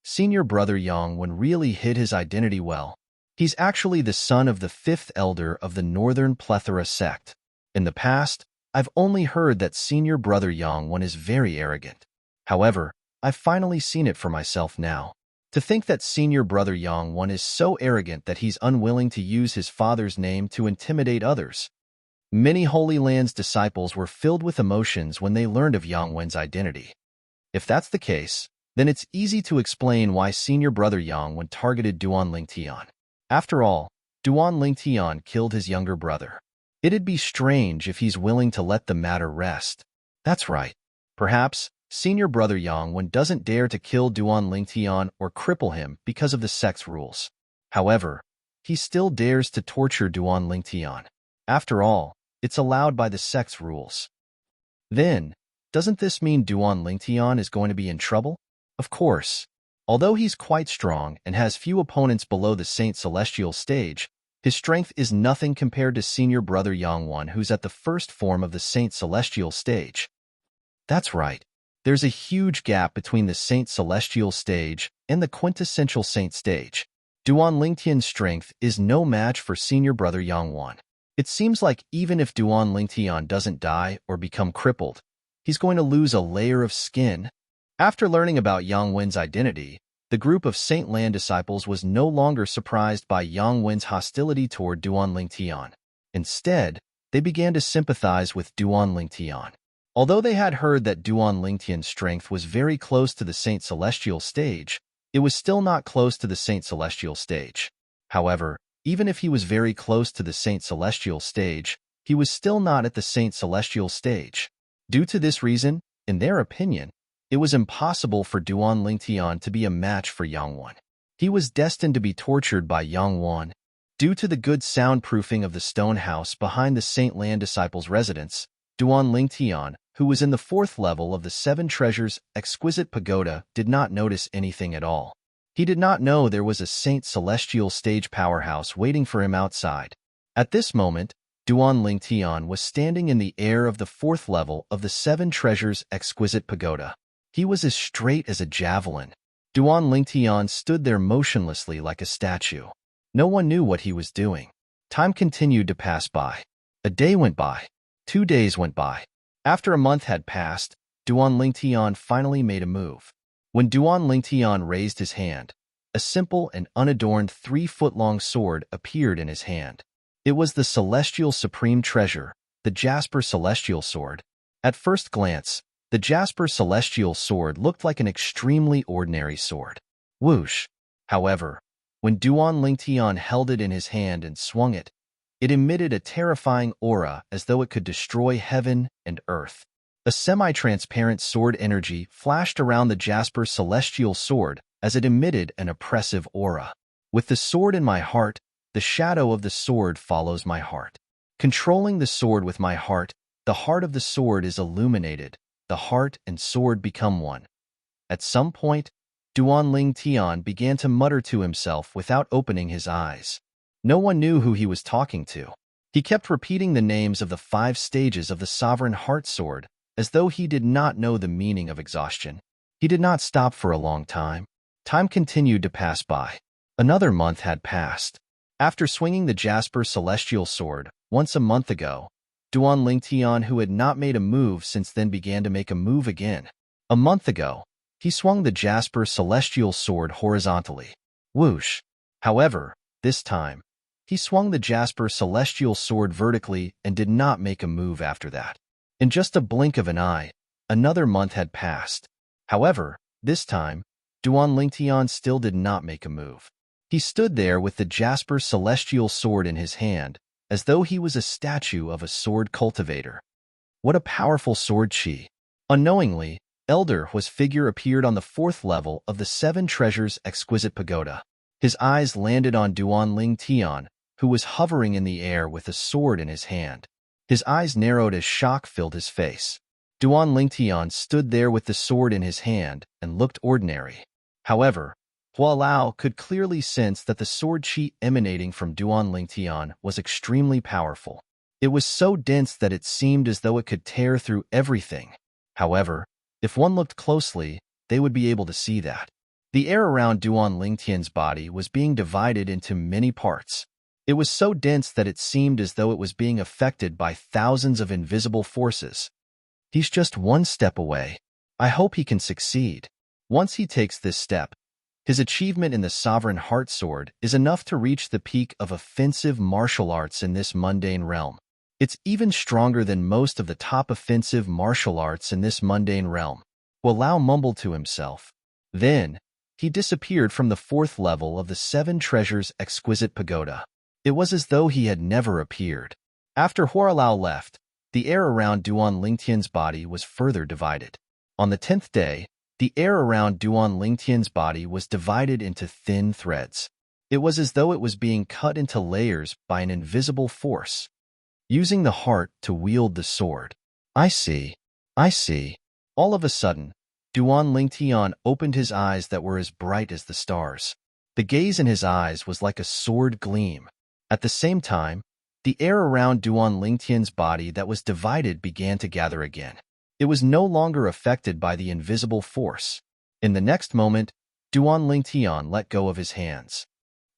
Senior brother Yangwon really hid his identity well. He's actually the son of the fifth elder of the Northern Plethora sect. In the past, I've only heard that senior brother Yangwon is very arrogant. However, I've finally seen it for myself now. To think that senior brother Yangwon is so arrogant that he's unwilling to use his father's name to intimidate others. Many Holy Land's disciples were filled with emotions when they learned of Yangwon's identity. If that's the case, then it's easy to explain why senior brother Yangwon targeted Duan Lingtian. After all, Duan Lingtian killed his younger brother. It'd be strange if he's willing to let the matter rest. That's right. Perhaps senior brother Yangwon doesn't dare to kill Duan Lingtian or cripple him because of the sect's rules. However, he still dares to torture Duan Lingtian. After all, it's allowed by the sect's rules. Then, doesn't this mean Duan Lingtian is going to be in trouble? Of course. Although he's quite strong and has few opponents below the Saint Celestial stage, his strength is nothing compared to senior brother Yangwon, who's at the first form of the Saint Celestial stage. That's right. There's a huge gap between the Saint Celestial stage and the quintessential Saint stage. Duan Lingtian's strength is no match for senior brother Yangwon. It seems like even if Duan Lingtian doesn't die or become crippled, he's going to lose a layer of skin. After learning about Yangwen's identity, the group of Saint Land disciples was no longer surprised by Yangwen's hostility toward Duan Lingtian. Instead, they began to sympathize with Duan Lingtian. Although they had heard that Duan Lingtian's strength was very close to the Saint Celestial stage, it was still not close to the Saint Celestial stage. However, even if he was very close to the Saint Celestial stage, he was still not at the Saint Celestial stage. Due to this reason, in their opinion, it was impossible for Duan Lingtian to be a match for Yangwon. He was destined to be tortured by Yangwon. Due to the good soundproofing of the stone house behind the Saint Land disciples' residence, Duan Lingtian, who was in the fourth level of the Seven Treasures Exquisite Pagoda, did not notice anything at all. He did not know there was a Saint Celestial stage powerhouse waiting for him outside. At this moment, Duan Lingtian was standing in the air of the fourth level of the Seven Treasures Exquisite Pagoda. He was as straight as a javelin. Duan Lingtian stood there motionlessly like a statue. No one knew what he was doing. Time continued to pass by. A day went by. 2 days went by. After a month had passed, Duan Lingtian finally made a move. When Duan Lingtian raised his hand, a simple and unadorned 3-foot-long sword appeared in his hand. It was the Celestial Supreme Treasure, the Jasper Celestial Sword. At first glance, the Jasper Celestial Sword looked like an extremely ordinary sword. Whoosh! However, when Duan Lingtian held it in his hand and swung it, it emitted a terrifying aura as though it could destroy heaven and earth. A semi-transparent sword energy flashed around the Jasper Celestial Sword as it emitted an oppressive aura. With the sword in my heart, the shadow of the sword follows my heart. Controlling the sword with my heart, the heart of the sword is illuminated. The heart and sword become one. At some point, Duan Lingtian began to mutter to himself without opening his eyes. No one knew who he was talking to. He kept repeating the names of the 5 stages of the Sovereign Heart Sword, as though he did not know the meaning of exhaustion. He did not stop for a long time. Time continued to pass by. Another month had passed. After swinging the Jasper Celestial Sword once a month ago, Duan Lingtian, who had not made a move since then, began to make a move again. A month ago, he swung the Jasper Celestial Sword horizontally. Whoosh! However, this time, he swung the Jasper Celestial Sword vertically and did not make a move after that. In just a blink of an eye, another month had passed. However, this time, Duan Lingtian still did not make a move. He stood there with the Jasper Celestial Sword in his hand, as though he was a statue of a sword cultivator. What a powerful sword chi. Unknowingly, Elder Hua's figure appeared on the 4th level of the 7 Treasures Exquisite Pagoda. His eyes landed on Duan Ling Tian, who was hovering in the air with a sword in his hand. His eyes narrowed as shock filled his face. Duan Ling Tian stood there with the sword in his hand and looked ordinary. However, Hua Lao could clearly sense that the sword chi emanating from Duan Ling Tian was extremely powerful. It was so dense that it seemed as though it could tear through everything. However, if one looked closely, they would be able to see that. The air around Duan Ling Tian's body was being divided into many parts. It was so dense that it seemed as though it was being affected by thousands of invisible forces. He's just one step away. I hope he can succeed. Once he takes this step, his achievement in the Sovereign Heart Sword is enough to reach the peak of offensive martial arts in this mundane realm. It's even stronger than most of the top offensive martial arts in this mundane realm. Hua Lao mumbled to himself. Then, he disappeared from the 4th level of the 7 Treasures Exquisite Pagoda. It was as though he had never appeared. After Hua Lao left, the air around Duan Lingtian's body was further divided. On the 10th day, the air around Duan Lingtian's body was divided into thin threads. It was as though it was being cut into layers by an invisible force. Using the heart to wield the sword. I see. All of a sudden, Duan Lingtian opened his eyes that were as bright as the stars. The gaze in his eyes was like a sword gleam. At the same time, the air around Duan Lingtian's body that was divided began to gather again. It was no longer affected by the invisible force. In the next moment, Duan Lingtian let go of his hands.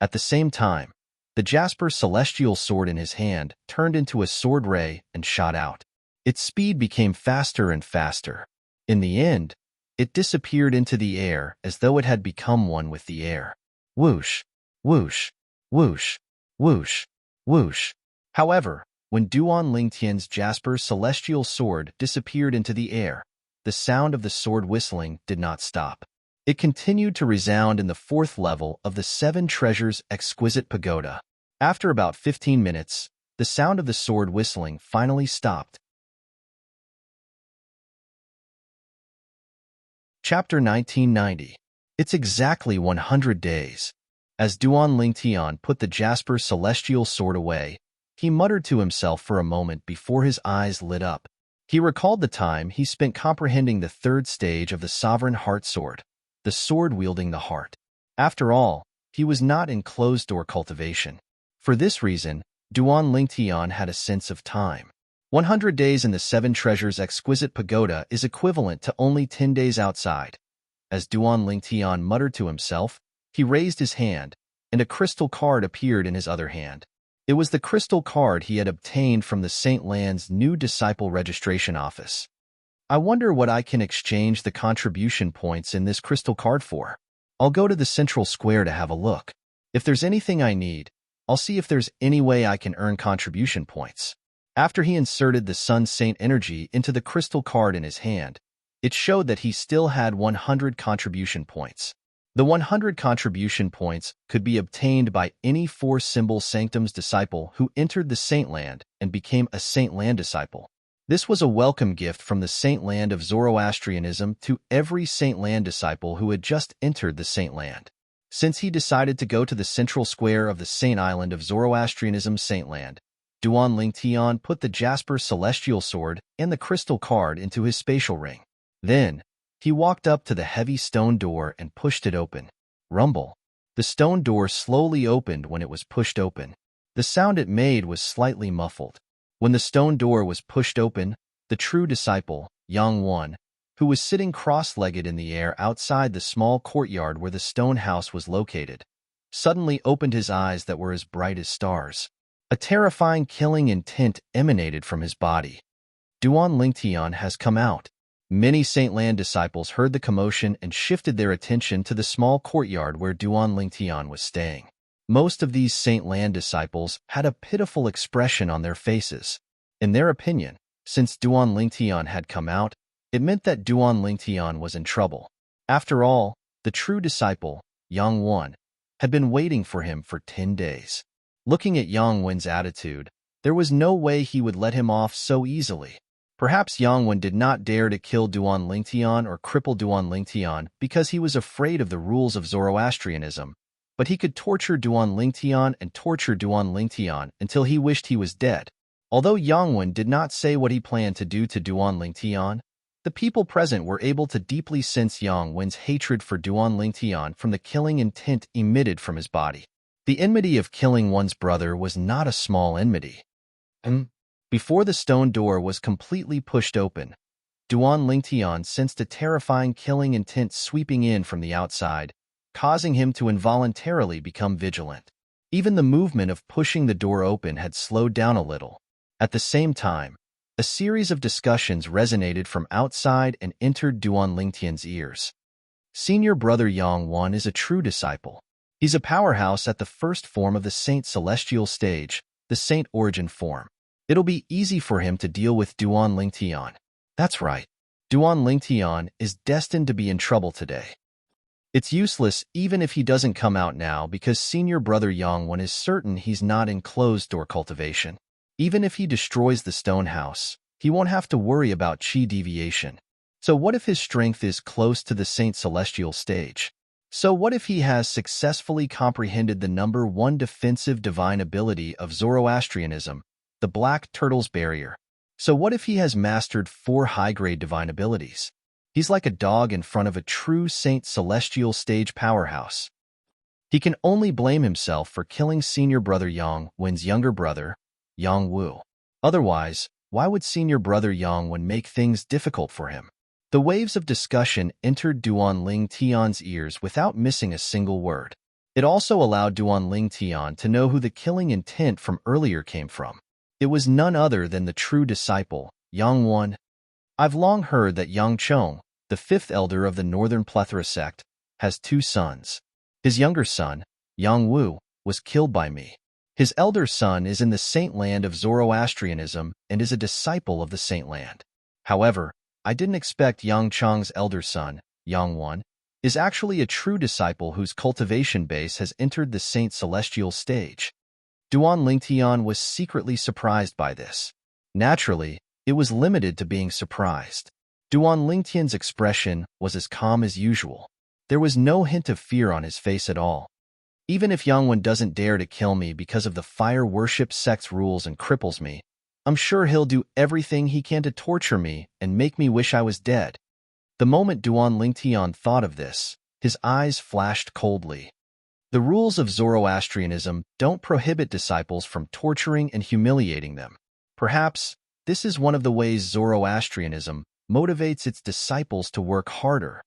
At the same time, the Jasper celestial sword in his hand turned into a sword ray and shot out. Its speed became faster and faster. In the end, it disappeared into the air as though it had become one with the air. Whoosh, whoosh, whoosh, whoosh, whoosh. However, when Duan Lingtian's Jasper celestial sword disappeared into the air, the sound of the sword whistling did not stop. It continued to resound in the 4th level of the 7 Treasures Exquisite Pagoda. After about 15 minutes, the sound of the sword whistling finally stopped. Chapter 1990. It's exactly 100 days. As Duan Lingtian put the Jasper celestial sword away, he muttered to himself for a moment before his eyes lit up. He recalled the time he spent comprehending the 3rd stage of the Sovereign Heart Sword, the sword wielding the heart. After all, he was not in closed-door cultivation. For this reason, Duan Lingtian had a sense of time. 100 days in the 7 Treasures Exquisite Pagoda is equivalent to only 10 days outside. As Duan Lingtian muttered to himself, he raised his hand, and a crystal card appeared in his other hand. It was the crystal card he had obtained from the St. Land's new disciple registration office. I wonder what I can exchange the contribution points in this crystal card for. I'll go to the central square to have a look. If there's anything I need, I'll see if there's any way I can earn contribution points. After he inserted the Sun Saint energy into the crystal card in his hand, it showed that he still had 100 contribution points. The 100 contribution points could be obtained by any 4-symbol Sanctum's disciple who entered the Saint Land and became a Saint Land disciple. This was a welcome gift from the Saint Land of Zoroastrianism to every Saint Land disciple who had just entered the Saint Land. Since he decided to go to the central square of the Saint Island of Zoroastrianism Saint Land, Duan Lingtian put the Jasper celestial sword and the crystal card into his spatial ring. Then, he walked up to the heavy stone door and pushed it open. Rumble. The stone door slowly opened when it was pushed open. The sound it made was slightly muffled. When the stone door was pushed open, the true disciple, Yang Wan, who was sitting cross-legged in the air outside the small courtyard where the stone house was located, suddenly opened his eyes that were as bright as stars. A terrifying killing intent emanated from his body. Duan Lingtian has come out. Many Saint Land disciples heard the commotion and shifted their attention to the small courtyard where Duan Lingtian was staying. Most of these Saint Land disciples had a pitiful expression on their faces. In their opinion, since Duan Lingtian had come out, it meant that Duan Lingtian was in trouble. After all, the true disciple, Yang Wan, had been waiting for him for 10 days. Looking at Yang Wen's attitude, there was no way he would let him off so easily. Perhaps Yang Wen did not dare to kill Duan Lingtian or cripple Duan Lingtian because he was afraid of the rules of Zoroastrianism, but he could torture Duan Lingtian and torture Duan Lingtian until he wished he was dead. Although Yang Wen did not say what he planned to do to Duan Lingtian, the people present were able to deeply sense Yang Wen's hatred for Duan Lingtian from the killing intent emitted from his body. The enmity of killing one's brother was not a small enmity. Before the stone door was completely pushed open, Duan Lingtian sensed a terrifying killing intent sweeping in from the outside, causing him to involuntarily become vigilant. Even the movement of pushing the door open had slowed down a little. At the same time, a series of discussions resonated from outside and entered Duan Lingtian's ears. Senior brother Yang Wan is a true disciple. He's a powerhouse at the first form of the Saint Celestial stage, the Saint Origin form. It'll be easy for him to deal with Duan Lingtian. That's right. Duan Lingtian is destined to be in trouble today. It's useless even if he doesn't come out now because senior brother Yang Wan is certain he's not in closed-door cultivation. Even if he destroys the stone house, he won't have to worry about chi deviation. So what if his strength is close to the Saint Celestial stage? So what if he has successfully comprehended the number 1 defensive divine ability of Zoroastrianism, the Black Turtle's Barrier? So what if he has mastered 4 high-grade divine abilities? He's like a dog in front of a true Saint Celestial stage powerhouse. He can only blame himself for killing senior brother Yang Wen's younger brother, Yang Wu. Otherwise, why would senior brother Yang Wen make things difficult for him? The waves of discussion entered Duan Lingtian's ears without missing a single word. It also allowed Duan Lingtian to know who the killing intent from earlier came from. It was none other than the true disciple, Yang Wan. I've long heard that Yang Chong, the 5th elder of the Northern Plethora sect, has 2 sons. His younger son, Yang Wu, was killed by me. His elder son is in the Saint Land of Zoroastrianism and is a disciple of the Saint Land. However, I didn't expect Yang Chong's elder son, Yang Wan, is actually a true disciple whose cultivation base has entered the Saint Celestial stage. Duan Lingtian was secretly surprised by this. Naturally, it was limited to being surprised. Duan Lingtian's expression was as calm as usual. There was no hint of fear on his face at all. Even if Yang Wen doesn't dare to kill me because of the fire worship sect's rules and cripples me, I'm sure he'll do everything he can to torture me and make me wish I was dead. The moment Duan Lingtian thought of this, his eyes flashed coldly. The rules of Zoroastrianism don't prohibit disciples from torturing and humiliating them. Perhaps this is one of the ways Zoroastrianism motivates its disciples to work harder.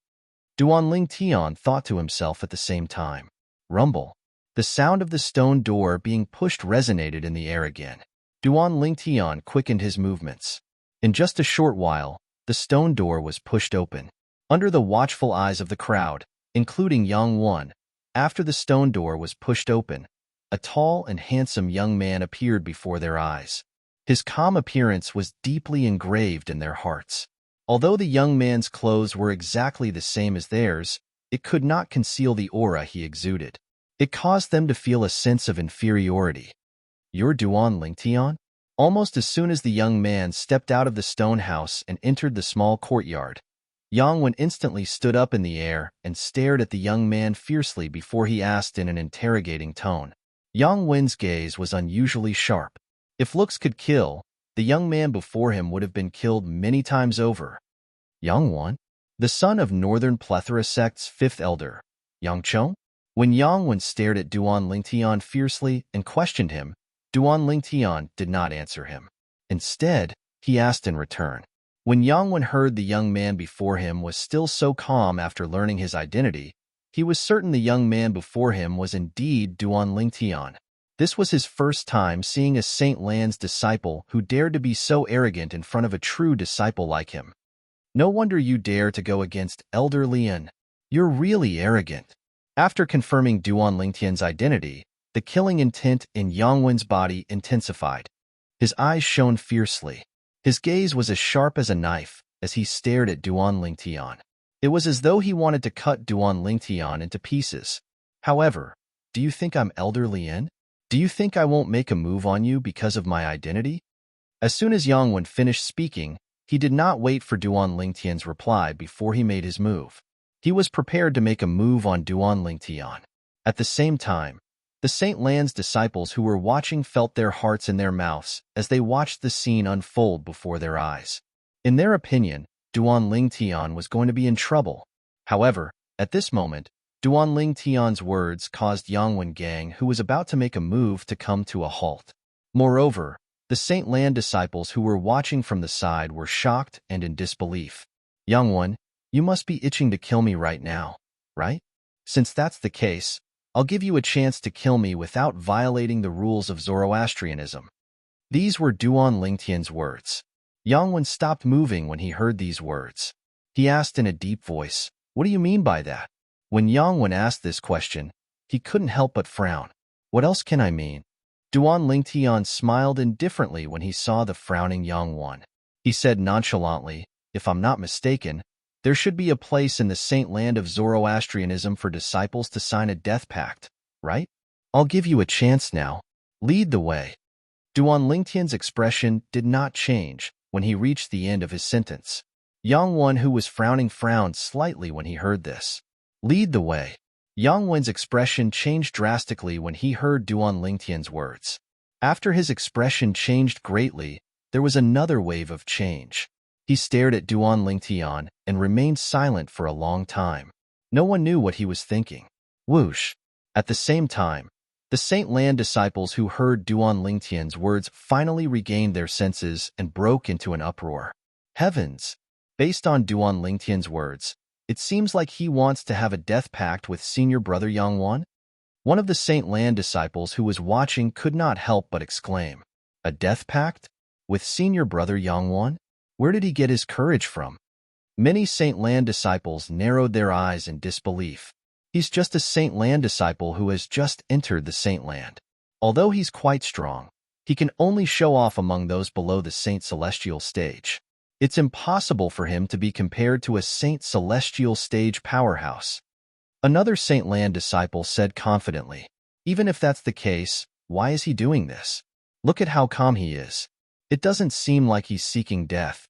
Duan Lingtian thought to himself at the same time. Rumble. The sound of the stone door being pushed resonated in the air again. Duan Lingtian quickened his movements. In just a short while, the stone door was pushed open. Under the watchful eyes of the crowd, including Yang Wan, after the stone door was pushed open, a tall and handsome young man appeared before their eyes. His calm appearance was deeply engraved in their hearts. Although the young man's clothes were exactly the same as theirs, it could not conceal the aura he exuded. It caused them to feel a sense of inferiority. "You're Duan Lingtian?" Almost as soon as the young man stepped out of the stone house and entered the small courtyard, Yang Wen instantly stood up in the air and stared at the young man fiercely before he asked in an interrogating tone. Yang Wen's gaze was unusually sharp. If looks could kill, the young man before him would have been killed many times over. Yang Wan? The son of Northern Plethora sect's 5th elder, Yang Chong? When Yang Wan stared at Duan Lingtian fiercely and questioned him, Duan Lingtian did not answer him. Instead, he asked in return. When Yang Wan heard the young man before him was still so calm after learning his identity, he was certain the young man before him was indeed Duan Lingtian. This was his first time seeing a Saint Land's disciple who dared to be so arrogant in front of a true disciple like him. No wonder you dare to go against Elder Lian. You're really arrogant. After confirming Duan Lingtian's identity, the killing intent in Yang Wen's body intensified. His eyes shone fiercely. His gaze was as sharp as a knife as he stared at Duan Lingtian. It was as though he wanted to cut Duan Lingtian into pieces. However, do you think I'm Elder Lian? Do you think I won't make a move on you because of my identity? As soon as Yang Wen finished speaking, He did not wait for Duan Lingtian's reply before he made his move. He was prepared to make a move on Duan Lingtian. At the same time, the Saint Lan's disciples who were watching felt their hearts in their mouths as they watched the scene unfold before their eyes. In their opinion, Duan Lingtian was going to be in trouble. However, at this moment, Duan Lingtian's words caused Yangwen Gang, who was about to make a move, to come to a halt. Moreover, the Saint Lan disciples who were watching from the side were shocked and in disbelief. Yangwen, you must be itching to kill me right now, right? Since that's the case, I'll give you a chance to kill me without violating the rules of Zoroastrianism. These were Duan Lingtian's words. Yangwen stopped moving when he heard these words. He asked in a deep voice, "What do you mean by that?" When Yangwen asked this question, he couldn't help but frown. "What else can I mean?" Duan Lingtian smiled indifferently when he saw the frowning Yangwen. He said nonchalantly, "If I'm not mistaken, there should be a place in the Saint Land of Zoroastrianism for disciples to sign a death pact, right? I'll give you a chance now. Lead the way." Duan Lingtian's expression did not change when he reached the end of his sentence. Yangwen, who was frowning, frowned slightly when he heard this. "Lead the way." Yangwen's expression changed drastically when he heard Duan Lingtian's words. After his expression changed greatly, there was another wave of change. He stared at Duan Lingtian and remained silent for a long time. No one knew what he was thinking. Whoosh! At the same time, the Saint Lan disciples who heard Duan Lingtian's words finally regained their senses and broke into an uproar. Heavens! Based on Duan Lingtian's words, it seems like he wants to have a death pact with senior brother Yangwen. One of the Saint Lan disciples who was watching could not help but exclaim, "A death pact? With senior brother Yangwen? Where did he get his courage from?" Many Saint Lan disciples narrowed their eyes in disbelief. He's just a Saint Lan disciple who has just entered the Saint Land. Although he's quite strong, he can only show off among those below the Saint Celestial stage. It's impossible for him to be compared to a Saint Celestial stage powerhouse. Another Saint Lan disciple said confidently, "Even if that's the case, why is he doing this? Look at how calm he is. It doesn't seem like he's seeking death."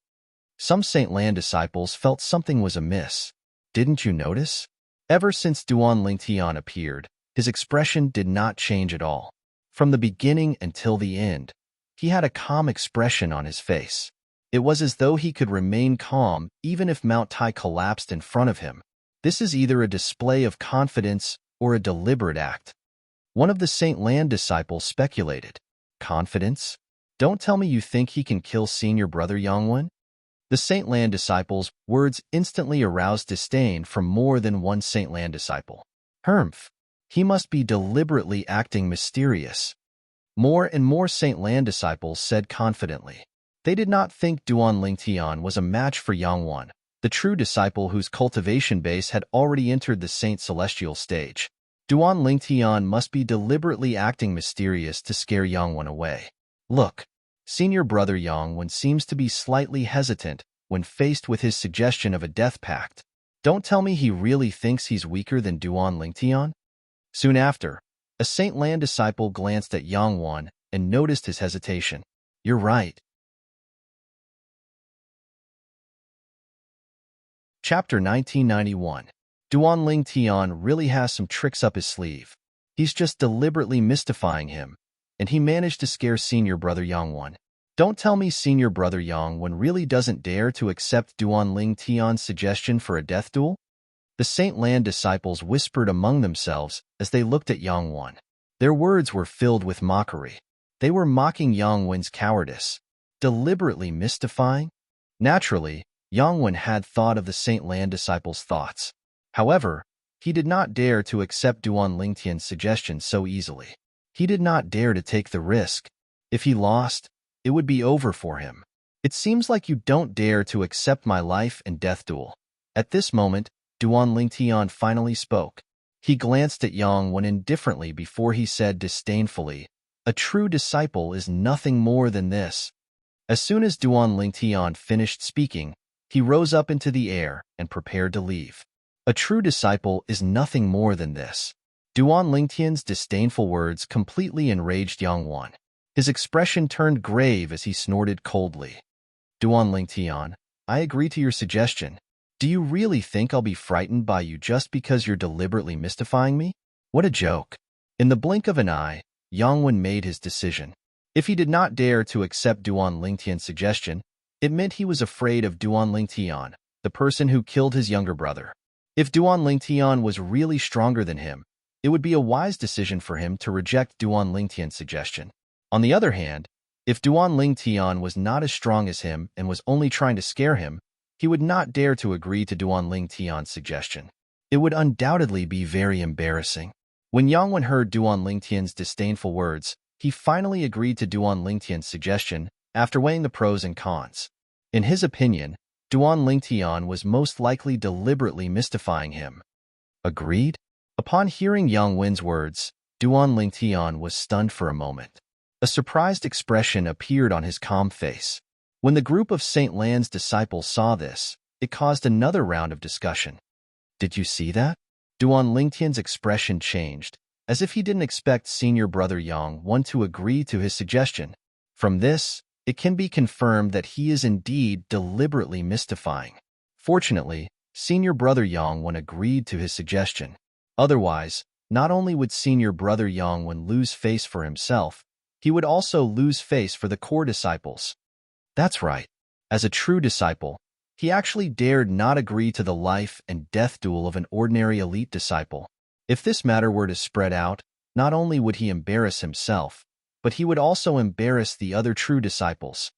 Some Saint Lan disciples felt something was amiss. Didn't you notice? Ever since Duan Lingtian appeared, his expression did not change at all. From the beginning until the end, he had a calm expression on his face. It was as though he could remain calm even if Mount Tai collapsed in front of him. This is either a display of confidence or a deliberate act. One of the Saint Lan disciples speculated, "Confidence? Don't tell me you think he can kill senior brother Yangwen?" The Saint Lan disciples' words instantly aroused disdain from more than one Saint Lan disciple. "Humph! He must be deliberately acting mysterious." More and more Saint Lan disciples said confidently. They did not think Duan Lingtian was a match for Yangwen, the true disciple whose cultivation base had already entered the Saint Celestial stage. Duan Lingtian must be deliberately acting mysterious to scare Yangwen away. Look, senior brother Yangwen seems to be slightly hesitant when faced with his suggestion of a death pact. Don't tell me he really thinks he's weaker than Duan Lingtian? Soon after, a Saint Lan disciple glanced at Yangwen and noticed his hesitation. "You're right." Chapter 1991. Duan Lingtian really has some tricks up his sleeve. He's just deliberately mystifying him, and he managed to scare senior brother Yangwen. Don't tell me senior brother Yangwen really doesn't dare to accept Duan Lingtian's suggestion for a death duel? The Saint Lan disciples whispered among themselves as they looked at Yangwen. Their words were filled with mockery. They were mocking Yangwen's cowardice, deliberately mystifying. Naturally, Yangwen had thought of the Saint Lan disciples' thoughts. However, he did not dare to accept Duan Lingtian's suggestion so easily. He did not dare to take the risk. If he lost, it would be over for him. "It seems like you don't dare to accept my life and death duel." At this moment, Duan Lingtian finally spoke. He glanced at Yangwen indifferently before he said disdainfully, "A true disciple is nothing more than this." As soon as Duan Lingtian finished speaking, he rose up into the air and prepared to leave. A true disciple is nothing more than this. Duan Lingtian's disdainful words completely enraged Yangwen. His expression turned grave as he snorted coldly. Duan Lingtian, I agree to your suggestion. Do you really think I'll be frightened by you just because you're deliberately mystifying me? What a joke. In the blink of an eye, Yang Wen made his decision. If he did not dare to accept Duan Lingtian's suggestion, it meant he was afraid of Duan Lingtian, the person who killed his younger brother. If Duan Lingtian was really stronger than him, it would be a wise decision for him to reject Duan Lingtian's suggestion. On the other hand, if Duan Lingtian was not as strong as him and was only trying to scare him, he would not dare to agree to Duan Lingtian's suggestion. It would undoubtedly be very embarrassing. When Yang Wen heard Duan Lingtian's disdainful words, he finally agreed to Duan Lingtian's suggestion after weighing the pros and cons. In his opinion, Duan Lingtian was most likely deliberately mystifying him. Agreed? Upon hearing Yang Wen's words, Duan Lingtian was stunned for a moment. A surprised expression appeared on his calm face. When the group of Saint Lan's disciples saw this, it caused another round of discussion. Did you see that? Duan Lingtian's expression changed, as if he didn't expect senior brother Yang Wen to agree to his suggestion. From this, it can be confirmed that he is indeed deliberately mystifying. Fortunately, senior brother Yang Wen agreed to his suggestion. Otherwise, not only would senior brother Yang Wen lose face for himself, he would also lose face for the core disciples. That's right. As a true disciple, he actually dared not agree to the life and death duel of an ordinary elite disciple. If this matter were to spread out, not only would he embarrass himself, but he would also embarrass the other true disciples.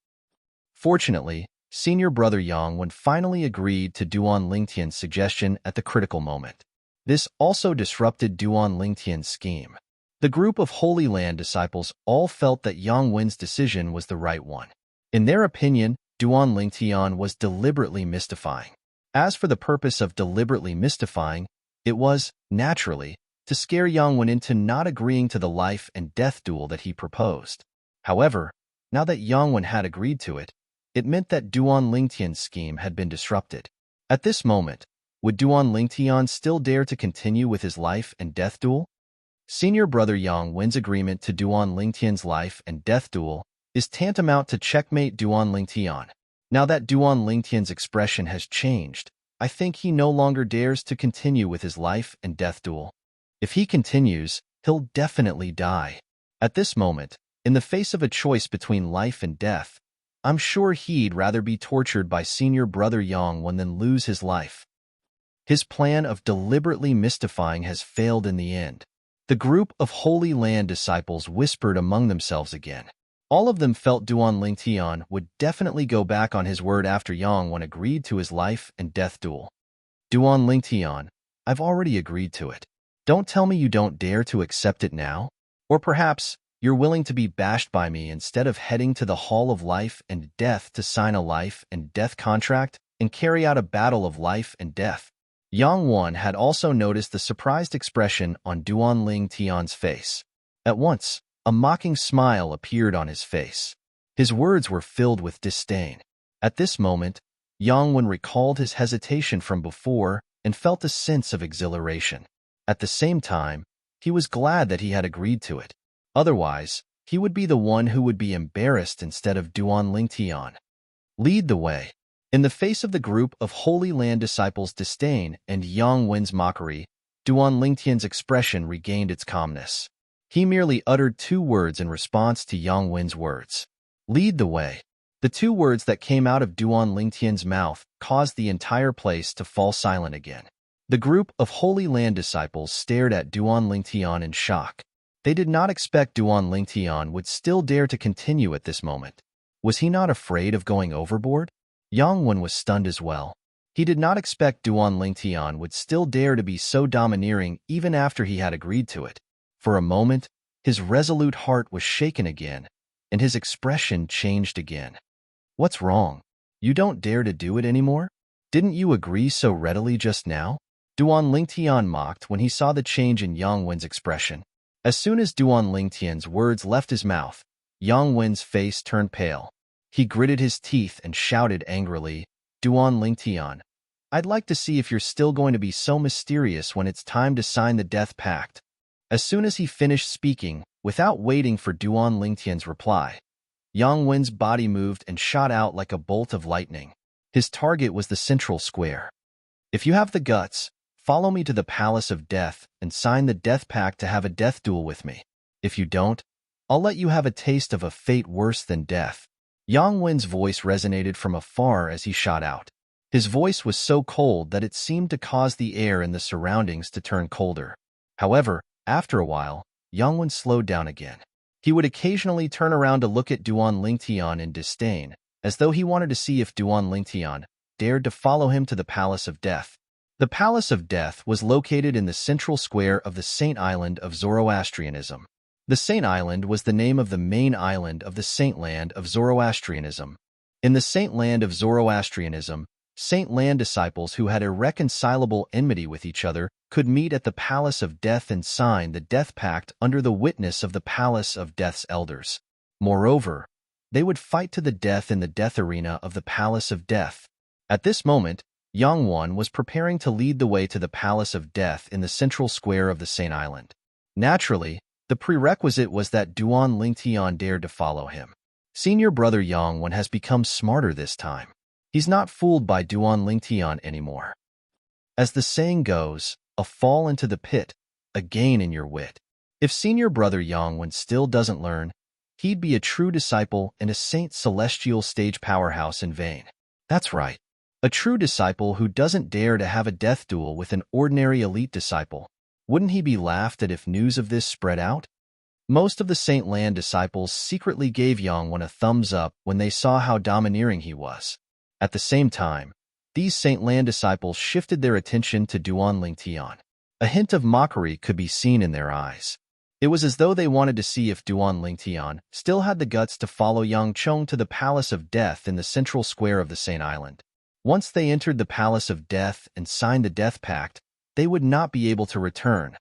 Fortunately, senior brother Yang Wen finally agreed to Duan Lingtian's suggestion at the critical moment. This also disrupted Duan Lingtian's scheme. The group of Holy Land disciples all felt that Yang Wen's decision was the right one. In their opinion, Duan Lingtian was deliberately mystifying. As for the purpose of deliberately mystifying, it was, naturally, to scare Yang Wen into not agreeing to the life and death duel that he proposed. However, now that Yang Wen had agreed to it, it meant that Duan Lingtian's scheme had been disrupted. At this moment, would Duan Lingtian still dare to continue with his life and death duel? Senior brother Yang Wen's agreement to Duan Lingtian's life and death duel is tantamount to checkmate Duan Lingtian. Now that Duan Lingtian's expression has changed, I think he no longer dares to continue with his life and death duel. If he continues, he'll definitely die. At this moment, in the face of a choice between life and death, I'm sure he'd rather be tortured by senior brother Yang Wen than lose his life. His plan of deliberately mystifying has failed in the end. The group of Holy Land disciples whispered among themselves again. All of them felt Duan Lingtian would definitely go back on his word after Yang Wen agreed to his life and death duel. Duan Lingtian, I've already agreed to it. Don't tell me you don't dare to accept it now? Or perhaps you're willing to be bashed by me instead of heading to the Hall of Life and Death to sign a life and death contract and carry out a battle of life and death. Yang Wen had also noticed the surprised expression on Duan Lingtian's face. At once, a mocking smile appeared on his face. His words were filled with disdain. At this moment, Yang Wen recalled his hesitation from before and felt a sense of exhilaration. At the same time, he was glad that he had agreed to it. Otherwise, he would be the one who would be embarrassed instead of Duan Lingtian. Lead the way. In the face of the group of Holy Land disciples' disdain and Yang Wen's mockery, Duan Lingtian's expression regained its calmness. He merely uttered two words in response to Yang Wen's words. Lead the way. The two words that came out of Duan Lingtian's mouth caused the entire place to fall silent again. The group of Holy Land disciples stared at Duan Lingtian in shock. They did not expect Duan Lingtian would still dare to continue at this moment. Was he not afraid of going overboard? Yang Wen was stunned as well. He did not expect Duan Lingtian would still dare to be so domineering even after he had agreed to it. For a moment, his resolute heart was shaken again, and his expression changed again. What's wrong? You don't dare to do it anymore? Didn't you agree so readily just now? Duan Lingtian mocked when he saw the change in Yang Wen's expression. As soon as Duan Lingtian's words left his mouth, Yang Wen's face turned pale. He gritted his teeth and shouted angrily, Duan Lingtian, I'd like to see if you're still going to be so mysterious when it's time to sign the death pact. As soon as he finished speaking, without waiting for Duan Lingtian's reply, Yang Wen's body moved and shot out like a bolt of lightning. His target was the central square. If you have the guts, follow me to the Palace of Death and sign the death pact to have a death duel with me. If you don't, I'll let you have a taste of a fate worse than death. Yang Wen's voice resonated from afar as he shot out. His voice was so cold that it seemed to cause the air in the surroundings to turn colder. However, after a while, Yang Wen slowed down again. He would occasionally turn around to look at Duan Lingtian in disdain, as though he wanted to see if Duan Lingtian dared to follow him to the Palace of Death. The Palace of Death was located in the central square of the Saint Island of Zoroastrianism. The Saint Island was the name of the main island of the Saint Land of Zoroastrianism. In the Saint Land of Zoroastrianism, Saint Land disciples who had irreconcilable enmity with each other could meet at the Palace of Death and sign the death pact under the witness of the Palace of Death's elders. Moreover, they would fight to the death in the death arena of the Palace of Death. At this moment, Yang Wen was preparing to lead the way to the Palace of Death in the central square of the Saint Island. Naturally, the prerequisite was that Duan Lingtian dared to follow him. Senior brother Yang Wen has become smarter this time. He's not fooled by Duan Lingtian anymore. As the saying goes, a fall into the pit, a gain in your wit. If senior brother Yang Wen still doesn't learn, he'd be a true disciple and a Saint Celestial stage powerhouse in vain. That's right. A true disciple who doesn't dare to have a death duel with an ordinary elite disciple. Wouldn't he be laughed at if news of this spread out? Most of the Saint Land disciples secretly gave Yang Wen a thumbs up when they saw how domineering he was. At the same time, these Saint Land disciples shifted their attention to Duan Lingtian. A hint of mockery could be seen in their eyes. It was as though they wanted to see if Duan Lingtian still had the guts to follow Yang Chong to the Palace of Death in the central square of the Saint Island. Once they entered the Palace of Death and signed the death pact, they would not be able to return.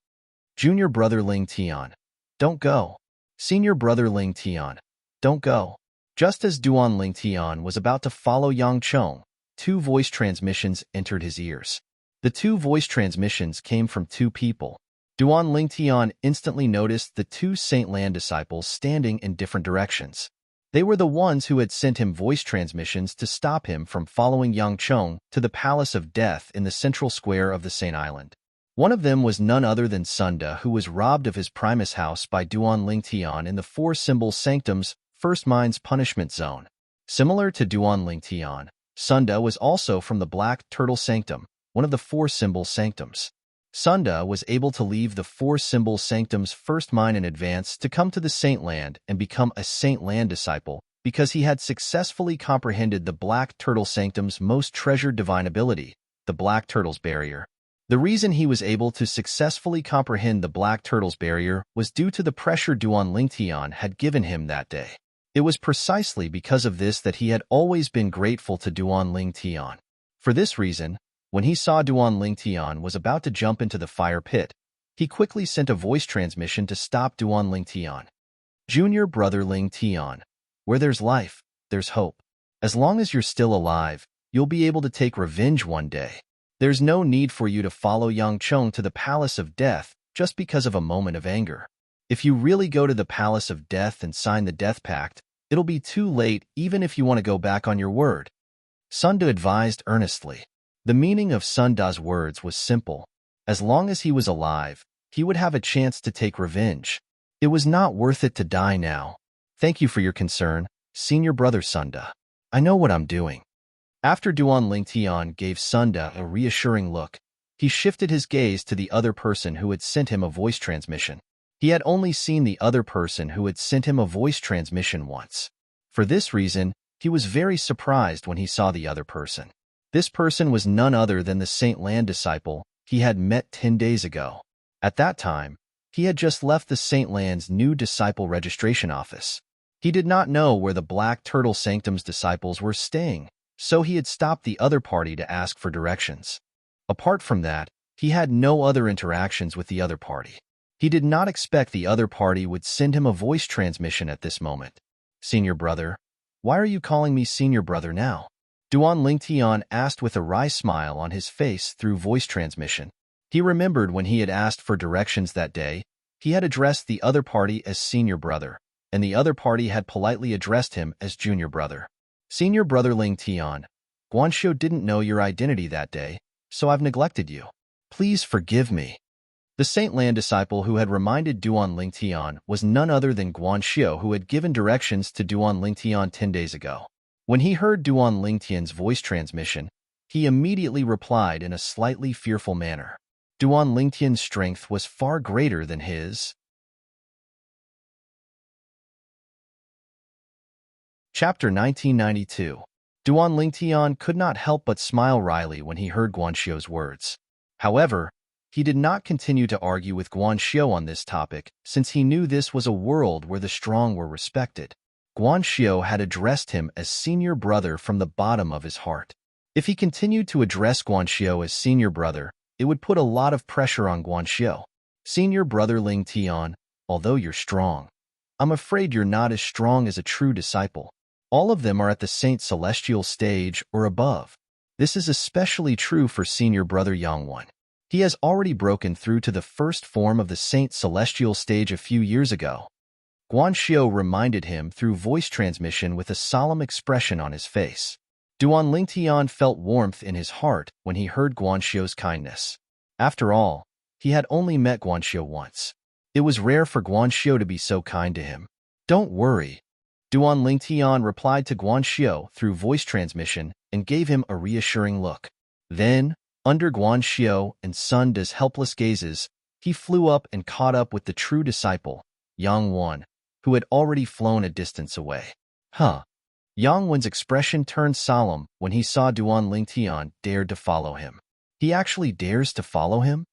Junior brother Lingtian, don't go. Senior brother Lingtian, don't go. Just as Duan Lingtian was about to follow Yang Chong, two voice transmissions entered his ears. The two voice transmissions came from two people. Duan Lingtian instantly noticed the two Saint Land disciples standing in different directions. They were the ones who had sent him voice transmissions to stop him from following Yang Chong to the Palace of Death in the central square of the Saint Island. One of them was none other than Sunda, who was robbed of his Primus house by Duan Lingtian in the Four Symbols Sanctum's First Mind's Punishment Zone. Similar to Duan Lingtian, Sunda was also from the Black Turtle Sanctum, one of the Four Symbols Sanctums. Sunda was able to leave the Four Symbols Sanctum's first mind in advance to come to the Saint Land and become a Saint Land disciple because he had successfully comprehended the Black Turtle Sanctum's most treasured divine ability, the Black Turtle's Barrier. The reason he was able to successfully comprehend the Black Turtle's Barrier was due to the pressure Duan Lingtian had given him that day. It was precisely because of this that he had always been grateful to Duan Lingtian. For this reason, when he saw Duan Lingtian was about to jump into the fire pit, he quickly sent a voice transmission to stop Duan Lingtian. Junior brother Lingtian, where there's life, there's hope. As long as you're still alive, you'll be able to take revenge one day. There's no need for you to follow Yang Chong to the Palace of Death just because of a moment of anger. If you really go to the Palace of Death and sign the death pact, it'll be too late even if you want to go back on your word. Sunda advised earnestly. The meaning of Sunda's words was simple. As long as he was alive, he would have a chance to take revenge. It was not worth it to die now. Thank you for your concern, senior brother Sunda. I know what I'm doing. After Duan Lingtian gave Sunda a reassuring look, he shifted his gaze to the other person who had sent him a voice transmission. He had only seen the other person who had sent him a voice transmission once. For this reason, he was very surprised when he saw the other person. This person was none other than the Saint Land disciple he had met 10 days ago. At that time, he had just left the Saint Land's new disciple registration office. He did not know where the Black Turtle Sanctum's disciples were staying, so he had stopped the other party to ask for directions. Apart from that, he had no other interactions with the other party. He did not expect the other party would send him a voice transmission at this moment. Senior brother, why are you calling me senior brother now? Duan Lingtian asked with a wry smile on his face through voice transmission. He remembered when he had asked for directions that day, he had addressed the other party as senior brother. and the other party had politely addressed him as junior brother. Senior brother Ling Tian, Guanxiu didn't know your identity that day, so I've neglected you. Please forgive me. The Saint Lan disciple who had reminded Duan Lingtian was none other than Guanxiu, who had given directions to Duan Lingtian 10 days ago. When he heard Duan Lingtian's voice transmission, he immediately replied in a slightly fearful manner. Duan Lingtian's strength was far greater than his. Chapter 1992. Duan Lingtian could not help but smile wryly when he heard Guanxiu's words. However, he did not continue to argue with Guanxiu on this topic, since he knew this was a world where the strong were respected. Guanxiu had addressed him as senior brother from the bottom of his heart. If he continued to address Guanxiu as senior brother, it would put a lot of pressure on Guanxiu. Senior brother Ling Tian, although you're strong, I'm afraid you're not as strong as a true disciple. All of them are at the Saint Celestial stage or above. This is especially true for senior brother Yangwan. He has already broken through to the first form of the Saint Celestial stage a few years ago. Guanxiu reminded him through voice transmission with a solemn expression on his face. Duan Lingtian felt warmth in his heart when he heard Guanxiu's kindness. After all, he had only met Guanxiu once. It was rare for Guanxiu to be so kind to him. Don't worry. Duan Lingtian replied to Guanxiu through voice transmission and gave him a reassuring look. Then, under Guanxiu and Sun De's helpless gazes, he flew up and caught up with the true disciple, Yang Wan, who had already flown a distance away. Yang Wan's expression turned solemn when he saw Duan Lingtian dared to follow him. He actually dares to follow him?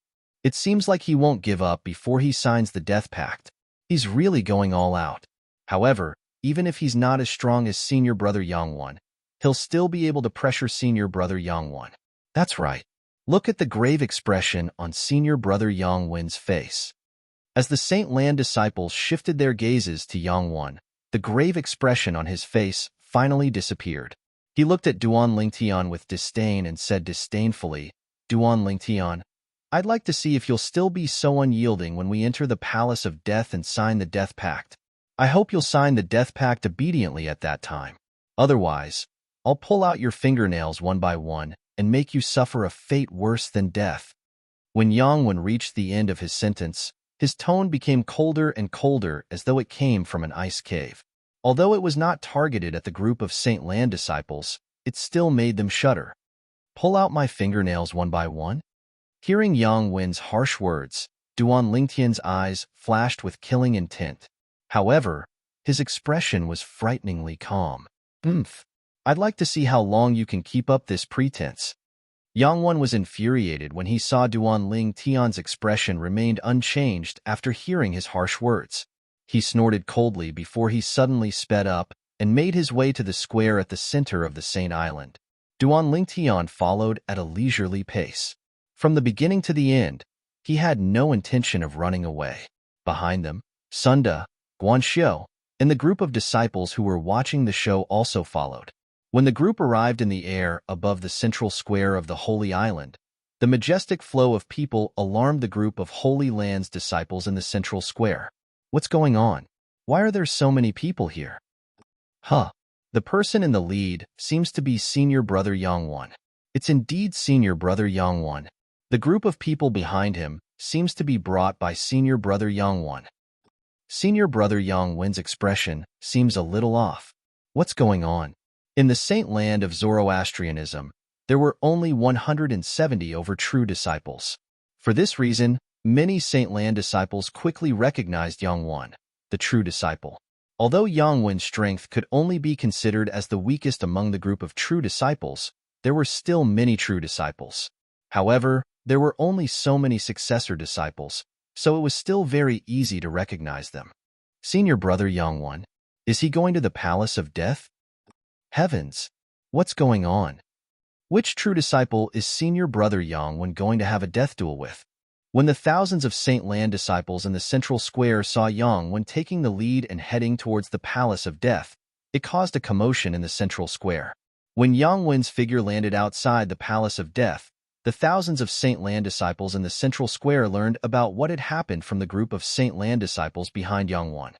It seems like he won't give up before he signs the death pact. He's really going all out. However, even if he's not as strong as senior brother Yang Wan, he'll still be able to pressure senior brother Yang Wan. That's right. Look at the grave expression on senior brother Yang Wan's face. As the Saint Lan disciples shifted their gazes to Yang Wan, the grave expression on his face finally disappeared. He looked at Duan Lingtian with disdain and said disdainfully, Duan Lingtian, I'd like to see if you'll still be so unyielding when we enter the Palace of Death and sign the Death Pact. I hope you'll sign the Death Pact obediently at that time. Otherwise, I'll pull out your fingernails one by one and make you suffer a fate worse than death. When Yang Wan reached the end of his sentence, his tone became colder and colder as though it came from an ice cave. Although it was not targeted at the group of Saint Lan disciples, it still made them shudder. Pull out my fingernails one by one? Hearing Yang Wan's harsh words, Duan Lingtian's eyes flashed with killing intent. However, his expression was frighteningly calm. I'd like to see how long you can keep up this pretense. Yang Wan was infuriated when he saw Duan Lingtian's expression remained unchanged after hearing his harsh words. He snorted coldly before he suddenly sped up and made his way to the square at the center of the Saint Island. Duan Lingtian followed at a leisurely pace. From the beginning to the end, he had no intention of running away. Behind them, Sun De, Guanxiu, and the group of disciples who were watching the show also followed. When the group arrived in the air above the central square of the Holy Island, the majestic flow of people alarmed the group of Holy Land's disciples in the central square. What's going on? Why are there so many people here? The person in the lead seems to be senior brother Yang Wan. It's indeed senior brother Yang Wan. The group of people behind him seems to be brought by senior brother Yang Wan. Senior brother Yang Wan's expression seems a little off. What's going on? In the Saint Land of Zoroastrianism, there were only 170 over true disciples. For this reason, many Saint Land disciples quickly recognized Yang Wan, the true disciple. Although Yang Wan's strength could only be considered as the weakest among the group of true disciples, there were still many true disciples. However, there were only so many successor disciples, so it was still very easy to recognize them. Senior brother Yang Wan, is he going to the Palace of Death? Heavens! What's going on? Which true disciple is senior brother Yang Wan going to have a death duel with? When the thousands of Saint Lan disciples in the central square saw Yang Wan taking the lead and heading towards the Palace of Death, it caused a commotion in the central square. When Yang Wan's figure landed outside the Palace of Death, the thousands of Saint Lan disciples in the central square learned about what had happened from the group of Saint Lan disciples behind Yang Wan.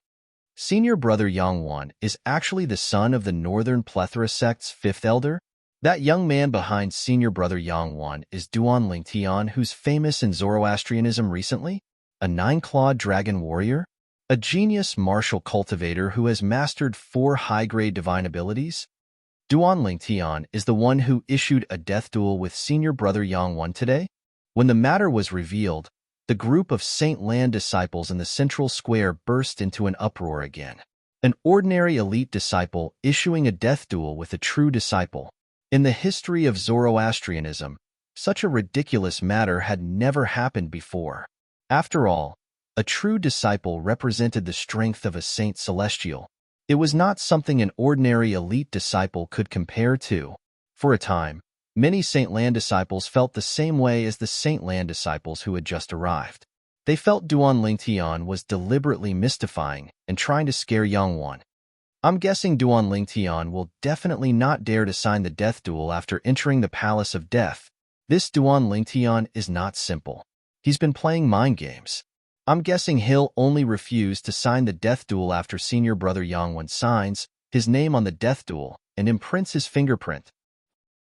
Senior brother Yangwan is actually the son of the Northern Plethora sect's fifth elder. That young man behind senior brother Yangwan is Duan Lingtian, who's famous in Zoroastrianism recently, a nine-clawed dragon warrior, a genius martial cultivator who has mastered 4 high-grade divine abilities. Duan Lingtian is the one who issued a death duel with senior brother Yangwan today. When the matter was revealed, the group of Saint Lan disciples in the central square burst into an uproar again. An ordinary elite disciple issuing a death duel with a true disciple. In the history of Zoroastrianism, such a ridiculous matter had never happened before. After all, a true disciple represented the strength of a saint celestial. It was not something an ordinary elite disciple could compare to. For a time, many Saint Lan disciples felt the same way as the Saint Lan disciples who had just arrived. They felt Duan Lingtian was deliberately mystifying and trying to scare Yangwan. I'm guessing Duan Lingtian will definitely not dare to sign the death duel after entering the Palace of Death. This Duan Lingtian is not simple. He's been playing mind games. I'm guessing he'll only refuse to sign the death duel after senior brother Yangwan signs his name on the death duel and imprints his fingerprint.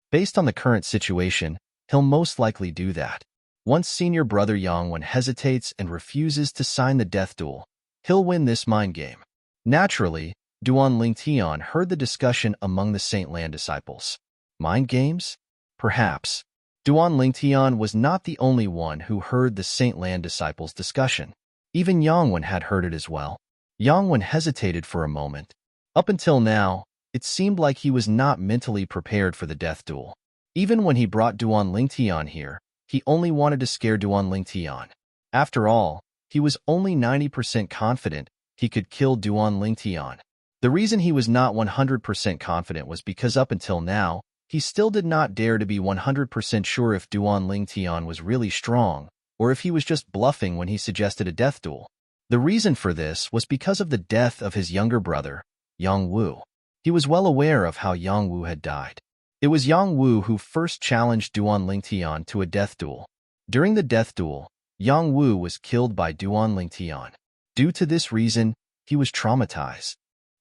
Based on the current situation, he'll most likely do that. Once senior brother Yangwan hesitates and refuses to sign the death duel, he'll win this mind game. Naturally, Duan Lingtian heard the discussion among the Saint Lan disciples. Mind games? Perhaps. Duan Lingtian was not the only one who heard the Saint Lan disciples' discussion. Even Yangwan had heard it as well. Yangwan hesitated for a moment. Up until now, it seemed like he was not mentally prepared for the death duel. Even when he brought Duan Lingtian here, he only wanted to scare Duan Lingtian. After all, he was only 90% confident he could kill Duan Lingtian. The reason he was not 100% confident was because up until now, he still did not dare to be 100% sure if Duan Lingtian was really strong, or if he was just bluffing when he suggested a death duel. The reason for this was because of the death of his younger brother, Yang Wu. He was well aware of how Yang Wu had died. It was Yang Wu who first challenged Duan Lingtian to a death duel. During the death duel, Yang Wu was killed by Duan Lingtian. Due to this reason, he was traumatized.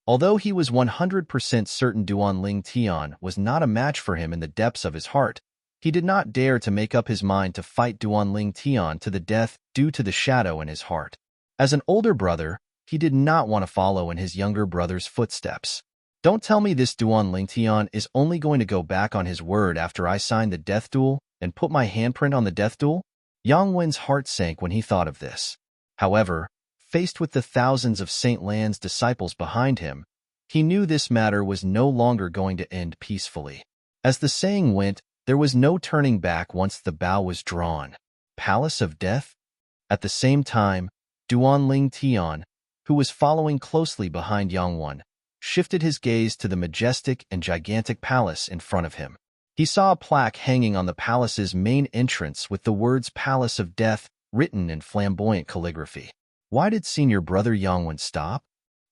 Although he was 100% certain Duan Lingtian was not a match for him in the depths of his heart, he did not dare to make up his mind to fight Duan Lingtian to the death due to the shadow in his heart. As an older brother, he did not want to follow in his younger brother's footsteps. Don't tell me this Duan Lingtian is only going to go back on his word after I sign the death duel and put my handprint on the death duel? Yang Wen's heart sank when he thought of this. However, faced with the thousands of Saint Lan's disciples behind him, he knew this matter was no longer going to end peacefully. As the saying went, there was no turning back once the bow was drawn. Palace of Death? At the same time, Duan Lingtian, who was following closely behind Yangwan, shifted his gaze to the majestic and gigantic palace in front of him. He saw a plaque hanging on the palace's main entrance with the words Palace of Death written in flamboyant calligraphy. Why did senior brother Yangwan stop?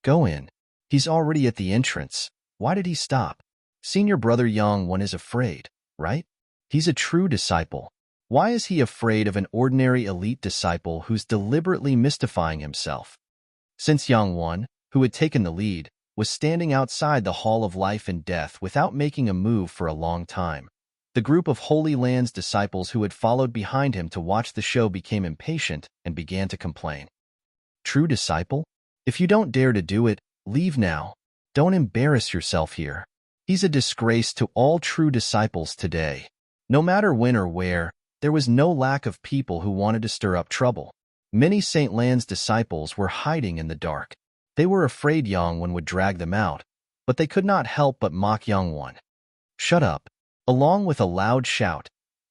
Go in. He's already at the entrance. Why did he stop? Senior brother Yangwan is afraid, right? He's a true disciple. Why is he afraid of an ordinary elite disciple who's deliberately mystifying himself? Since Yangwan, who had taken the lead, was standing outside the Hall of Life and Death without making a move for a long time, the group of Holy Land's disciples who had followed behind him to watch the show became impatient and began to complain. True disciple? If you don't dare to do it, leave now. Don't embarrass yourself here. He's a disgrace to all true disciples today. No matter when or where, there was no lack of people who wanted to stir up trouble. Many Saint Lan's disciples were hiding in the dark. They were afraid Yangwan would drag them out, but they could not help but mock Yangwan. Shut up. Along with a loud shout,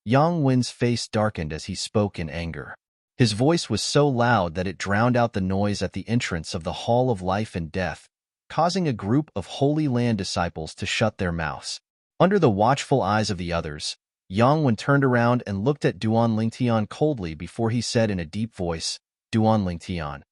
Yangwan's face darkened as he spoke in anger. His voice was so loud that it drowned out the noise at the entrance of the Hall of Life and Death, causing a group of Holy Land disciples to shut their mouths. Under the watchful eyes of the others, Yangwan turned around and looked at Duan Lingtian coldly before he said in a deep voice, Duan Lingtian,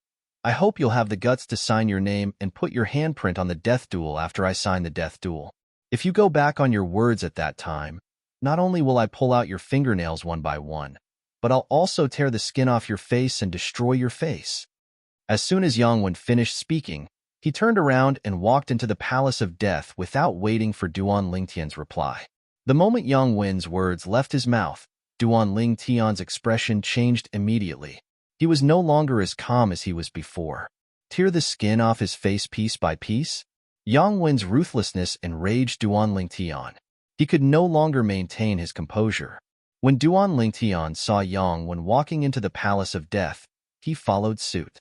I hope you'll have the guts to sign your name and put your handprint on the death duel after I sign the death duel. If you go back on your words at that time, not only will I pull out your fingernails one by one, but I'll also tear the skin off your face and destroy your face. As soon as Yangwan finished speaking, He turned around and walked into the Palace of Death without waiting for Duan Lingtian's reply. The moment Yang Wen's words left his mouth, Duan Lingtian's expression changed immediately. He was no longer as calm as he was before. Tear the skin off his face piece by piece? Yang Wen's ruthlessness enraged Duan Lingtian. He could no longer maintain his composure. When Duan Lingtian saw Yang Wen walking into the Palace of Death, he followed suit.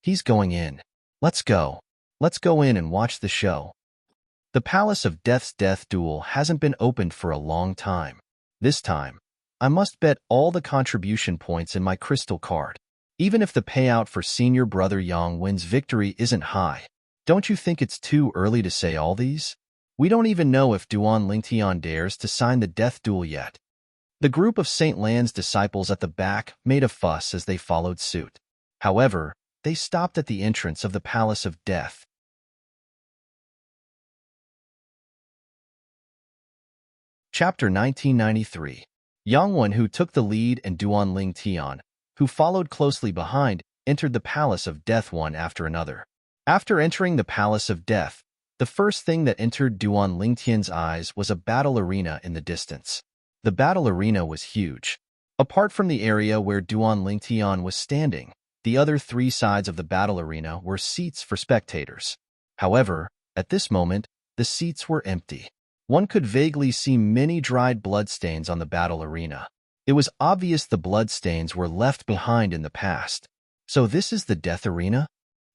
He's going in. Let's go. Let's go in and watch the show. The Palace of Death's death duel hasn't been opened for a long time. This time, I must bet all the contribution points in my crystal card. Even if the payout for senior brother Yang Wen's victory isn't high. Don't you think it's too early to say all these? We don't even know if Duan Lingtian dares to sign the death duel yet. The group of Saint Lan's disciples at the back made a fuss as they followed suit. However, they stopped at the entrance of the Palace of Death. Chapter 1993. Yang Wen, who took the lead, and Duan Lingtian, who followed closely behind, entered the Palace of Death one after another. After entering the Palace of Death, the first thing that entered Duan Lingtian's eyes was a battle arena in the distance. The battle arena was huge. Apart from the area where Duan Lingtian was standing, the other three sides of the battle arena were seats for spectators. However, at this moment, the seats were empty. One could vaguely see many dried bloodstains on the battle arena. It was obvious the bloodstains were left behind in the past. So this is the death arena?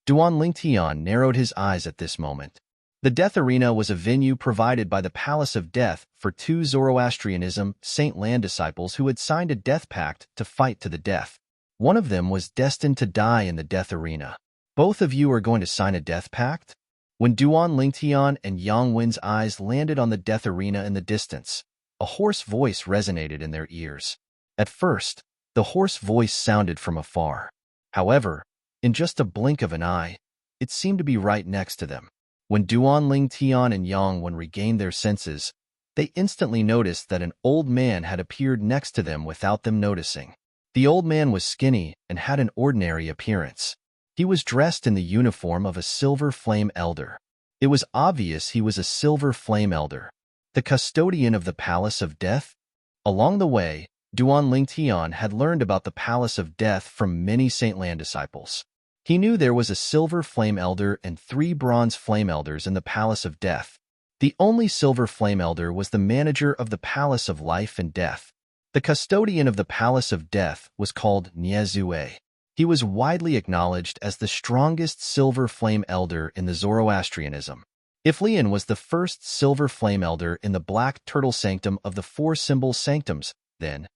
Duan Lingtian narrowed his eyes at this moment. The death arena was a venue provided by the Palace of Death for two Zoroastrianism Saint Lan disciples who had signed a death pact to fight to the death. One of them was destined to die in the death arena. Both of you are going to sign a death pact? When Duan Lingtian and Yang Wen's eyes landed on the death arena in the distance, a hoarse voice resonated in their ears. At first, the hoarse voice sounded from afar. However, in just a blink of an eye, it seemed to be right next to them. When Duan Lingtian and Yang Wen regained their senses, they instantly noticed that an old man had appeared next to them without them noticing. The old man was skinny and had an ordinary appearance. He was dressed in the uniform of a Silver Flame Elder. It was obvious he was a Silver Flame Elder, the custodian of the Palace of Death. Along the way, Duan Lingtian had learned about the Palace of Death from many Saint Lan disciples. He knew there was a Silver Flame Elder and 3 Bronze Flame Elders in the Palace of Death. The only Silver Flame Elder was the manager of the Palace of Life and Death. The custodian of the Palace of Death was called Niezue. He was widely acknowledged as the strongest Silver Flame Elder in the Zoroastrianism. If Lian was the first Silver Flame Elder in the Black Turtle Sanctum of the 4 Symbol Sanctums, then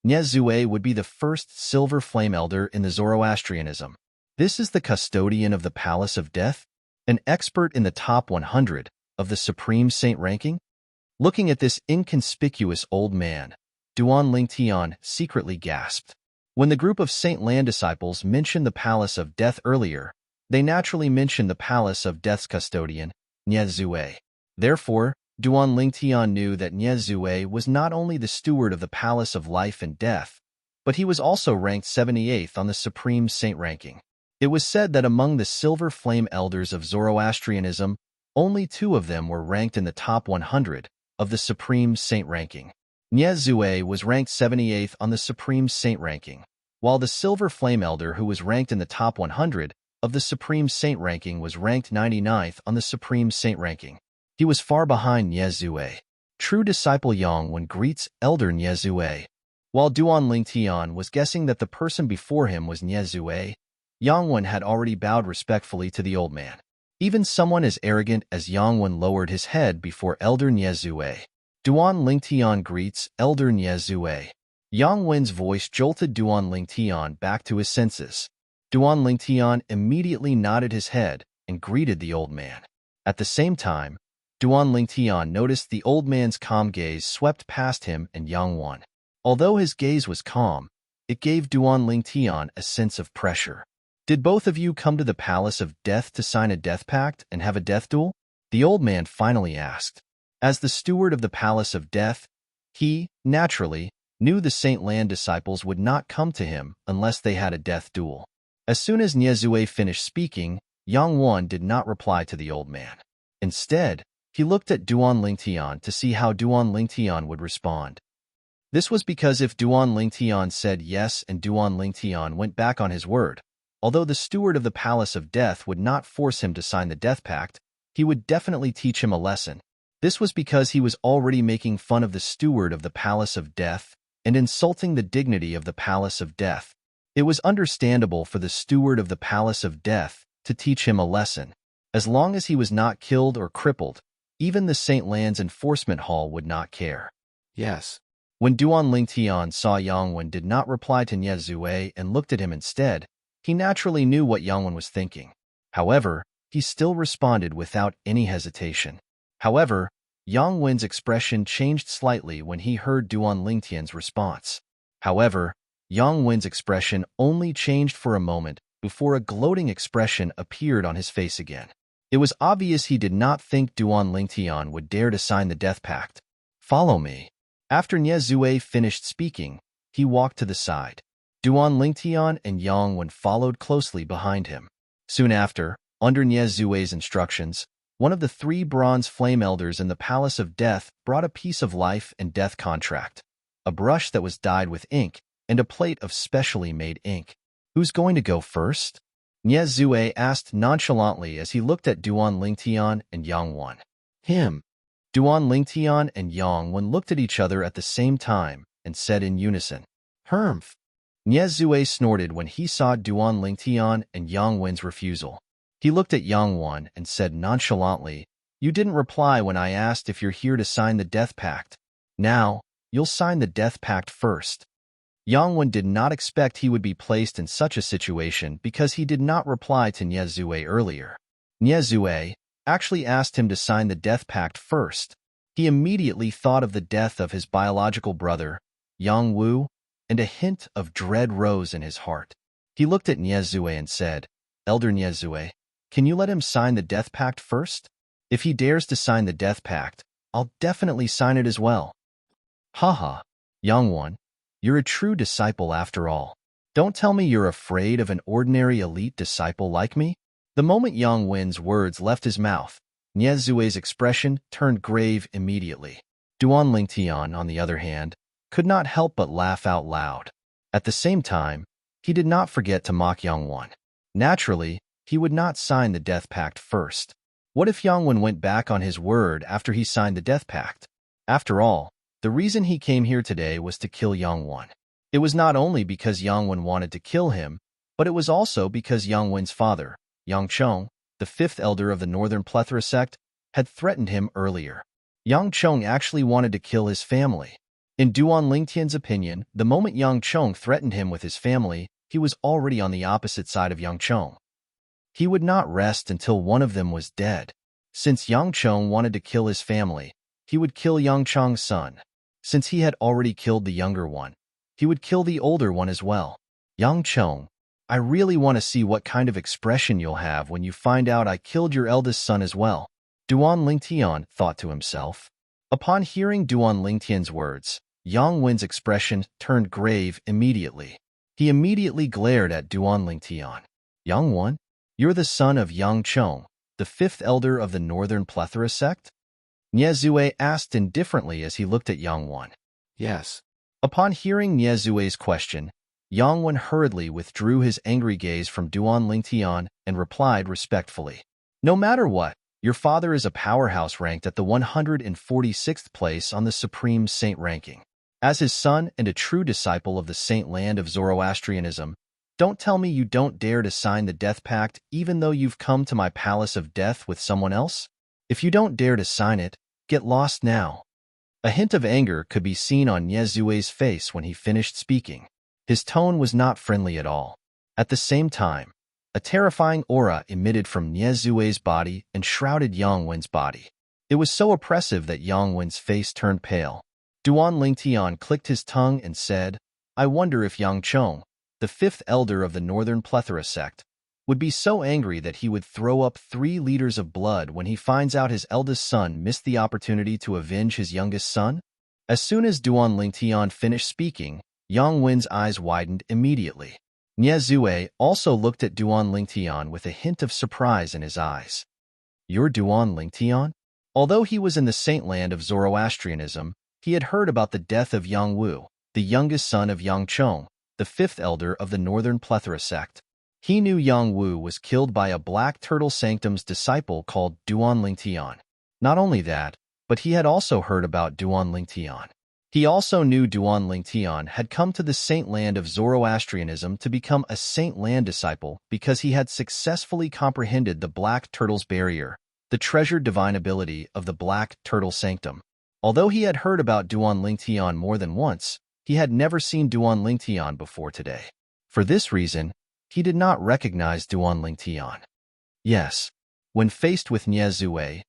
Niezue would be the first Silver Flame Elder in the Zoroastrianism. This is the custodian of the Palace of Death, an expert in the top 100 of the Supreme Saint ranking? Looking at this inconspicuous old man, Duan Lingtian secretly gasped. When the group of Saint Lan disciples mentioned the Palace of Death earlier, they naturally mentioned the Palace of Death's custodian, Niezue. Therefore, Duan Lingtian knew that Niezue was not only the steward of the Palace of Life and Death, but he was also ranked 78th on the Supreme Saint ranking. It was said that among the Silver Flame Elders of Zoroastrianism, only 2 of them were ranked in the top 100 of the Supreme Saint ranking. Niezue was ranked 78th on the Supreme Saint ranking, while the Silver Flame Elder who was ranked in the top 100 of the Supreme Saint ranking was ranked 99th on the Supreme Saint ranking. He was far behind Niezue. True disciple Yang Wen greets Elder Niezue. While Duan Lingtian was guessing that the person before him was Niezue, Yang Wen had already bowed respectfully to the old man. Even someone as arrogant as Yang Wen lowered his head before Elder Niezue. Duan Lingtian greets Elder Niezue. Yang Wen's voice jolted Duan Lingtian back to his senses. Duan Lingtian immediately nodded his head and greeted the old man. At the same time, Duan Lingtian noticed the old man's calm gaze swept past him and Yang Wen. Although his gaze was calm, it gave Duan Lingtian a sense of pressure. Did both of you come to the Palace of Death to sign a death pact and have a death duel? The old man finally asked. As the steward of the Palace of Death, he, naturally, knew the Saint Lan disciples would not come to him unless they had a death duel. As soon as Niezue finished speaking, Yang Wan did not reply to the old man. Instead, he looked at Duan Lingtian to see how Duan Lingtian would respond. This was because if Duan Lingtian said yes and Duan Lingtian went back on his word, although the steward of the Palace of Death would not force him to sign the death pact, he would definitely teach him a lesson. This was because he was already making fun of the steward of the Palace of Death and insulting the dignity of the Palace of Death. It was understandable for the steward of the Palace of Death to teach him a lesson. As long as he was not killed or crippled, even the St. Lan's Enforcement Hall would not care. Yes. When Duan Lingtian saw Yang Wen did not reply to Nie Zue and looked at him instead, he naturally knew what Yang Wen was thinking. However, he still responded without any hesitation. However, Yang Wen's expression changed slightly when he heard Duan Lingtian's response. However, Yang Wen's expression only changed for a moment before a gloating expression appeared on his face again. It was obvious he did not think Duan Lingtian would dare to sign the death pact. Follow me. After Nie Zue finished speaking, he walked to the side. Duan Lingtian and Yang Wen followed closely behind him. Soon after, under Nie Zue's instructions, one of the 3 bronze flame elders in the Palace of Death brought a piece of life and death contract, a brush that was dyed with ink, and a plate of specially made ink. Who's going to go first? Nie Zue asked nonchalantly as he looked at Duan Lingtian and Yang Wen. Him. Duan Lingtian and Yang Wen looked at each other at the same time and said in unison, "Hermph." Nie Zue snorted when he saw Duan Lingtian and Yang Wen's refusal. He looked at Yang Wen and said nonchalantly, "You didn't reply when I asked if you're here to sign the death pact. Now, you'll sign the death pact first." Yang Wen did not expect he would be placed in such a situation because he did not reply to Nie Zue earlier. Nie Zue actually asked him to sign the death pact first. He immediately thought of the death of his biological brother, Yang Wu, and a hint of dread rose in his heart. He looked at Nie Zue and said, "Elder Nie Zue, can you let him sign the death pact first? If he dares to sign the death pact, I'll definitely sign it as well." Haha, Yang Wen, you're a true disciple after all. Don't tell me you're afraid of an ordinary elite disciple like me? The moment Yang Wen's words left his mouth, Nie Zue's expression turned grave immediately. Duan Lingtian, on the other hand, could not help but laugh out loud. At the same time, he did not forget to mock Yang Wen. Naturally, he would not sign the death pact first. What if Yang Wen went back on his word after he signed the death pact? After all, the reason he came here today was to kill Yang Wen. It was not only because Yang Wen wanted to kill him, but it was also because Yang Wen's father, Yang Chong, the 5th elder of the Northern Plethora sect, had threatened him earlier. Yang Chong actually wanted to kill his family. In Duan Lingtian's opinion, the moment Yang Chong threatened him with his family, he was already on the opposite side of Yang Chong. He would not rest until one of them was dead. Since Yang Chong wanted to kill his family, he would kill Yang Chong's son. Since he had already killed the younger one, he would kill the older one as well. Yang Chong, I really want to see what kind of expression you'll have when you find out I killed your eldest son as well, Duan Lingtian thought to himself. Upon hearing Duan Lingtian's words, Yang Wen's expression turned grave immediately. He immediately glared at Duan Lingtian. Yang Wen, you're the son of Yang Chong, the 5th elder of the Northern Plethora sect? Nie Zue asked indifferently as he looked at Yang Wen. Yes. Upon hearing Nie Zue's question, Yang Wen hurriedly withdrew his angry gaze from Duan Lingtian and replied respectfully. No matter what, your father is a powerhouse ranked at the 146th place on the Supreme Saint ranking. As his son and a true disciple of the Saint Land of Zoroastrianism, don't tell me you don't dare to sign the death pact even though you've come to my palace of death with someone else? If you don't dare to sign it, get lost now. A hint of anger could be seen on Nie Zue's face when he finished speaking. His tone was not friendly at all. At the same time, a terrifying aura emitted from Nie Zue's body and shrouded Yang Wen's body. It was so oppressive that Yang Wen's face turned pale. Duan Lingtian clicked his tongue and said, I wonder if Yang Chong, the 5th elder of the Northern Plethora sect, would be so angry that he would throw up 3 liters of blood when he finds out his eldest son missed the opportunity to avenge his youngest son? As soon as Duan Lingtian finished speaking, Yang Wen's eyes widened immediately. Niezue also looked at Duan Lingtian with a hint of surprise in his eyes. You're Duan Lingtian? Although he was in the saint land of Zoroastrianism, he had heard about the death of Yang Wu, the youngest son of Yang Chong, the fifth elder of the Northern Plethora sect. He knew Yang Wu was killed by a Black Turtle Sanctum's disciple called Duan Lingtian. Not only that, but he had also heard about Duan Lingtian. He also knew Duan Lingtian had come to the saint land of Zoroastrianism to become a saint land disciple because he had successfully comprehended the Black Turtle's barrier, the treasured divine ability of the Black Turtle Sanctum. Although he had heard about Duan Lingtian more than once, he had never seen Duan Lingtian before today. For this reason, he did not recognize Duan Lingtian. Yes, when faced with Niezue,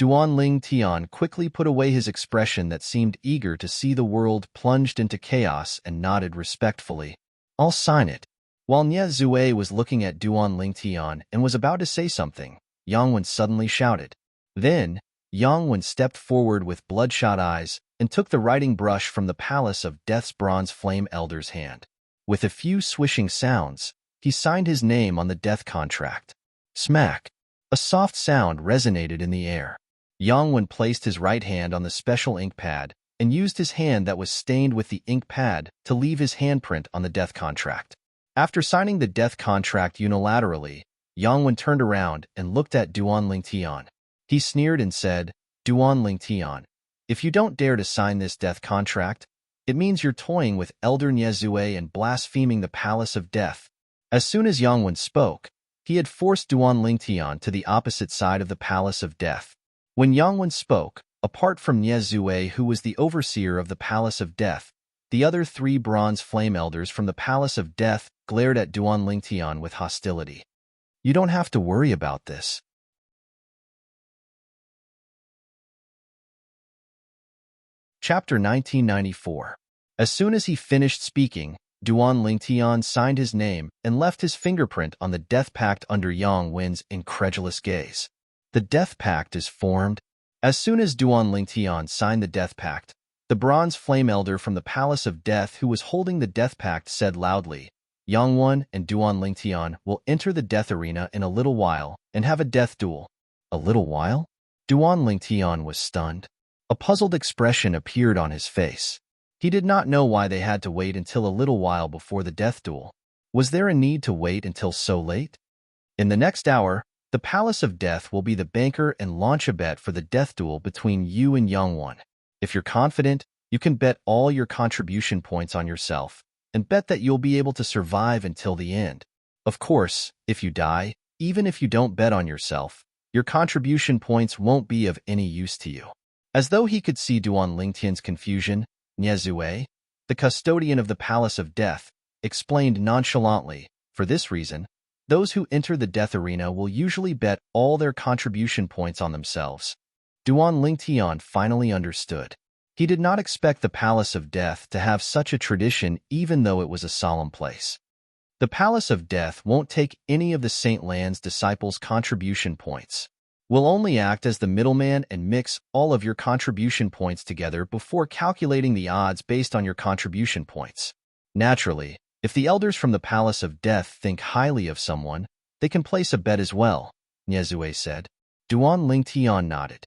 Duan Lingtian quickly put away his expression that seemed eager to see the world plunged into chaos and nodded respectfully. I'll sign it. While Niezue was looking at Duan Lingtian and was about to say something, Yang Wen suddenly shouted. Then, Yang Wen stepped forward with bloodshot eyes and took the writing brush from the Palace of Death's bronze flame elder's hand. With a few swishing sounds, he signed his name on the death contract. Smack! A soft sound resonated in the air. Yang Wen placed his right hand on the special ink pad and used his hand that was stained with the ink pad to leave his handprint on the death contract. After signing the death contract unilaterally, Yang Wen turned around and looked at Duan Lingtian. He sneered and said, Duan Lingtian, if you don't dare to sign this death contract, it means you're toying with Elder Niezue and blaspheming the Palace of Death. As soon as Yang Wen spoke, he had forced Duan Lingtian to the opposite side of the Palace of Death. When Yang Wen spoke, apart from Niezue, who was the overseer of the Palace of Death, the other three bronze flame elders from the Palace of Death glared at Duan Lingtian with hostility. You don't have to worry about this. Chapter 1994. As soon as he finished speaking, Duan Lingtian signed his name and left his fingerprint on the death pact under Yang Wen's incredulous gaze. The death pact is formed. As soon as Duan Lingtian signed the death pact, the bronze flame elder from the Palace of Death who was holding the death pact said loudly, Yang Wen and Duan Lingtian will enter the death arena in a little while and have a death duel. A little while? Duan Lingtian was stunned. A puzzled expression appeared on his face. He did not know why they had to wait until a little while before the death duel. Was there a need to wait until so late? In the next hour, the Palace of Death will be the banker and launch a bet for the death duel between you and Yang Wen. If you're confident, you can bet all your contribution points on yourself and bet that you'll be able to survive until the end. Of course, if you die, even if you don't bet on yourself, your contribution points won't be of any use to you. As though he could see Duan Lingtian's confusion, Niezue, the custodian of the Palace of Death, explained nonchalantly, for this reason, those who enter the death arena will usually bet all their contribution points on themselves. Duan Lingtian finally understood. He did not expect the Palace of Death to have such a tradition even though it was a solemn place. The Palace of Death won't take any of the Saint Land's disciples' contribution points. Will only act as the middleman and mix all of your contribution points together before calculating the odds based on your contribution points. Naturally, if the elders from the Palace of Death think highly of someone, they can place a bet as well, Niezue said. Duan Lingtian nodded.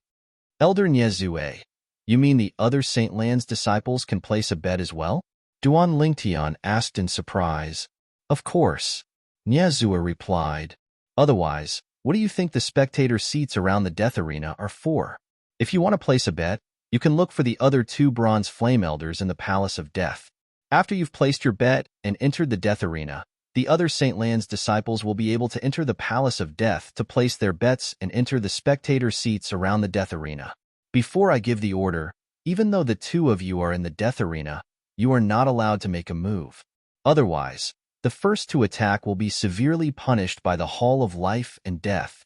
Elder Niezue, you mean the other Saint Land's disciples can place a bet as well? Duan Lingtian asked in surprise. Of course, Niezue replied. Otherwise, what do you think the spectator seats around the death arena are for? If you want to place a bet, you can look for the other two bronze flame elders in the Palace of Death. After you've placed your bet and entered the death arena, the other Saint Land's disciples will be able to enter the Palace of Death to place their bets and enter the spectator seats around the death arena. Before I give the order, even though the two of you are in the death arena, you are not allowed to make a move. Otherwise, the first to attack will be severely punished by the Hall of Life and Death.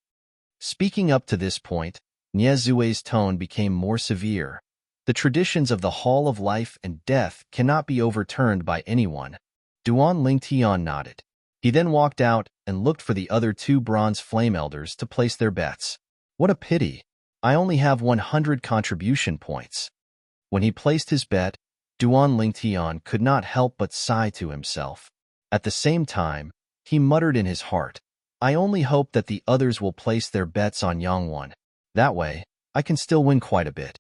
Speaking up to this point, Niezue's tone became more severe. The traditions of the Hall of Life and Death cannot be overturned by anyone. Duan Lingtian nodded. He then walked out and looked for the other two bronze flame elders to place their bets. What a pity. I only have 100 contribution points. When he placed his bet, Duan Lingtian could not help but sigh to himself. At the same time, he muttered in his heart, I only hope that the others will place their bets on Yangwon. That way, I can still win quite a bit.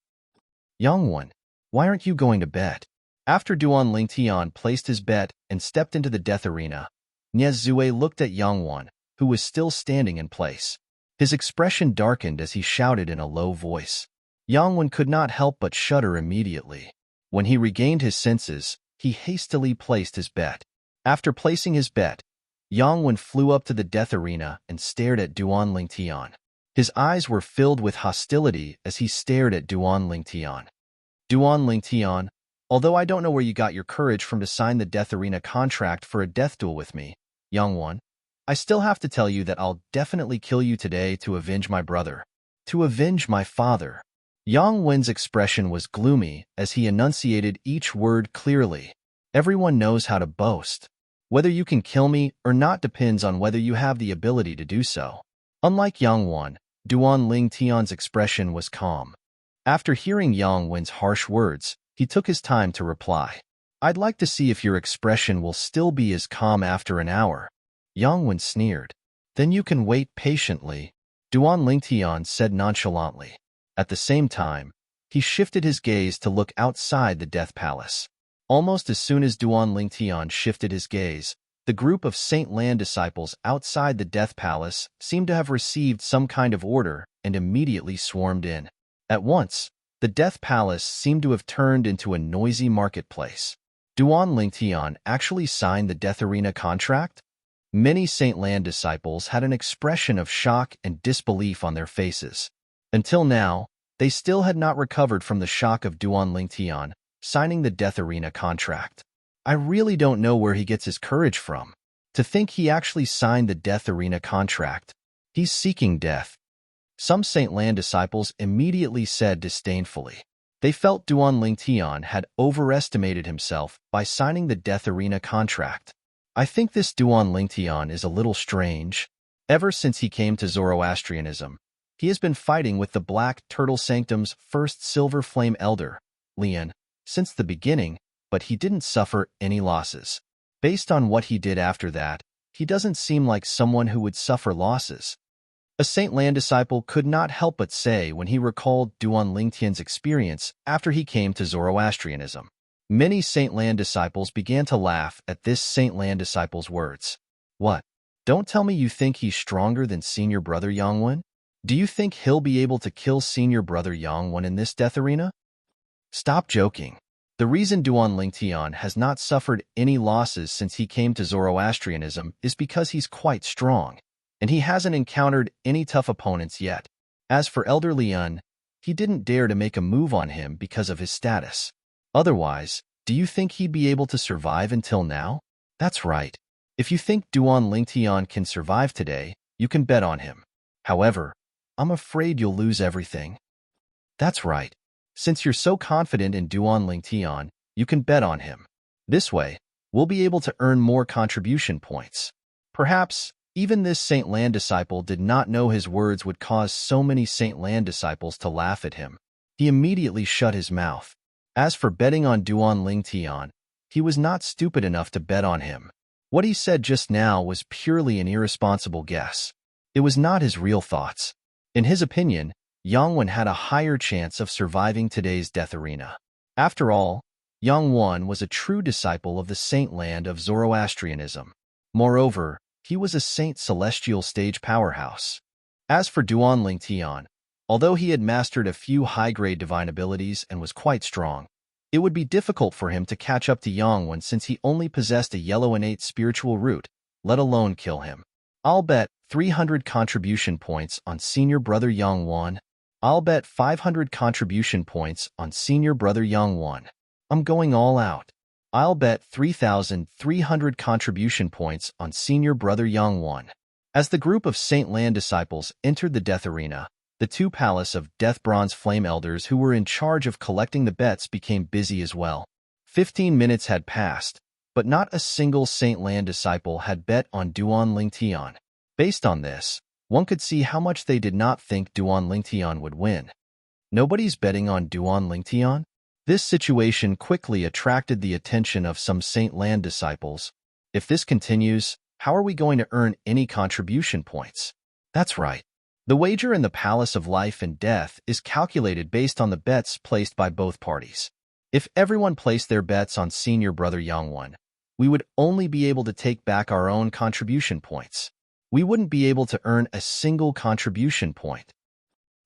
Yangwon, why aren't you going to bet? After Duan Lingtian placed his bet and stepped into the death arena, Niezue looked at Yangwon, who was still standing in place. His expression darkened as he shouted in a low voice. Yangwon could not help but shudder immediately. When he regained his senses, he hastily placed his bet. After placing his bet, Yangwon flew up to the death arena and stared at Duan Lingtian. His eyes were filled with hostility as he stared at Duan Lingtian. Duan Lingtian, although I don't know where you got your courage from to sign the death arena contract for a death duel with me, Yangwon, I still have to tell you that I'll definitely kill you today to avenge my brother. To avenge my father. Yang Wen's expression was gloomy as he enunciated each word clearly. Everyone knows how to boast. Whether you can kill me or not depends on whether you have the ability to do so. Unlike Yang Wen, Duan Ling Tian's expression was calm. After hearing Yang Wen's harsh words, he took his time to reply. I'd like to see if your expression will still be as calm after an hour. Yang Wen sneered. Then you can wait patiently, Duan Lingtian said nonchalantly. At the same time, he shifted his gaze to look outside the Death Palace. Almost as soon as Duan Lingtian shifted his gaze, the group of Saint Lan disciples outside the Death Palace seemed to have received some kind of order and immediately swarmed in. At once, the Death Palace seemed to have turned into a noisy marketplace. Duan Lingtian actually signed the Death Arena contract? Many Saint Lan disciples had an expression of shock and disbelief on their faces. Until now, they still had not recovered from the shock of Duan Lingtian signing the Death Arena contract. I really don't know where he gets his courage from. To think he actually signed the Death Arena contract. He's seeking death. Some Saint Lan disciples immediately said disdainfully. They felt Duan Lingtian had overestimated himself by signing the Death Arena contract. I think this Duan Lingtian is a little strange. Ever since he came to Zoroastrianism, he has been fighting with the Black Turtle Sanctum's first Silver Flame Elder, Lian, since the beginning, but he didn't suffer any losses. Based on what he did after that, he doesn't seem like someone who would suffer losses. A Saint Lan disciple could not help but say when he recalled Duan Lingtian's experience after he came to Zoroastrianism. Many Saint Lan disciples began to laugh at this Saint Lan disciple's words. What? Don't tell me you think he's stronger than senior brother Yangwen? Do you think he'll be able to kill senior brother Yangwen in this death arena? Stop joking. The reason Duan Lingtian has not suffered any losses since he came to Zoroastrianism is because he's quite strong, and he hasn't encountered any tough opponents yet. As for Elder Lian, he didn't dare to make a move on him because of his status. Otherwise, do you think he'd be able to survive until now? That's right. If you think Duan Lingtian can survive today, you can bet on him. However, I'm afraid you'll lose everything. That's right. Since you're so confident in Duan Lingtian, you can bet on him. This way, we'll be able to earn more contribution points. Perhaps, even this Saint Lan disciple did not know his words would cause so many Saint Lan disciples to laugh at him. He immediately shut his mouth. As for betting on Duan Lingtian, he was not stupid enough to bet on him. What he said just now was purely an irresponsible guess. It was not his real thoughts. In his opinion, Yangwen had a higher chance of surviving today's death arena. After all, Yangwen was a true disciple of the Saint Land of Zoroastrianism. Moreover, he was a Saint Celestial stage powerhouse. As for Duan Lingtian, although he had mastered a few high-grade divine abilities and was quite strong, it would be difficult for him to catch up to Yangwen since he only possessed a yellow innate spiritual root, let alone kill him. I'll bet 300 contribution points on senior brother Yangwen. I'll bet 500 contribution points on senior brother Yangwen. I'm going all out. I'll bet 3,300 contribution points on senior brother Yangwen. As the group of Saint Lan disciples entered the death arena, the two palace of Death Bronze Flame Elders who were in charge of collecting the bets became busy as well. 15 minutes had passed, but not a single Saint Lan disciple had bet on Duan Lingtian. Based on this, one could see how much they did not think Duan Lingtian would win. Nobody's betting on Duan Lingtian? This situation quickly attracted the attention of some Saint Lan disciples. If this continues, how are we going to earn any contribution points? That's right. The wager in the Palace of Life and Death is calculated based on the bets placed by both parties. If everyone placed their bets on senior brother Yangwon, we would only be able to take back our own contribution points. We wouldn't be able to earn a single contribution point.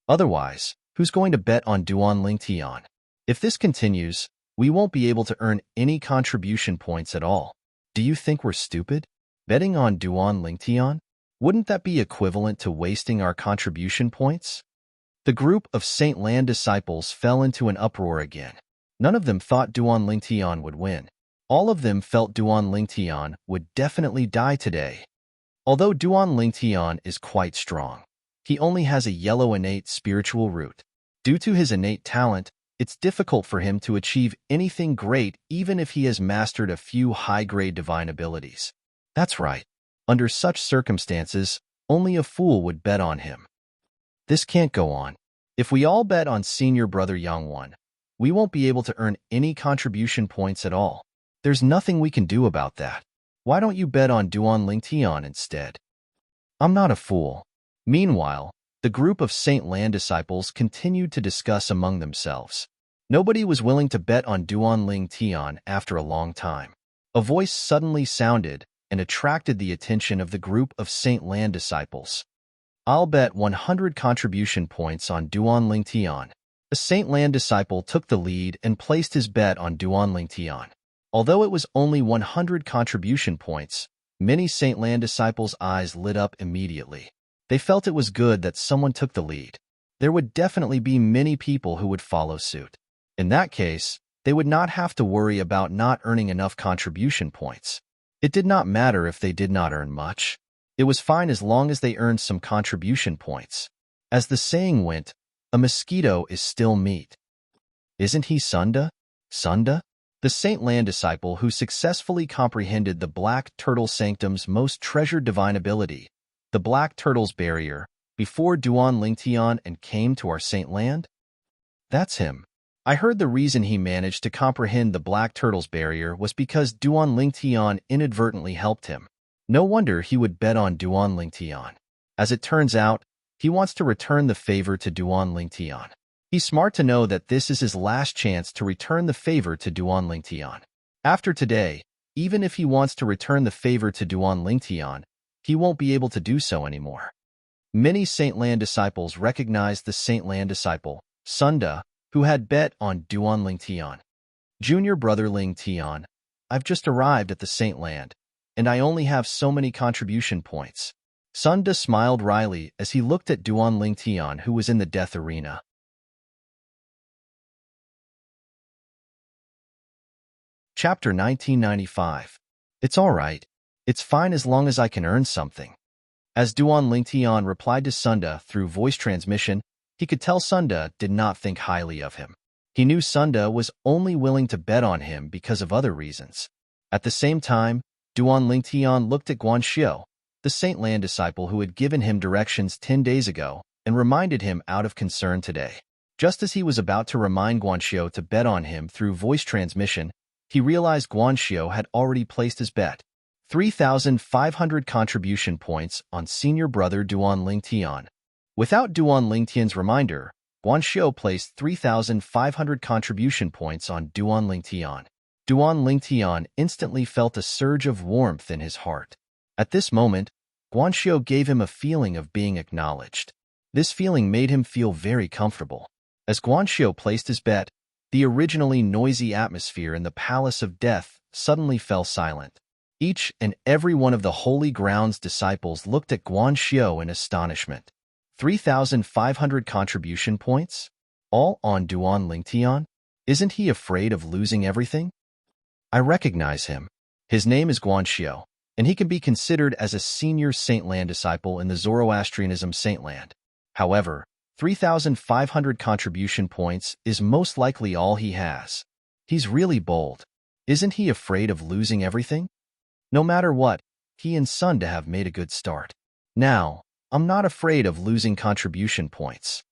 Otherwise, who's going to bet on Duan Lingtian? If this continues, we won't be able to earn any contribution points at all. Do you think we're stupid? Betting on Duan Lingtian? Wouldn't that be equivalent to wasting our contribution points? The group of Saint Lan disciples fell into an uproar again. None of them thought Duan Lingtian would win. All of them felt Duan Lingtian would definitely die today. Although Duan Lingtian is quite strong, he only has a yellow innate spiritual root. Due to his innate talent, it's difficult for him to achieve anything great even if he has mastered a few high-grade divine abilities. That's right. Under such circumstances, only a fool would bet on him. This can't go on. If we all bet on senior brother Yangwon, we won't be able to earn any contribution points at all. There's nothing we can do about that. Why don't you bet on Duan Lingtian instead? I'm not a fool. Meanwhile, the group of Saint Lan disciples continued to discuss among themselves. Nobody was willing to bet on Duan Lingtian after a long time. A voice suddenly sounded and attracted the attention of the group of Saint Lan disciples. I'll bet 100 contribution points on Duan Lingtian. A Saint Lan disciple took the lead and placed his bet on Duan Lingtian. Although it was only 100 contribution points, many Saint Lan disciples' eyes lit up immediately. They felt it was good that someone took the lead. There would definitely be many people who would follow suit. In that case, they would not have to worry about not earning enough contribution points. It did not matter if they did not earn much. It was fine as long as they earned some contribution points. As the saying went, a mosquito is still meat. Isn't he Sunda? Sunda? The Saint Lan disciple who successfully comprehended the Black Turtle Sanctum's most treasured divine ability, the Black Turtle's Barrier, before Duan Lingtian and came to our Saint Land? That's him. I heard the reason he managed to comprehend the Black Turtle's Barrier was because Duan Lingtian inadvertently helped him. No wonder he would bet on Duan Lingtian. As it turns out, he wants to return the favor to Duan Lingtian. He's smart to know that this is his last chance to return the favor to Duan Lingtian. After today, even if he wants to return the favor to Duan Lingtian, he won't be able to do so anymore. Many Saint Lan disciples recognized the Saint Lan disciple, Sunda, who had bet on Duan Lingtian. Junior brother Lingtian, I've just arrived at the Saint Land, and I only have so many contribution points. Sunda smiled wryly as he looked at Duan Lingtian, who was in the death arena. Chapter 1995. It's all right. It's fine as long as I can earn something. As Duan Lingtian replied to Sunda through voice transmission, he could tell Sunda did not think highly of him. He knew Sunda was only willing to bet on him because of other reasons. At the same time, Duan Lingtian looked at Guanxiu, the Saint Lan disciple who had given him directions 10 days ago, and reminded him out of concern today. Just as he was about to remind Guanxiu to bet on him through voice transmission, he realized Guanxiu had already placed his bet. 3,500 contribution points on senior brother Duan Lingtian. Without Duan Lingtian's reminder, Guanxiu placed 3,500 contribution points on Duan Lingtian. Duan Lingtian instantly felt a surge of warmth in his heart. At this moment, Guanxiu gave him a feeling of being acknowledged. This feeling made him feel very comfortable. As Guanxiu placed his bet, the originally noisy atmosphere in the Palace of Death suddenly fell silent. Each and every one of the Holy Ground's disciples looked at Guanxiu in astonishment. 3,500 contribution points? All on Duan Lingtian? Isn't he afraid of losing everything? I recognize him. His name is Guanxiu, and he can be considered as a senior Saint Lan disciple in the Zoroastrianism Saint Land. However, 3,500 contribution points is most likely all he has. He's really bold. Isn't he afraid of losing everything? No matter what, he and Sunda have made a good start. Now, I'm not afraid of losing contribution points.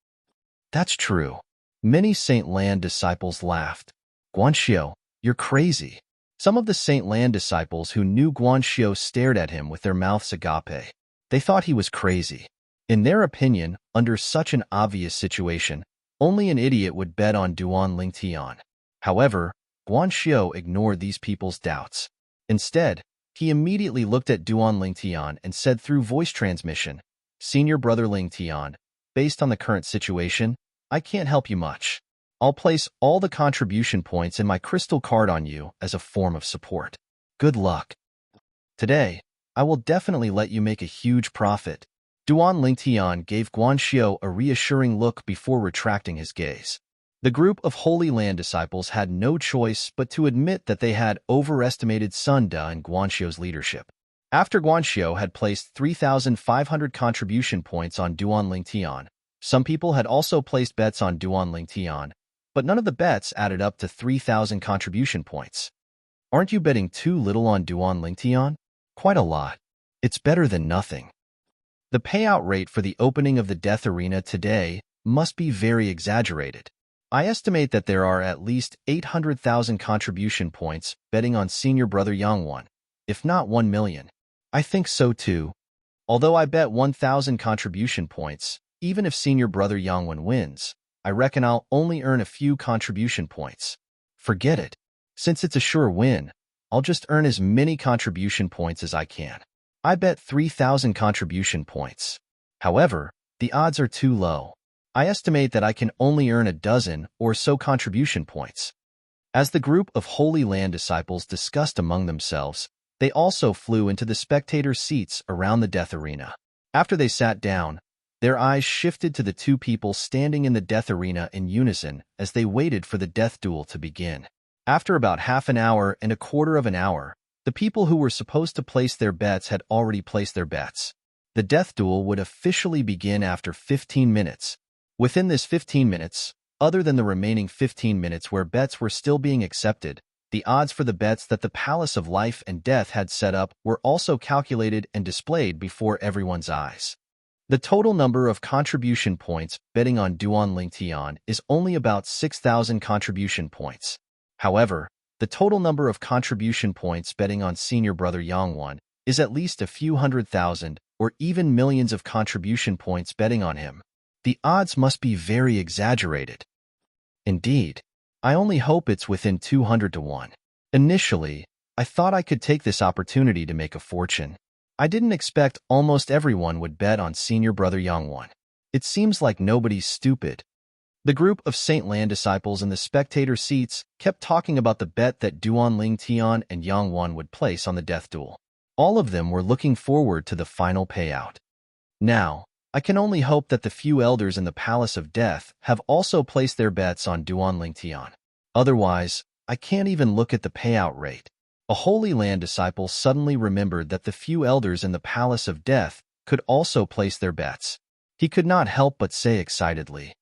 That's true. Many Saint Lan disciples laughed. Guanxiu, you're crazy. Some of the Saint Lan disciples who knew Guanxio stared at him with their mouths agape. They thought he was crazy. In their opinion, under such an obvious situation, only an idiot would bet on Duan Lingtian. However, Guanxio ignored these people's doubts. Instead, he immediately looked at Duan Lingtian and said through voice transmission, "Senior brother Lingtian, based on the current situation, I can't help you much. I'll place all the contribution points in my crystal card on you as a form of support. Good luck. Today, I will definitely let you make a huge profit." Duan Lingtian gave Guanxio a reassuring look before retracting his gaze. The group of Holy Land disciples had no choice but to admit that they had overestimated Sun Da and Guanxio's leadership. After Guanxio had placed 3,500 contribution points on Duan Lingtian, some people had also placed bets on Duan Lingtian, but none of the bets added up to 3,000 contribution points. Aren't you betting too little on Duan Lingtian? Quite a lot. It's better than nothing. The payout rate for the opening of the Death Arena today must be very exaggerated. I estimate that there are at least 800,000 contribution points betting on Senior Brother Yangwan, if not 1 million. I think so too. Although I bet 1,000 contribution points, even if Senior Brother Yangwan wins, I reckon I'll only earn a few contribution points. Forget it. Since it's a sure win, I'll just earn as many contribution points as I can. I bet 3,000 contribution points. However, the odds are too low. I estimate that I can only earn a dozen or so contribution points. As the group of Holy Land disciples discussed among themselves, they also flew into the spectator seats around the Death Arena. After they sat down, their eyes shifted to the two people standing in the Death Arena in unison as they waited for the death duel to begin. After about half an hour and a quarter of an hour, the people who were supposed to place their bets had already placed their bets. The death duel would officially begin after 15 minutes. Within this 15 minutes, other than the remaining 15 minutes where bets were still being accepted, the odds for the bets that the Palace of Life and Death had set up were also calculated and displayed before everyone's eyes. The total number of contribution points betting on Duan Lingtian is only about 6,000 contribution points. However, the total number of contribution points betting on Senior Brother Yangwan is at least a few 100,000 or even millions of contribution points betting on him. The odds must be very exaggerated. Indeed, I only hope it's within 200 to 1. Initially, I thought I could take this opportunity to make a fortune. I didn't expect almost everyone would bet on Senior Brother Yangwan. It seems like nobody's stupid. The group of Saint Lan disciples in the spectator seats kept talking about the bet that Duan Lingtian and Yangwan would place on the death duel. All of them were looking forward to the final payout. Now, I can only hope that the few elders in the Palace of Death have also placed their bets on Duan Lingtian. Otherwise, I can't even look at the payout rate. A Holy Land disciple suddenly remembered that the few elders in the Palace of Death could also place their bets. He could not help but say excitedly,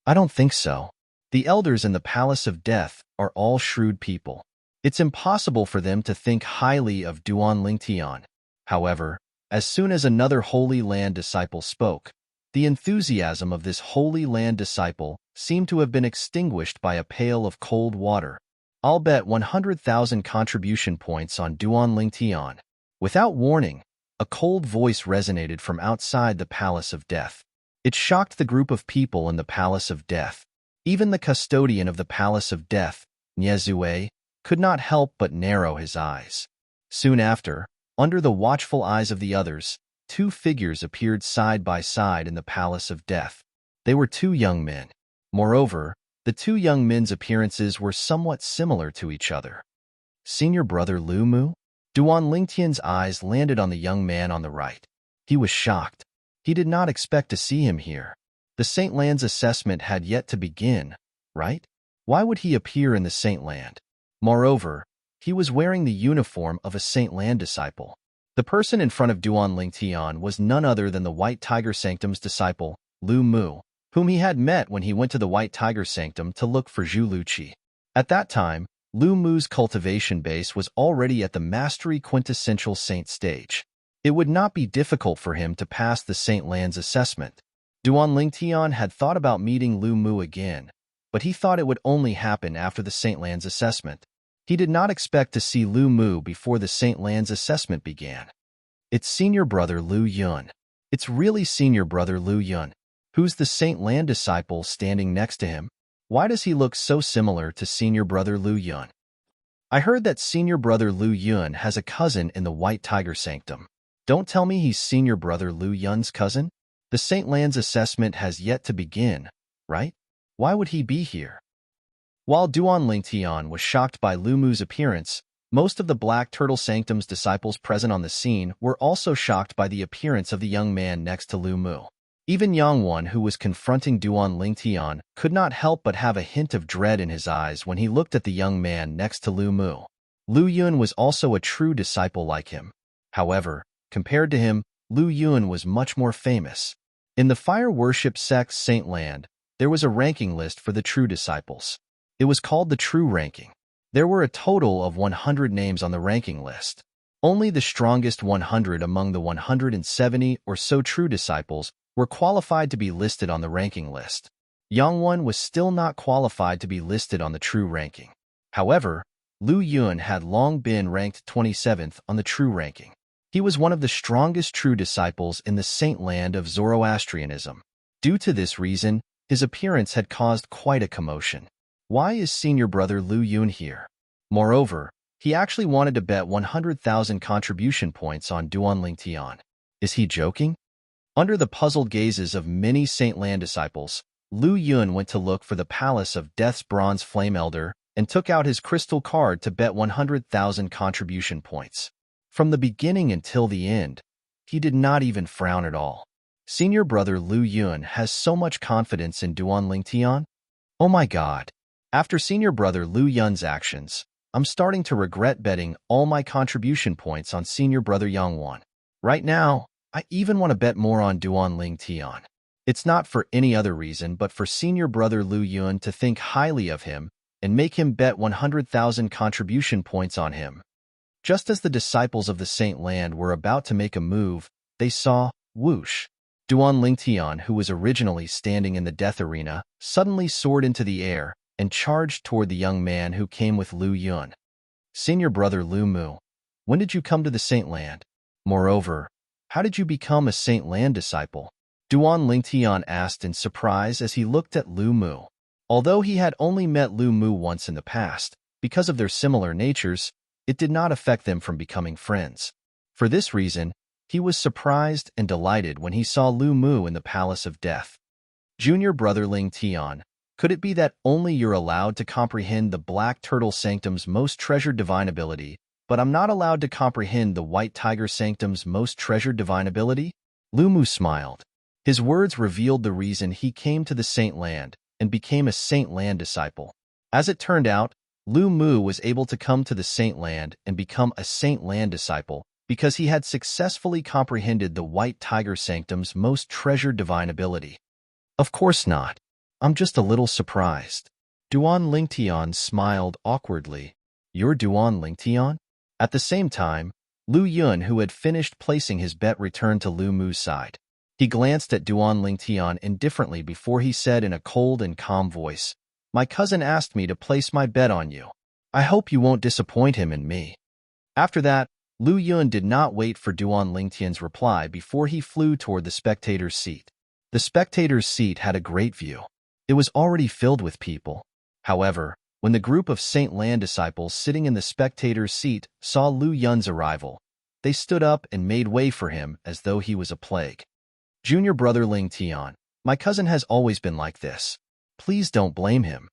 "I don't think so. The elders in the Palace of Death are all shrewd people. It's impossible for them to think highly of Duan Lingtian." However, as soon as another Holy Land disciple spoke, the enthusiasm of this Holy Land disciple seemed to have been extinguished by a pail of cold water. "I'll bet 100,000 contribution points on Duan Lingtian." Without warning, a cold voice resonated from outside the Palace of Death. It shocked the group of people in the Palace of Death. Even the custodian of the Palace of Death, Niezue, could not help but narrow his eyes. Soon after, under the watchful eyes of the others, two figures appeared side by side in the Palace of Death. They were two young men. Moreover, the two young men's appearances were somewhat similar to each other. Senior Brother Lu Mu? Duan Lingtian's eyes landed on the young man on the right. He was shocked. He did not expect to see him here. The Saint Land's assessment had yet to begin, right? Why would he appear in the Saint Land? Moreover, he was wearing the uniform of a Saint Land disciple. The person in front of Duan Lingtian was none other than the White Tiger Sanctum's disciple, Lu Mu, whom he had met when he went to the White Tiger Sanctum to look for Zhu Luqi. At that time, Lu Mu's cultivation base was already at the Mastery Quintessential Saint stage. It would not be difficult for him to pass the Saint Land's assessment. Duan Lingtian had thought about meeting Lu Mu again, but he thought it would only happen after the Saint Land's assessment. He did not expect to see Lu Mu before the Saint Lan's assessment began. It's senior brother Lu Yun. It's really senior brother Lu Yun. Who's the Saint Lan disciple standing next to him? Why does he look so similar to senior brother Lu Yun? I heard that senior brother Lu Yun has a cousin in the White Tiger Sanctum. Don't tell me he's senior brother Lu Yun's cousin? The Saint Lan's assessment has yet to begin, right? Why would he be here? While Duan Lingtian was shocked by Lu Mu's appearance, most of the Black Turtle Sanctum's disciples present on the scene were also shocked by the appearance of the young man next to Lu Mu. Even Yang Wan, who was confronting Duan Lingtian, could not help but have a hint of dread in his eyes when he looked at the young man next to Lu Mu. Lu Yun was also a true disciple like him. However, compared to him, Lu Yun was much more famous. In the fire worship sect Saint Land, there was a ranking list for the true disciples. It was called the True Ranking. There were a total of 100 names on the ranking list. Only the strongest 100 among the 170 or so true disciples were qualified to be listed on the ranking list. Yang Wan was still not qualified to be listed on the true ranking. However, Lu Yun had long been ranked 27th on the true ranking. He was one of the strongest true disciples in the Saint Land of Zoroastrianism. Due to this reason, his appearance had caused quite a commotion. Why is senior brother Lu Yun here? Moreover, he actually wanted to bet 100,000 contribution points on Duan Lingtian. Is he joking? Under the puzzled gazes of many Saint Land disciples, Lu Yun went to look for the Palace of Death's Bronze Flame Elder and took out his crystal card to bet 100,000 contribution points. From the beginning until the end, he did not even frown at all. Senior brother Lu Yun has so much confidence in Duan Lingtian. Oh my god. After senior brother Lu Yun's actions, I'm starting to regret betting all my contribution points on senior brother Yang Wan. Right now, I even want to bet more on Duan Lingtian. It's not for any other reason but for senior brother Lu Yun to think highly of him and make him bet 100,000 contribution points on him. Just as the disciples of the Saint Land were about to make a move, they saw, whoosh. Duan Lingtian, who was originally standing in the death arena, suddenly soared into the air and charged toward the young man who came with Lu Yun. Senior brother Lu Mu, when did you come to the Saint Land? Moreover, how did you become a Saint Land disciple? Duan Lingtian asked in surprise as he looked at Lu Mu. Although he had only met Lu Mu once in the past, because of their similar natures, it did not affect them from becoming friends. For this reason, he was surprised and delighted when he saw Lu Mu in the Palace of Death. Junior brother Lingtian, could it be that only you're allowed to comprehend the Black Turtle Sanctum's most treasured divine ability, but I'm not allowed to comprehend the White Tiger Sanctum's most treasured divine ability? Lu Mu smiled. His words revealed the reason he came to the Saint Land and became a Saint Land disciple. As it turned out, Lu Mu was able to come to the Saint Land and become a Saint Land disciple because he had successfully comprehended the White Tiger Sanctum's most treasured divine ability. Of course not. I'm just a little surprised. Duan Lingtian smiled awkwardly. You're Duan Lingtian? At the same time, Lu Yun, who had finished placing his bet, returned to Lu Mu's side. He glanced at Duan Lingtian indifferently before he said in a cold and calm voice, My cousin asked me to place my bet on you. I hope you won't disappoint him in me. After that, Lu Yun did not wait for Duan Lingtian's reply before he flew toward the spectator's seat. The spectator's seat had a great view. It was already filled with people. However, when the group of Saint Land disciples sitting in the spectator's seat saw Lu Yun's arrival, they stood up and made way for him as though he was a plague. Junior brother Lingtian, my cousin has always been like this. Please don't blame him.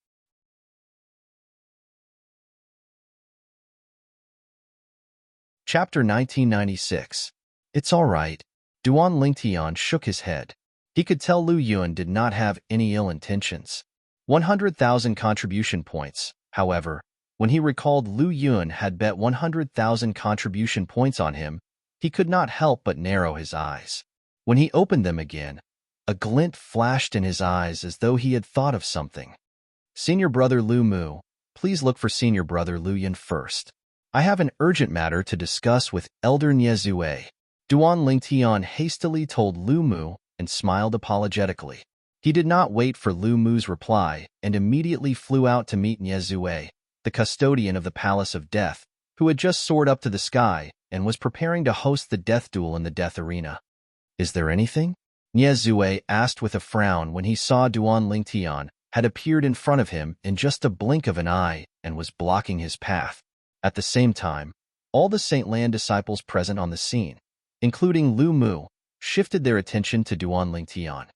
Chapter 1996. It's all right. Duan Lingtian shook his head. He could tell Lu Yun did not have any ill intentions. 100,000 contribution points, however, when he recalled Lu Yun had bet 100,000 contribution points on him, he could not help but narrow his eyes. When he opened them again, a glint flashed in his eyes as though he had thought of something. Senior brother Lu Mu, please look for senior brother Lu Yun first. I have an urgent matter to discuss with Elder Niezue. Duan Lingtian hastily told Lu Mu and smiled apologetically. He did not wait for Lu Mu's reply and immediately flew out to meet Niezue. the custodian of the Palace of Death, who had just soared up to the sky and was preparing to host the death duel in the death arena. "Is there anything?" Niezue asked with a frown when he saw Duan Lingtian had appeared in front of him in just a blink of an eye and was blocking his path. At the same time, all the Saint Lan disciples present on the scene, including Lu Mu, shifted their attention to Duan Lingtian.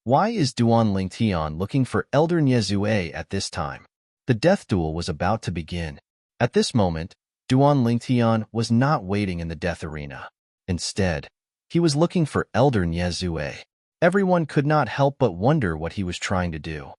Why is Duan Lingtian looking for Elder Niezue at this time? The death duel was about to begin. At this moment, Duan Lingtian was not waiting in the death arena. Instead, he was looking for Elder Niezue. Everyone could not help but wonder what he was trying to do.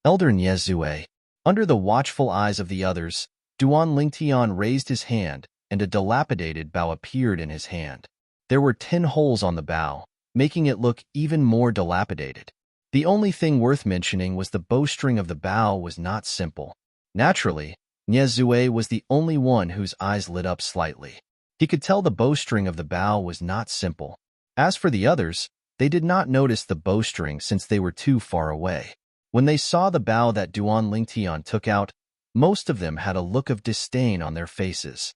Elder Niezue. Under the watchful eyes of the others, Duan Lingtian raised his hand, and a dilapidated bow appeared in his hand. There were 10 holes on the bow, making it look even more dilapidated. The only thing worth mentioning was the bowstring of the bow was not simple. Naturally, Niezue was the only one whose eyes lit up slightly. He could tell the bowstring of the bow was not simple. As for the others, they did not notice the bowstring since they were too far away. When they saw the bow that Duan Lingtian took out, most of them had a look of disdain on their faces.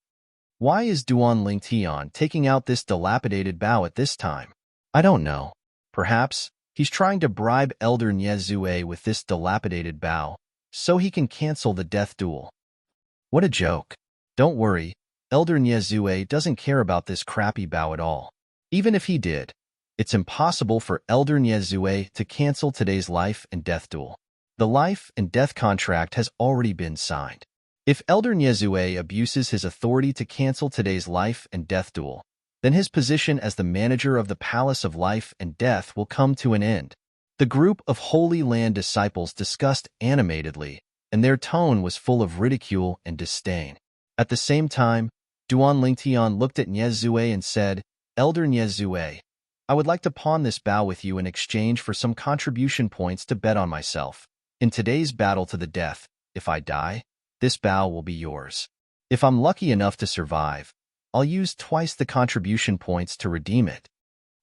Why is Duan Lingtian taking out this dilapidated bow at this time? I don't know. Perhaps he's trying to bribe Elder Niezue with this dilapidated bow, so he can cancel the death duel. What a joke. Don't worry, Elder Niezue doesn't care about this crappy bow at all. Even if he did, it's impossible for Elder Niezue to cancel today's life and death duel. The life and death contract has already been signed. If Elder Niezue abuses his authority to cancel today's life and death duel, then his position as the manager of the Palace of Life and Death will come to an end. The group of Holy Land disciples discussed animatedly, and their tone was full of ridicule and disdain. At the same time, Duan Lingtian looked at Niezue and said, "Elder Niezue, I would like to pawn this bow with you in exchange for some contribution points to bet on myself. In today's battle to the death, if I die, this bow will be yours. If I'm lucky enough to survive, I'll use twice the contribution points to redeem it."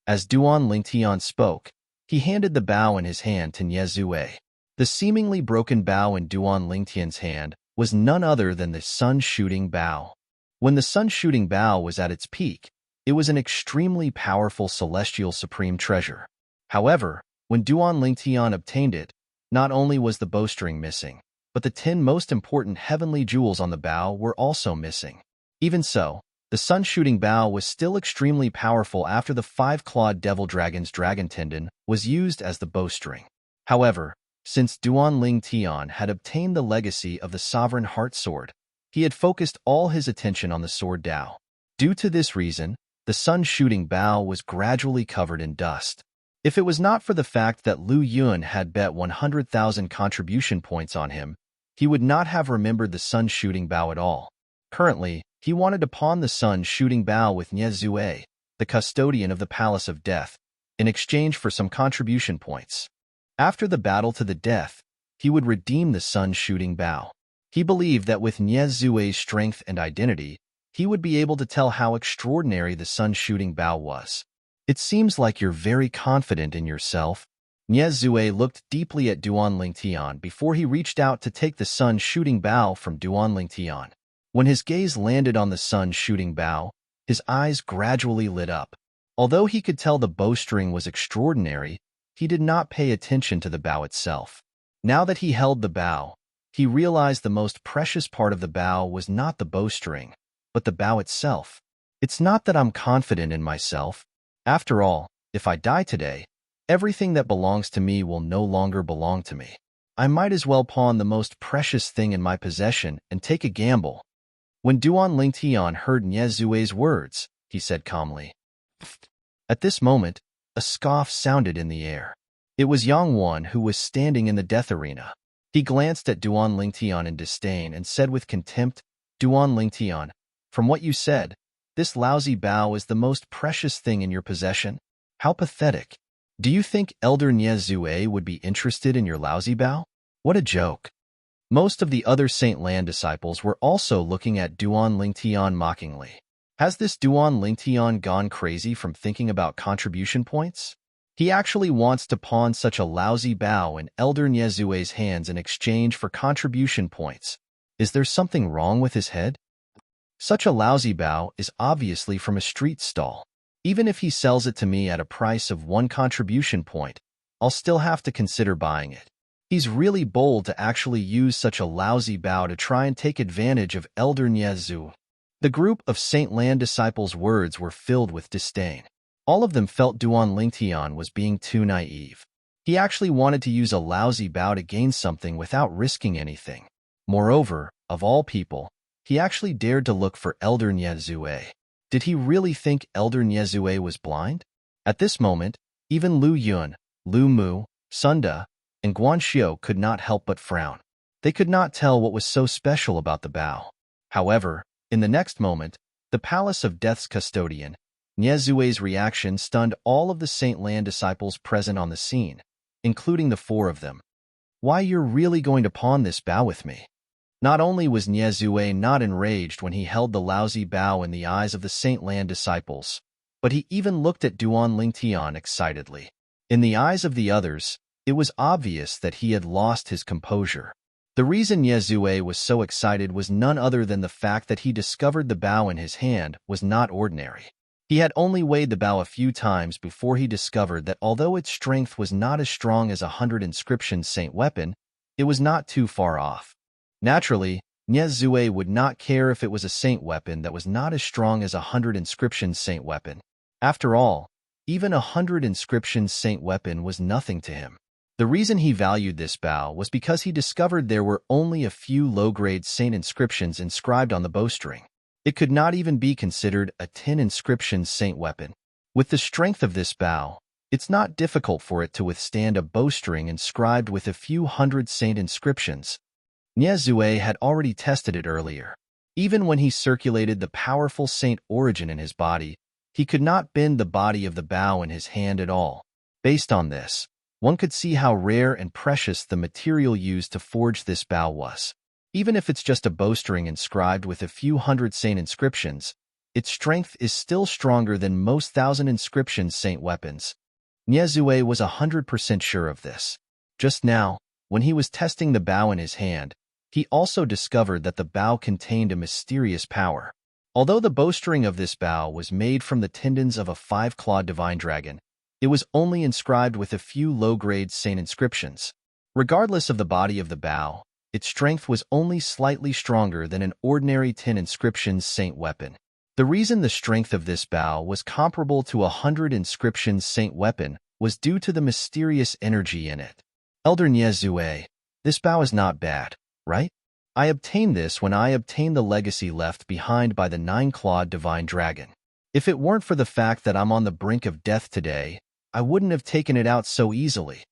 As Duan Lingtian spoke, he handed the bow in his hand to Niezue. The seemingly broken bow in Duan Lingtian's hand was none other than the sun-shooting bow. When the sun-shooting bow was at its peak, it was an extremely powerful celestial supreme treasure. However, when Duan Lingtian obtained it, not only was the bowstring missing, but the 10 most important heavenly jewels on the bow were also missing. Even so, the sun-shooting bow was still extremely powerful after the 5-clawed devil dragon's dragon tendon was used as the bowstring. However, since Duan Lingtian had obtained the legacy of the Sovereign Heart Sword, he had focused all his attention on the sword Dao. Due to this reason, the sun-shooting bow was gradually covered in dust. If it was not for the fact that Lu Yun had bet 100,000 contribution points on him, he would not have remembered the sun-shooting bow at all. Currently, he wanted to pawn the sun-shooting bow with Niezue, the custodian of the Palace of Death, in exchange for some contribution points. After the battle to the death, he would redeem the sun-shooting bow. He believed that with Niezue's strength and identity, he would be able to tell how extraordinary the sun-shooting bow was. "It seems like you're very confident in yourself." Niezue looked deeply at Duan Lingtian before he reached out to take the sun-shooting bow from Duan Lingtian. When his gaze landed on the sun-shooting bow, his eyes gradually lit up. Although he could tell the bowstring was extraordinary, he did not pay attention to the bow itself. Now that he held the bow, he realized the most precious part of the bow was not the bowstring, but the bow itself. "It's not that I'm confident in myself. After all, if I die today, everything that belongs to me will no longer belong to me. I might as well pawn the most precious thing in my possession and take a gamble." When Duan Lingtian heard Niezue's words, he said calmly. At this moment, a scoff sounded in the air. It was Yang Wan who was standing in the death arena. He glanced at Duan Lingtian in disdain and said with contempt, "Duan Lingtian, from what you said, this lousy bow is the most precious thing in your possession? How pathetic. Do you think Elder Niezue would be interested in your lousy bow? What a joke." Most of the other Saint Lan disciples were also looking at Duan Lingtian mockingly. Has this Duan Lingtian gone crazy from thinking about contribution points? He actually wants to pawn such a lousy bow in Elder Niezue's hands in exchange for contribution points. Is there something wrong with his head? Such a lousy bow is obviously from a street stall. Even if he sells it to me at a price of 1 contribution point, I'll still have to consider buying it. He's really bold to actually use such a lousy bow to try and take advantage of Elder Nyezu. The group of Saint Lan disciples' words were filled with disdain. All of them felt Duan Lingtian was being too naive. He actually wanted to use a lousy bow to gain something without risking anything. Moreover, of all people, he actually dared to look for Elder Nyezue. Did he really think Elder Nyezue was blind? At this moment, even Lu Yun, Lu Mu, Sunda, and Guanxiu could not help but frown. They could not tell what was so special about the bow. However, in the next moment, the Palace of Death's custodian, Nyezue's reaction stunned all of the Saint Lan disciples present on the scene, including the 4 of them. Why, you're really going to pawn this bow with me? Not only was Nyezue not enraged when he held the lousy bow in the eyes of the Saint Lan disciples, but he even looked at Duan Lingtian excitedly. In the eyes of the others, it was obvious that he had lost his composure. The reason Nyezue was so excited was none other than the fact that he discovered the bow in his hand was not ordinary. He had only weighed the bow a few times before he discovered that although its strength was not as strong as 100 inscription saint weapon, it was not too far off. Naturally, Nyezue would not care if it was a saint weapon that was not as strong as 100 inscription saint weapon. After all, even 100 inscription saint weapon was nothing to him. The reason he valued this bow was because he discovered there were only a few low-grade saint inscriptions inscribed on the bowstring. It could not even be considered a 10 inscription saint weapon. With the strength of this bow, it's not difficult for it to withstand a bowstring inscribed with a few hundred saint inscriptions. Nyezue had already tested it earlier. Even when he circulated the powerful saint origin in his body, he could not bend the body of the bow in his hand at all. Based on this, one could see how rare and precious the material used to forge this bow was. Even if it's just a bowstring inscribed with a few hundred saint inscriptions, its strength is still stronger than most 1,000 inscription saint weapons. Nyezue was 100% sure of this. Just now, when he was testing the bow in his hand, he also discovered that the bow contained a mysterious power. Although the bowstring of this bow was made from the tendons of a 5-clawed divine dragon, it was only inscribed with a few low-grade saint inscriptions. Regardless of the body of the bow, its strength was only slightly stronger than an ordinary 10 inscriptions saint weapon. The reason the strength of this bow was comparable to 100 inscriptions saint weapon was due to the mysterious energy in it. Elder Nyezue, this bow is not bad, right? I obtained this when I obtained the legacy left behind by the 9-clawed divine dragon. If it weren't for the fact that I'm on the brink of death today, I wouldn't have taken it out so easily.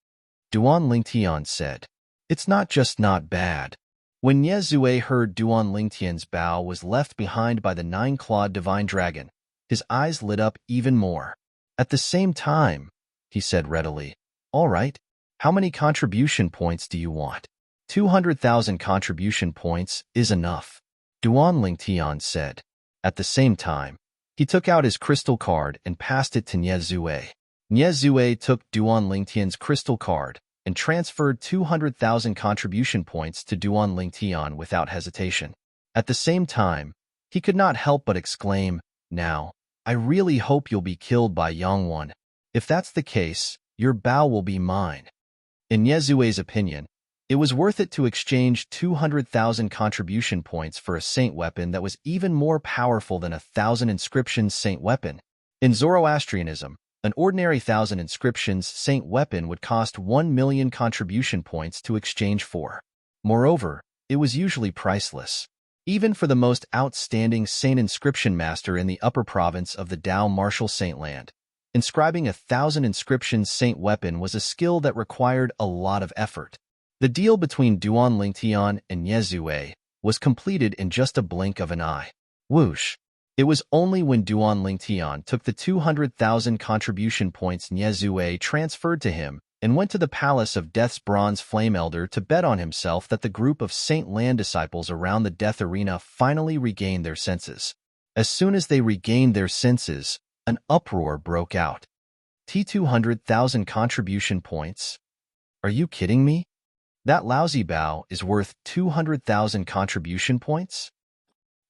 Duan Lingtian said. It's not just not bad. When Nyezue heard Duan Lingtian's bow was left behind by the 9-clawed divine dragon, his eyes lit up even more. At the same time, he said readily, all right, how many contribution points do you want? 200,000 contribution points is enough, Duan Lingtian said. At the same time, he took out his crystal card and passed it to Nyezue. Nyezue took Duan Lingtian's crystal card and transferred 200,000 contribution points to Duan Lingtian without hesitation. At the same time, he could not help but exclaim, now, I really hope you'll be killed by Yangwan. If that's the case, your bow will be mine. In Nyezue's opinion, it was worth it to exchange 200,000 contribution points for a saint weapon that was even more powerful than 1,000 inscriptions saint weapon. In Zoroastrianism, an ordinary 1,000 inscriptions saint weapon would cost 1 million contribution points to exchange for. Moreover, it was usually priceless. Even for the most outstanding saint inscription master in the upper province of the Dao Martial Saint Land, inscribing 1,000 inscriptions saint weapon was a skill that required a lot of effort. The deal between Duan Lingtian and Nyezue was completed in just a blink of an eye. Whoosh! It was only when Duan Lingtian took the 200,000 contribution points Nyezue transferred to him and went to the Palace of Death's Bronze Flame Elder to bet on himself that the group of Saint Lan disciples around the Death Arena finally regained their senses. As soon as they regained their senses, an uproar broke out. T 200,000 contribution points? Are you kidding me? That lousy bow is worth 200,000 contribution points?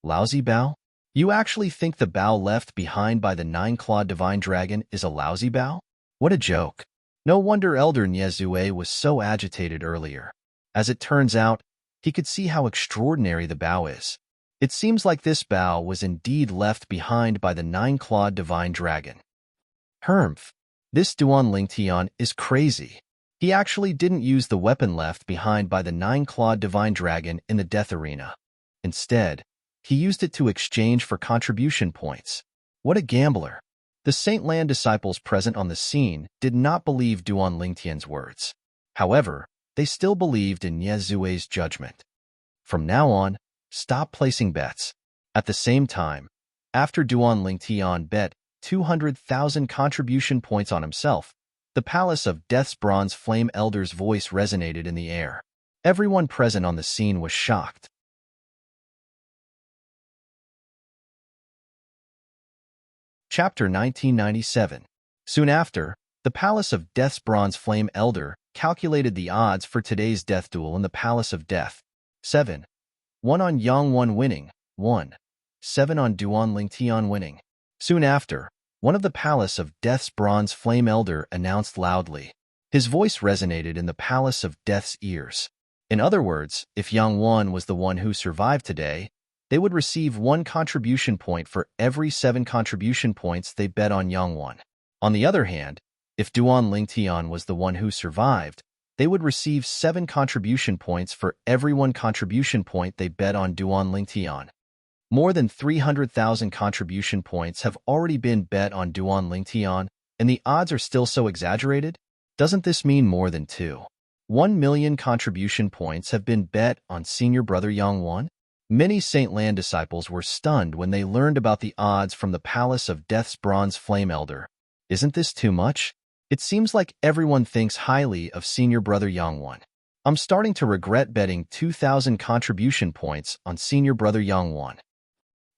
Lousy bow? You actually think the bow left behind by the nine-clawed divine dragon is a lousy bow? What a joke. No wonder Elder Nyezue was so agitated earlier. As it turns out, he could see how extraordinary the bow is. It seems like this bow was indeed left behind by the nine-clawed divine dragon. Hermph. This Duan Lingtian is crazy. He actually didn't use the weapon left behind by the nine-clawed divine dragon in the death arena. Instead, he used it to exchange for contribution points. What a gambler. The Saint Lan disciples present on the scene did not believe Duan Lingtian's words. However, they still believed in Nyezue's judgment. From now on, stop placing bets. At the same time, after Duan Lingtian bet 200,000 contribution points on himself, the Palace of Death's Bronze Flame Elder's voice resonated in the air. Everyone present on the scene was shocked. Chapter 1997. Soon after, the Palace of Death's Bronze Flame Elder calculated the odds for today's death duel in the Palace of Death. 7. 1 on Yang Wan winning, 1. 7 on Duan Lingtian winning. Soon after, one of the Palace of Death's Bronze Flame Elder announced loudly. His voice resonated in the Palace of Death's ears. In other words, if Yang Wan was the one who survived today, they would receive 1 contribution point for every 7 contribution points they bet on Yang Wan. On the other hand, if Duan Lingtian was the one who survived, they would receive 7 contribution points for every 1 contribution point they bet on Duan Lingtian. More than 300,000 contribution points have already been bet on Duan Lingtian, and the odds are still so exaggerated? Doesn't this mean more than 1 million contribution points have been bet on senior brother Yang Wan? Many Saint Lan disciples were stunned when they learned about the odds from the Palace of Death's Bronze Flame Elder. Isn't this too much? It seems like everyone thinks highly of senior brother Yang Wan. I'm starting to regret betting 2,000 contribution points on senior brother Yang Wan.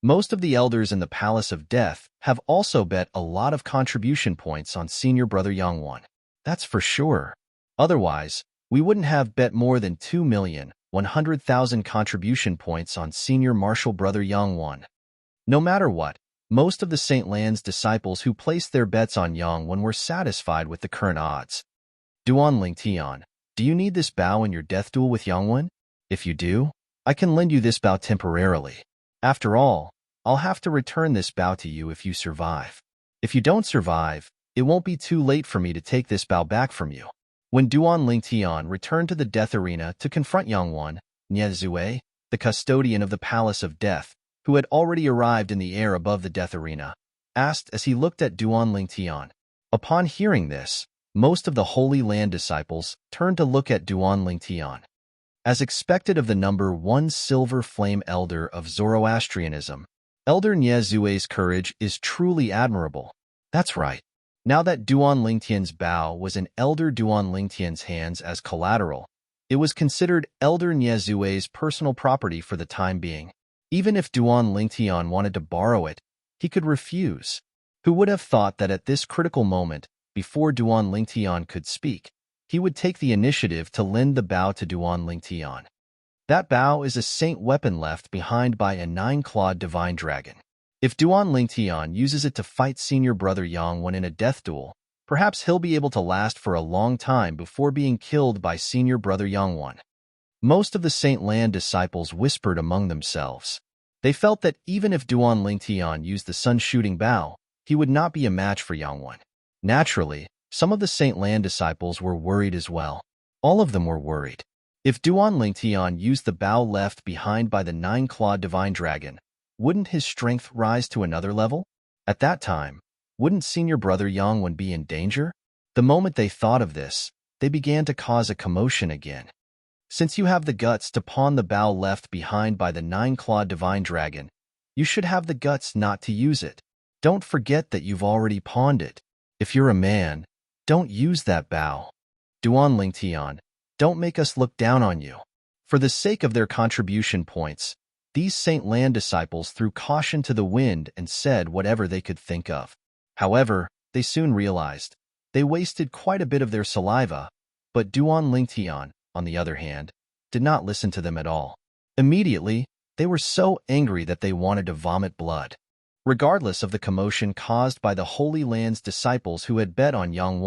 Most of the elders in the Palace of Death have also bet a lot of contribution points on senior brother Yang Wan. That's for sure. Otherwise, we wouldn't have bet more than 2,100,000 contribution points on senior martial brother Yang Wan. No matter what, most of the Saint Lan's disciples who placed their bets on Yang Wan were satisfied with the current odds. Duan Lingtian, do you need this bow in your death duel with Yang Wan? If you do, I can lend you this bow temporarily. After all, I'll have to return this bow to you if you survive. If you don't survive, it won't be too late for me to take this bow back from you. When Duan Lingtian returned to the death arena to confront Yang Wan, Nyezue, the custodian of the Palace of Death, who had already arrived in the air above the death arena, asked as he looked at Duan Lingtian. Upon hearing this, most of the Holy Land disciples turned to look at Duan Lingtian. As expected of the number 1 Silver Flame Elder of Zoroastrianism, Elder Nyezue's courage is truly admirable. That's right. Now that Duan Lingtian's bow was in Elder Duan Lingtian's hands as collateral, it was considered Elder Nyezue's personal property for the time being. Even if Duan Lingtian wanted to borrow it, he could refuse. Who would have thought that at this critical moment, before Duan Lingtian could speak, he would take the initiative to lend the bow to Duan Lingtian? That bow is a saint weapon left behind by a 9-clawed divine dragon. If Duan Lingtian uses it to fight senior brother Yang Wan in a death duel, perhaps he'll be able to last for a long time before being killed by senior brother Yang Wan. Most of the Saint Lan disciples whispered among themselves. They felt that even if Duan Lingtian used the sun-shooting bow, he would not be a match for Yang Wan. Naturally, some of the Saint Lan disciples were worried as well. All of them were worried. If Duan Lingtian used the bow left behind by the 9-clawed divine dragon, wouldn't his strength rise to another level? At that time, wouldn't senior brother Yang Wan be in danger? The moment they thought of this, they began to cause a commotion again. Since you have the guts to pawn the bow left behind by the 9-clawed divine dragon, you should have the guts not to use it. Don't forget that you've already pawned it. If you're a man, don't use that bow. Duan Lingtian, don't make us look down on you. For the sake of their contribution points, these Saint Lan disciples threw caution to the wind and said whatever they could think of. However, they soon realized they wasted quite a bit of their saliva, but Duan Lingtian, on the other hand, did not listen to them at all. Immediately, they were so angry that they wanted to vomit blood. Regardless of the commotion caused by the Holy Land's disciples who had bet on Yang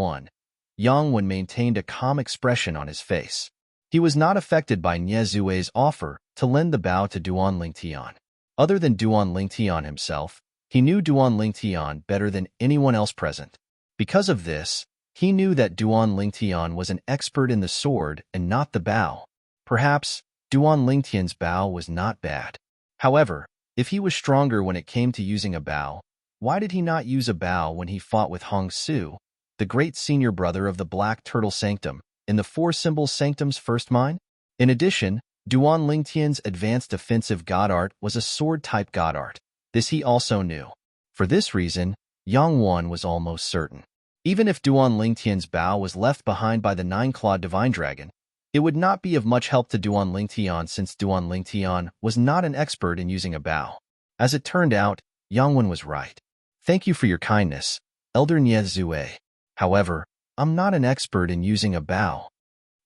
Wen maintained a calm expression on his face. He was not affected by Nie Zue's offer to lend the bow to Duan Lingtian. Other than Duan Lingtian himself, he knew Duan Lingtian better than anyone else present. Because of this, he knew that Duan Lingtian was an expert in the sword and not the bow. Perhaps Duan Lingtian's bow was not bad. However, if he was stronger when it came to using a bow, why did he not use a bow when he fought with Hong Su, the great senior brother of the Black Turtle Sanctum, in the Four Symbols Sanctum's first mine? In addition, Duan Lingtian's advanced offensive god art was a sword-type god art. This he also knew. For this reason, Yang Wen was almost certain. Even if Duan Lingtian's bow was left behind by the nine-clawed divine dragon, it would not be of much help to Duan Lingtian since Duan Lingtian was not an expert in using a bow. As it turned out, Yang Wen was right. Thank you for your kindness, Elder Nie Zue. However, I'm not an expert in using a bow.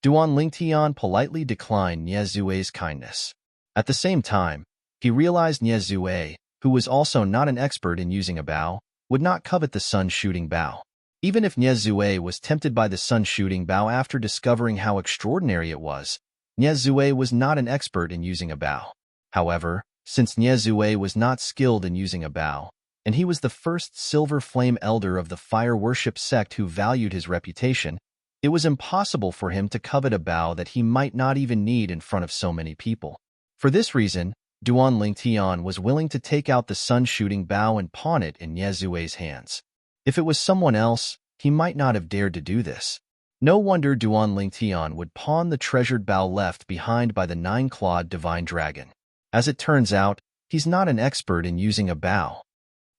Duan Lingtian politely declined Nie Zue's kindness. At the same time, he realized Nie Zue, who was also not an expert in using a bow, would not covet the sun-shooting bow. Even if Nie Zue was tempted by the sun-shooting bow after discovering how extraordinary it was, Nie Zue was not an expert in using a bow. However, since Nie Zue was not skilled in using a bow, and he was the first Silver Flame Elder of the Fire Worship sect who valued his reputation, it was impossible for him to covet a bow that he might not even need in front of so many people. For this reason, Duan Lingtian was willing to take out the sun-shooting bow and pawn it in Nie Zue's hands. If it was someone else, he might not have dared to do this. No wonder Duan Lingtian would pawn the treasured bow left behind by the nine-clawed divine dragon. As it turns out, he's not an expert in using a bow.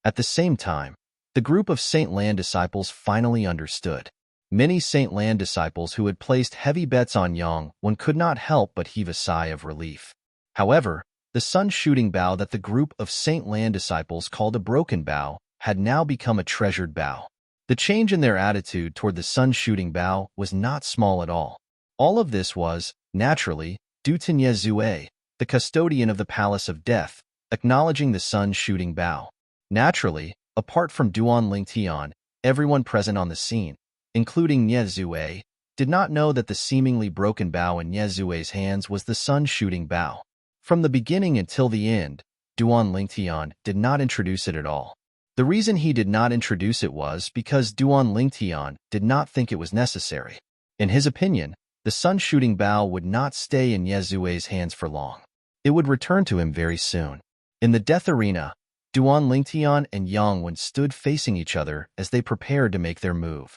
At the same time, the group of Saint Lan disciples finally understood. Many Saint Lan disciples who had placed heavy bets on Yang Wen could not help but heave a sigh of relief. However, the sun-shooting bow that the group of Saint Lan disciples called a broken bow had now become a treasured bow. The change in their attitude toward the sun-shooting bow was not small at all. All of this was, naturally, due to Nie Zue, the custodian of the Palace of Death, acknowledging the sun-shooting bow. Naturally, apart from Duan Lingtian, everyone present on the scene, including Nie Zue, did not know that the seemingly broken bow in Nie Zue's hands was the sun-shooting bow. From the beginning until the end, Duan Lingtian did not introduce it at all. The reason he did not introduce it was because Duan Lingtian did not think it was necessary. In his opinion, the sun-shooting bow would not stay in Nie Zue's hands for long. It would return to him very soon. In the death arena, Duan Lingtian and Yang Wen stood facing each other as they prepared to make their move.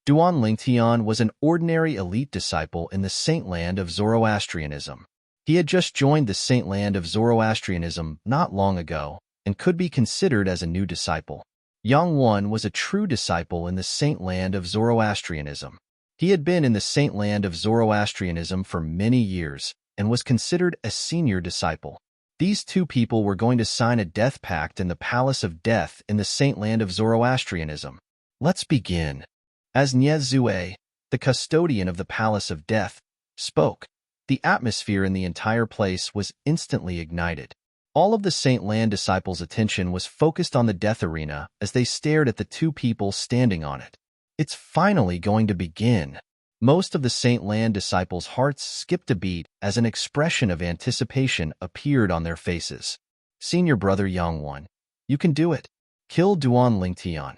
Duan Lingtian was an ordinary elite disciple in the Saint Land of Zoroastrianism. He had just joined the Saint Land of Zoroastrianism not long ago and could be considered as a new disciple. Yang Wen was a true disciple in the Saint Land of Zoroastrianism. He had been in the Saint Land of Zoroastrianism for many years and was considered a senior disciple. These two people were going to sign a death pact in the Palace of Death in the Saint Land of Zoroastrianism. Let's begin. As Nie Zue, the custodian of the Palace of Death, spoke, the atmosphere in the entire place was instantly ignited. All of the Saint Lan disciples' attention was focused on the death arena as they stared at the two people standing on it. It's finally going to begin. Most of the Saint Lan disciples' hearts skipped a beat as an expression of anticipation appeared on their faces. Senior brother Yang Wen, you can do it. Kill Duan Lingtian.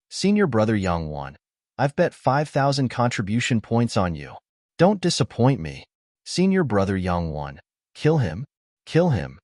Senior brother Yang Wen, I've bet 5,000 contribution points on you. Don't disappoint me. Senior brother Yang Wen, kill him. Kill him.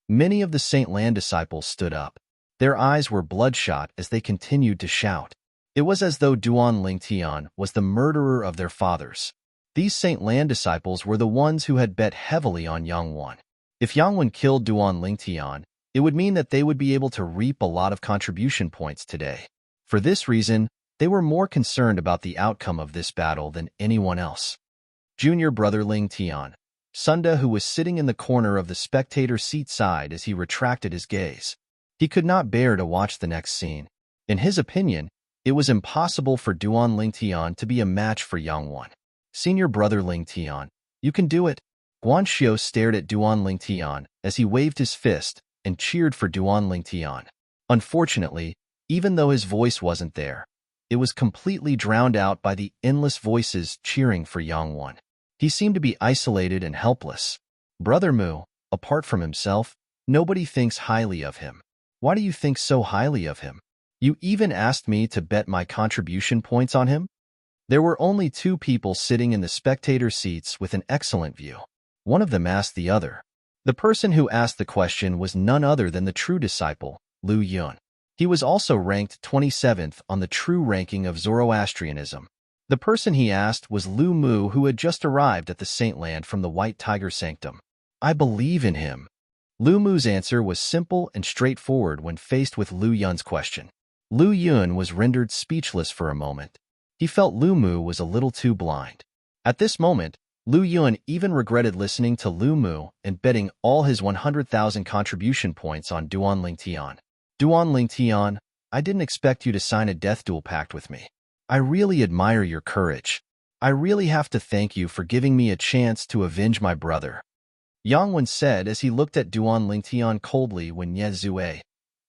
Many of the Saint Lan disciples stood up. Their eyes were bloodshot as they continued to shout. It was as though Duan Lingtian was the murderer of their fathers. These Saint Lan disciples were the ones who had bet heavily on Yang Wen. If Yang Wen killed Duan Lingtian, it would mean that they would be able to reap a lot of contribution points today. For this reason, they were more concerned about the outcome of this battle than anyone else. Junior brother Lingtian, Sunda, who was sitting in the corner of the spectator seat, sighed as he retracted his gaze. He could not bear to watch the next scene. In his opinion, it was impossible for Duan Lingtian to be a match for Yang Wen. Senior brother Ling Tian, you can do it. Guan Xiu stared at Duan Ling Tian as he waved his fist and cheered for Duan Ling Tian. Unfortunately, even though his voice wasn't there, it was completely drowned out by the endless voices cheering for Yang Wan. He seemed to be isolated and helpless. Brother Mu, apart from himself, nobody thinks highly of him. Why do you think so highly of him? You even asked me to bet my contribution points on him? There were only two people sitting in the spectator seats with an excellent view. One of them asked the other. The person who asked the question was none other than the true disciple, Lu Yun. He was also ranked 27th on the true ranking of Zoroastrianism. The person he asked was Lu Mu, who had just arrived at the Saint Land from the White Tiger Sanctum. I believe in him. Lu Mu's answer was simple and straightforward when faced with Lu Yun's question. Lu Yun was rendered speechless for a moment. He felt Lu Mu was a little too blind. At this moment, Lu Yun even regretted listening to Lu Mu and betting all his 100,000 contribution points on Duan Ling Tian. Duan Ling Tian, I didn't expect you to sign a death duel pact with me. I really admire your courage. I really have to thank you for giving me a chance to avenge my brother. Yang Wen said as he looked at Duan Ling Tian coldly when Ye Zue,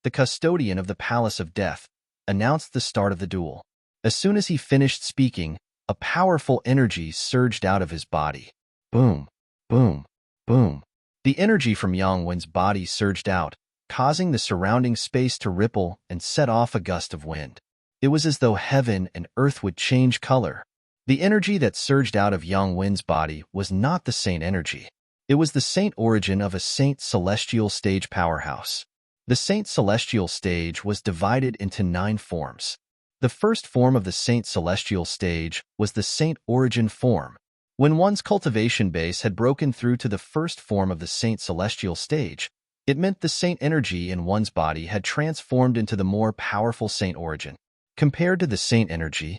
the custodian of the Palace of Death, announced the start of the duel. As soon as he finished speaking, a powerful energy surged out of his body. Boom, boom, boom. The energy from Yang Wen's body surged out, causing the surrounding space to ripple and set off a gust of wind. It was as though heaven and earth would change color. The energy that surged out of Yang Wen's body was not the saint energy. It was the saint origin of a saint celestial stage powerhouse. The saint celestial stage was divided into 9 forms. The first form of the saint celestial stage was the saint origin form. When one's cultivation base had broken through to the first form of the saint celestial stage, it meant the saint energy in one's body had transformed into the more powerful saint origin. Compared to the saint energy,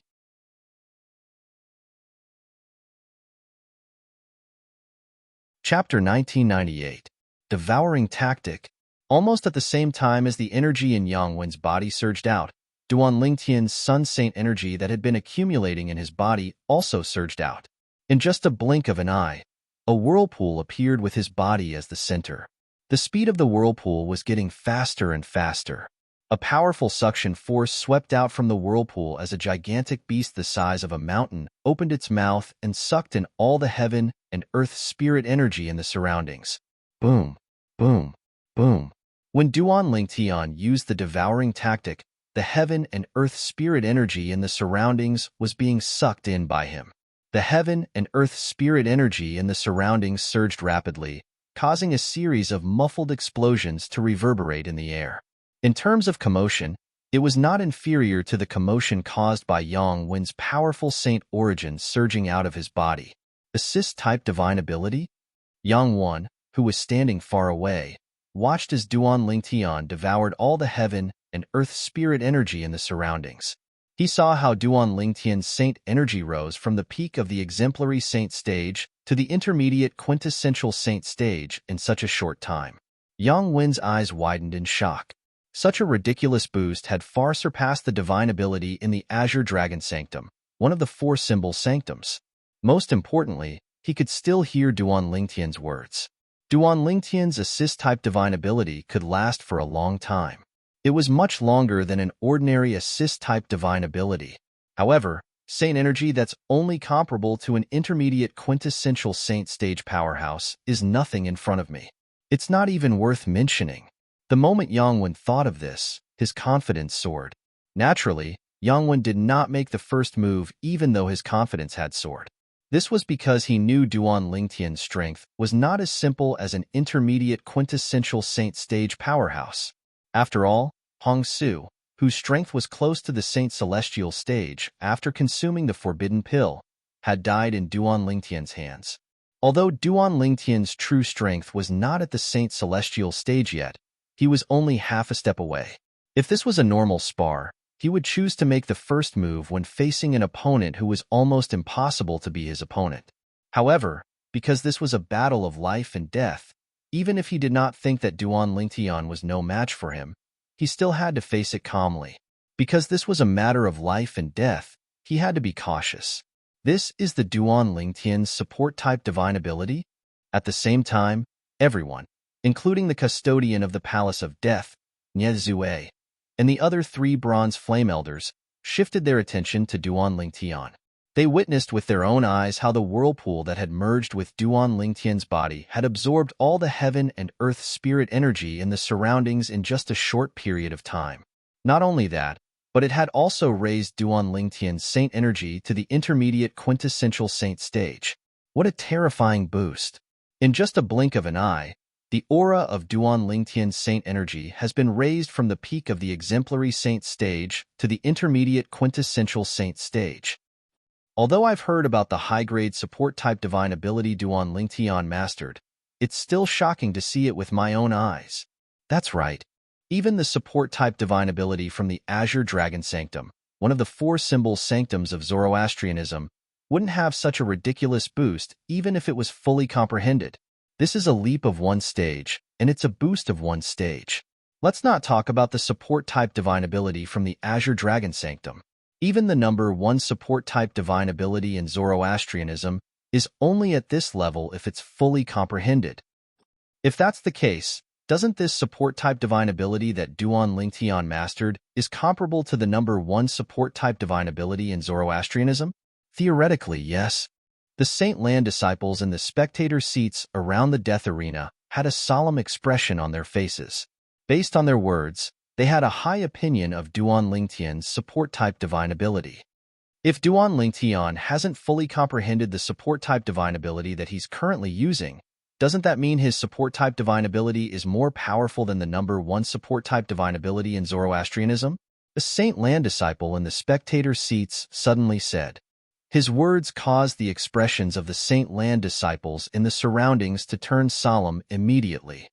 Chapter 1998, Devouring Tactic. Almost at the same time as the energy in Yang Wen's body surged out, Duan Lingtian's sun saint energy that had been accumulating in his body also surged out. In just a blink of an eye, a whirlpool appeared with his body as the center. The speed of the whirlpool was getting faster and faster. A powerful suction force swept out from the whirlpool as a gigantic beast the size of a mountain opened its mouth and sucked in all the heaven and earth spirit energy in the surroundings. Boom, boom, boom. When Duan Lingtian used the devouring tactic, the heaven and earth spirit energy in the surroundings was being sucked in by him. The heaven and earth spirit energy in the surroundings surged rapidly, causing a series of muffled explosions to reverberate in the air. In terms of commotion, it was not inferior to the commotion caused by Yang Wen's powerful saint origin surging out of his body. Assist-type divine ability? Yang Wan, who was standing far away, watched as Duan Lingtian devoured all the heaven and earth spirit energy in the surroundings. He saw how Duan Lingtian's saint energy rose from the peak of the exemplary saint stage to the intermediate quintessential saint stage in such a short time. Yang Wen's eyes widened in shock. Such a ridiculous boost had far surpassed the divine ability in the Azure Dragon Sanctum, one of the 4 symbol sanctums. Most importantly, he could still hear Duan Lingtian's words. Duan Lingtian's assist-type divine ability could last for a long time. It was much longer than an ordinary assist-type divine ability. However, saint energy that's only comparable to an intermediate quintessential saint stage powerhouse is nothing in front of me. It's not even worth mentioning. The moment Yang Wen thought of this, his confidence soared. Naturally, Yang Wen did not make the first move even though his confidence had soared. This was because he knew Duan Lingtian's strength was not as simple as an intermediate quintessential saint stage powerhouse. After all, Hong Su, whose strength was close to the saint celestial stage after consuming the forbidden pill, had died in Duan Lingtian's hands. Although Duan Lingtian's true strength was not at the saint celestial stage yet, he was only half a step away. If this was a normal spar, he would choose to make the first move when facing an opponent who was almost impossible to be his opponent. However, because this was a battle of life and death, even if he did not think that Duan Lingtian was no match for him, he still had to face it calmly. Because this was a matter of life and death, he had to be cautious. This is the Duan Lingtian's support-type divine ability. At the same time, everyone, including the custodian of the Palace of Death, Nie Zue, and the other 3 bronze flame elders, shifted their attention to Duan Lingtian. They witnessed with their own eyes how the whirlpool that had merged with Duan Lingtian's body had absorbed all the heaven and earth spirit energy in the surroundings in just a short period of time. Not only that, but it had also raised Duan Lingtian's saint energy to the intermediate quintessential saint stage. What a terrifying boost! In just a blink of an eye, the aura of Duan Lingtian's saint energy has been raised from the peak of the exemplary saint stage to the intermediate quintessential saint stage. Although I've heard about the high-grade support-type divine ability Duan Lingtian mastered, it's still shocking to see it with my own eyes. That's right. Even the support-type divine ability from the Azure Dragon Sanctum, one of the 4 symbol sanctums of Zoroastrianism, wouldn't have such a ridiculous boost even if it was fully comprehended. This is a leap of 1 stage, and it's a boost of 1 stage. Let's not talk about the support-type divine ability from the Azure Dragon Sanctum. Even the number 1 support-type divine ability in Zoroastrianism is only at this level if it's fully comprehended. If that's the case, doesn't this support-type divine ability that Duan Lingtian mastered is comparable to the number 1 support-type divine ability in Zoroastrianism? Theoretically, yes. The Saint Land disciples in the spectator seats around the death arena had a solemn expression on their faces. Based on their words, they had a high opinion of Duan Lingtian's support-type divine ability. If Duan Lingtian hasn't fully comprehended the support-type divine ability that he's currently using, doesn't that mean his support-type divine ability is more powerful than the number 1 support-type divine ability in Zoroastrianism? The Saint Land disciple in the spectator seats suddenly said. His words caused the expressions of the Saint Land disciples in the surroundings to turn solemn immediately.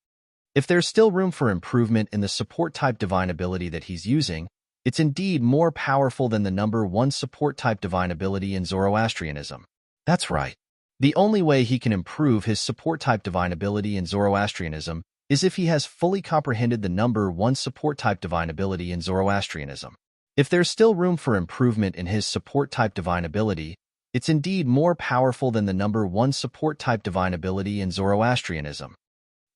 If there's still room for improvement in the support-type divine ability that he's using, it's indeed more powerful than the number 1 support-type divine ability in Zoroastrianism. That's right. The only way he can improve his support-type divine ability in Zoroastrianism is if he has fully comprehended the number 1 support-type divine ability in Zoroastrianism. If there's still room for improvement in his support-type divine ability, it's indeed more powerful than the number 1 support-type divine ability in Zoroastrianism.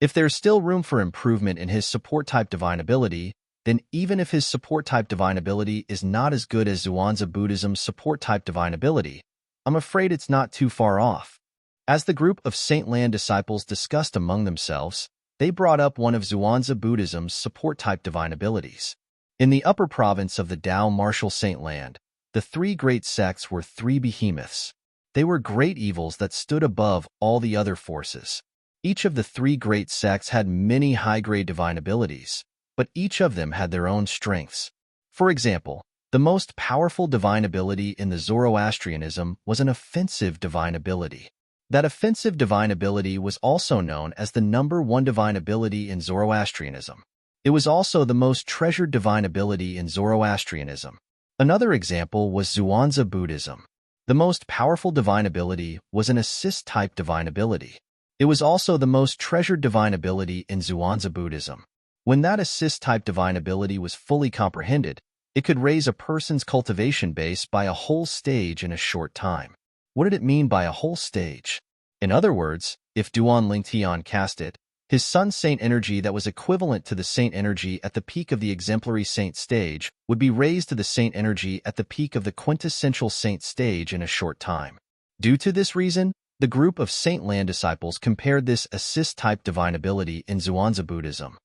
If there's still room for improvement in his support-type divine ability, then even if his support-type divine ability is not as good as Zhuangzi Buddhism's support-type divine ability, I'm afraid it's not too far off. As the group of Saint Land disciples discussed among themselves, they brought up one of Zhuangzi Buddhism's support-type divine abilities. In the upper province of the Tao Martial Saint Land, the 3 great sects were 3 behemoths. They were great evils that stood above all the other forces. Each of the 3 great sects had many high-grade divine abilities, but each of them had their own strengths. For example, the most powerful divine ability in the Zoroastrianism was an offensive divine ability. That offensive divine ability was also known as the number 1 divine ability in Zoroastrianism. It was also the most treasured divine ability in Zoroastrianism. Another example was Zhuangzi Buddhism. The most powerful divine ability was an assist-type divine ability. It was also the most treasured divine ability in Zhuangzi Buddhism. When that assist-type divine ability was fully comprehended, it could raise a person's cultivation base by a whole stage in a short time. What did it mean by a whole stage? In other words, if Duan Lingtian cast it, his sun saint energy that was equivalent to the saint energy at the peak of the exemplary saint stage would be raised to the saint energy at the peak of the quintessential saint stage in a short time. Due to this reason, the group of Saint Land disciples compared this assist-type divine ability in Zhuangzi Buddhism.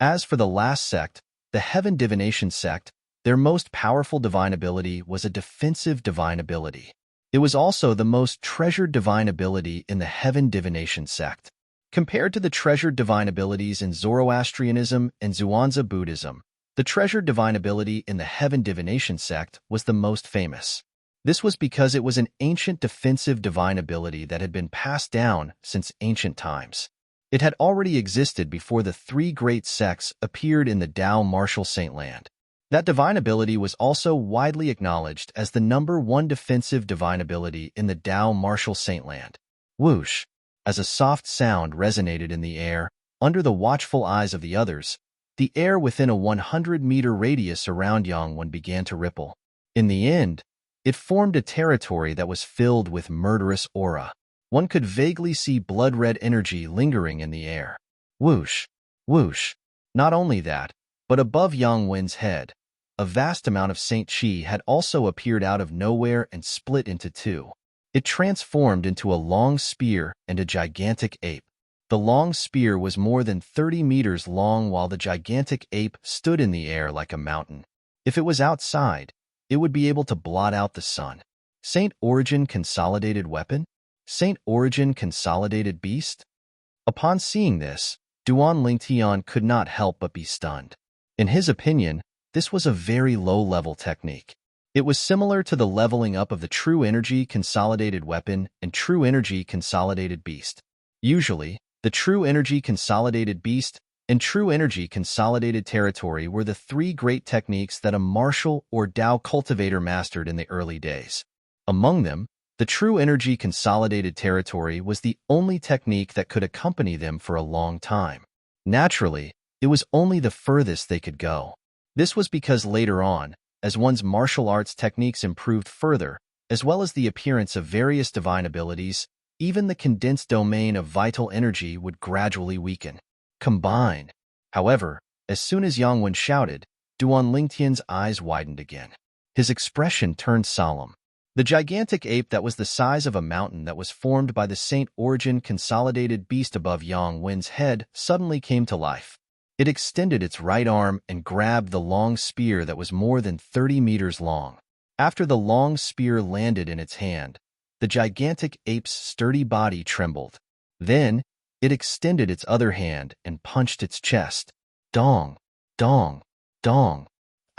As for the last sect, the Heaven Divination sect, their most powerful divine ability was a defensive divine ability. It was also the most treasured divine ability in the Heaven Divination sect. Compared to the treasured divine abilities in Zoroastrianism and Zhuangzi Buddhism, the treasured divine ability in the Heaven Divination sect was the most famous. This was because it was an ancient defensive divine ability that had been passed down since ancient times. It had already existed before the 3 great sects appeared in the Tao Martial Saint Land. That divine ability was also widely acknowledged as the number 1 defensive divine ability in the Tao Martial Saint Land. Whoosh! As a soft sound resonated in the air, under the watchful eyes of the others, the air within a 100-meter radius around Yangwen began to ripple. In the end, It formed a territory that was filled with murderous aura. One could vaguely see blood-red energy lingering in the air. Whoosh, whoosh. Not only that, but above Yang Wen's head, a vast amount of Saint Chi had also appeared out of nowhere and split into two. It transformed into a long spear and a gigantic ape. The long spear was more than 30 meters long while the gigantic ape stood in the air like a mountain. If it was outside, it would be able to blot out the sun. Saint Origin Consolidated Weapon? Saint Origin Consolidated Beast? Upon seeing this, Duan Lingtian could not help but be stunned. In his opinion, this was a very low-level technique. It was similar to the leveling up of the True Energy Consolidated Weapon and True Energy Consolidated Beast. Usually, the True Energy Consolidated Beast and True Energy Consolidated Territory were the three great techniques that a martial or Dao cultivator mastered in the early days. Among them, the True Energy Consolidated Territory was the only technique that could accompany them for a long time. Naturally, it was only the furthest they could go. This was because later on, as one's martial arts techniques improved further, as well as the appearance of various divine abilities, even the condensed domain of vital energy would gradually weaken. Combine. However, as soon as Yang Wen shouted, Duan Lingtian's eyes widened again. His expression turned solemn. The gigantic ape that was the size of a mountain that was formed by the Saint Origin Consolidated Beast above Yang Wen's head suddenly came to life. It extended its right arm and grabbed the long spear that was more than 30 meters long. After the long spear landed in its hand, the gigantic ape's sturdy body trembled. Then, it extended its other hand and punched its chest. Dong, dong, dong.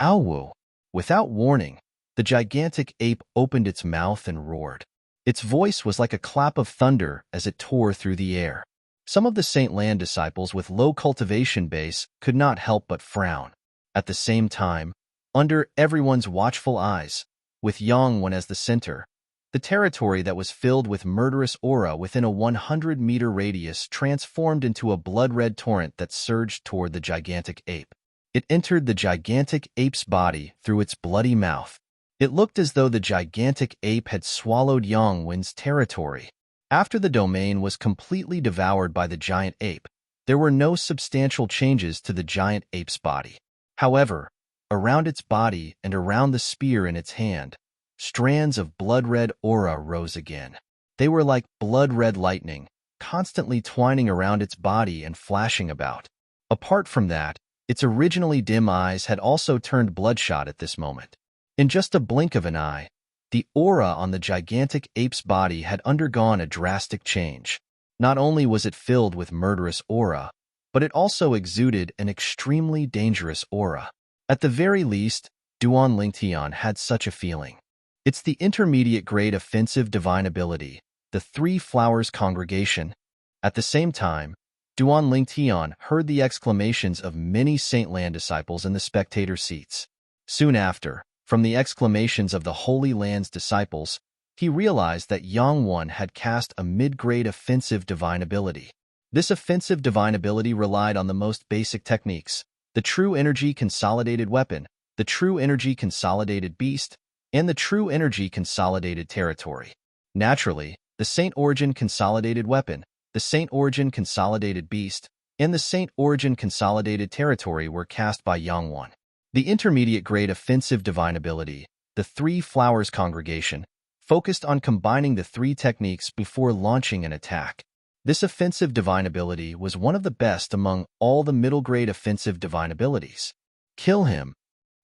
Ow! Without warning, the gigantic ape opened its mouth and roared. Its voice was like a clap of thunder as it tore through the air. Some of the Saint Lan disciples with low cultivation base could not help but frown. At the same time, under everyone's watchful eyes, with Yang Wen as the center, the territory that was filled with murderous aura within a 100-meter radius transformed into a blood-red torrent that surged toward the gigantic ape. It entered the gigantic ape's body through its bloody mouth. It looked as though the gigantic ape had swallowed Yang Wen's territory. After the domain was completely devoured by the giant ape, there were no substantial changes to the giant ape's body. However, around its body and around the spear in its hand, strands of blood-red aura rose again. They were like blood-red lightning, constantly twining around its body and flashing about. Apart from that, its originally dim eyes had also turned bloodshot at this moment. In just a blink of an eye, the aura on the gigantic ape's body had undergone a drastic change. Not only was it filled with murderous aura, but it also exuded an extremely dangerous aura. At the very least, Duan Lingtian had such a feeling. It's the intermediate grade offensive divine ability, the Three Flowers Congregation. At the same time, Duan Lingtian heard the exclamations of many Saint Lan disciples in the spectator seats. Soon after, from the exclamations of the Holy Land's disciples, he realized that Yang Wen had cast a mid-grade offensive divine ability. This offensive divine ability relied on the most basic techniques: the True Energy Consolidated Weapon, the True Energy Consolidated Beast, and the True Energy Consolidated Territory. Naturally, the Saint Origin Consolidated Weapon, the Saint Origin Consolidated Beast, and the Saint Origin Consolidated Territory were cast by Yang Wen. The intermediate grade offensive divine ability, the Three Flowers Congregation, focused on combining the three techniques before launching an attack. This offensive divine ability was one of the best among all the middle-grade offensive divine abilities. Kill him!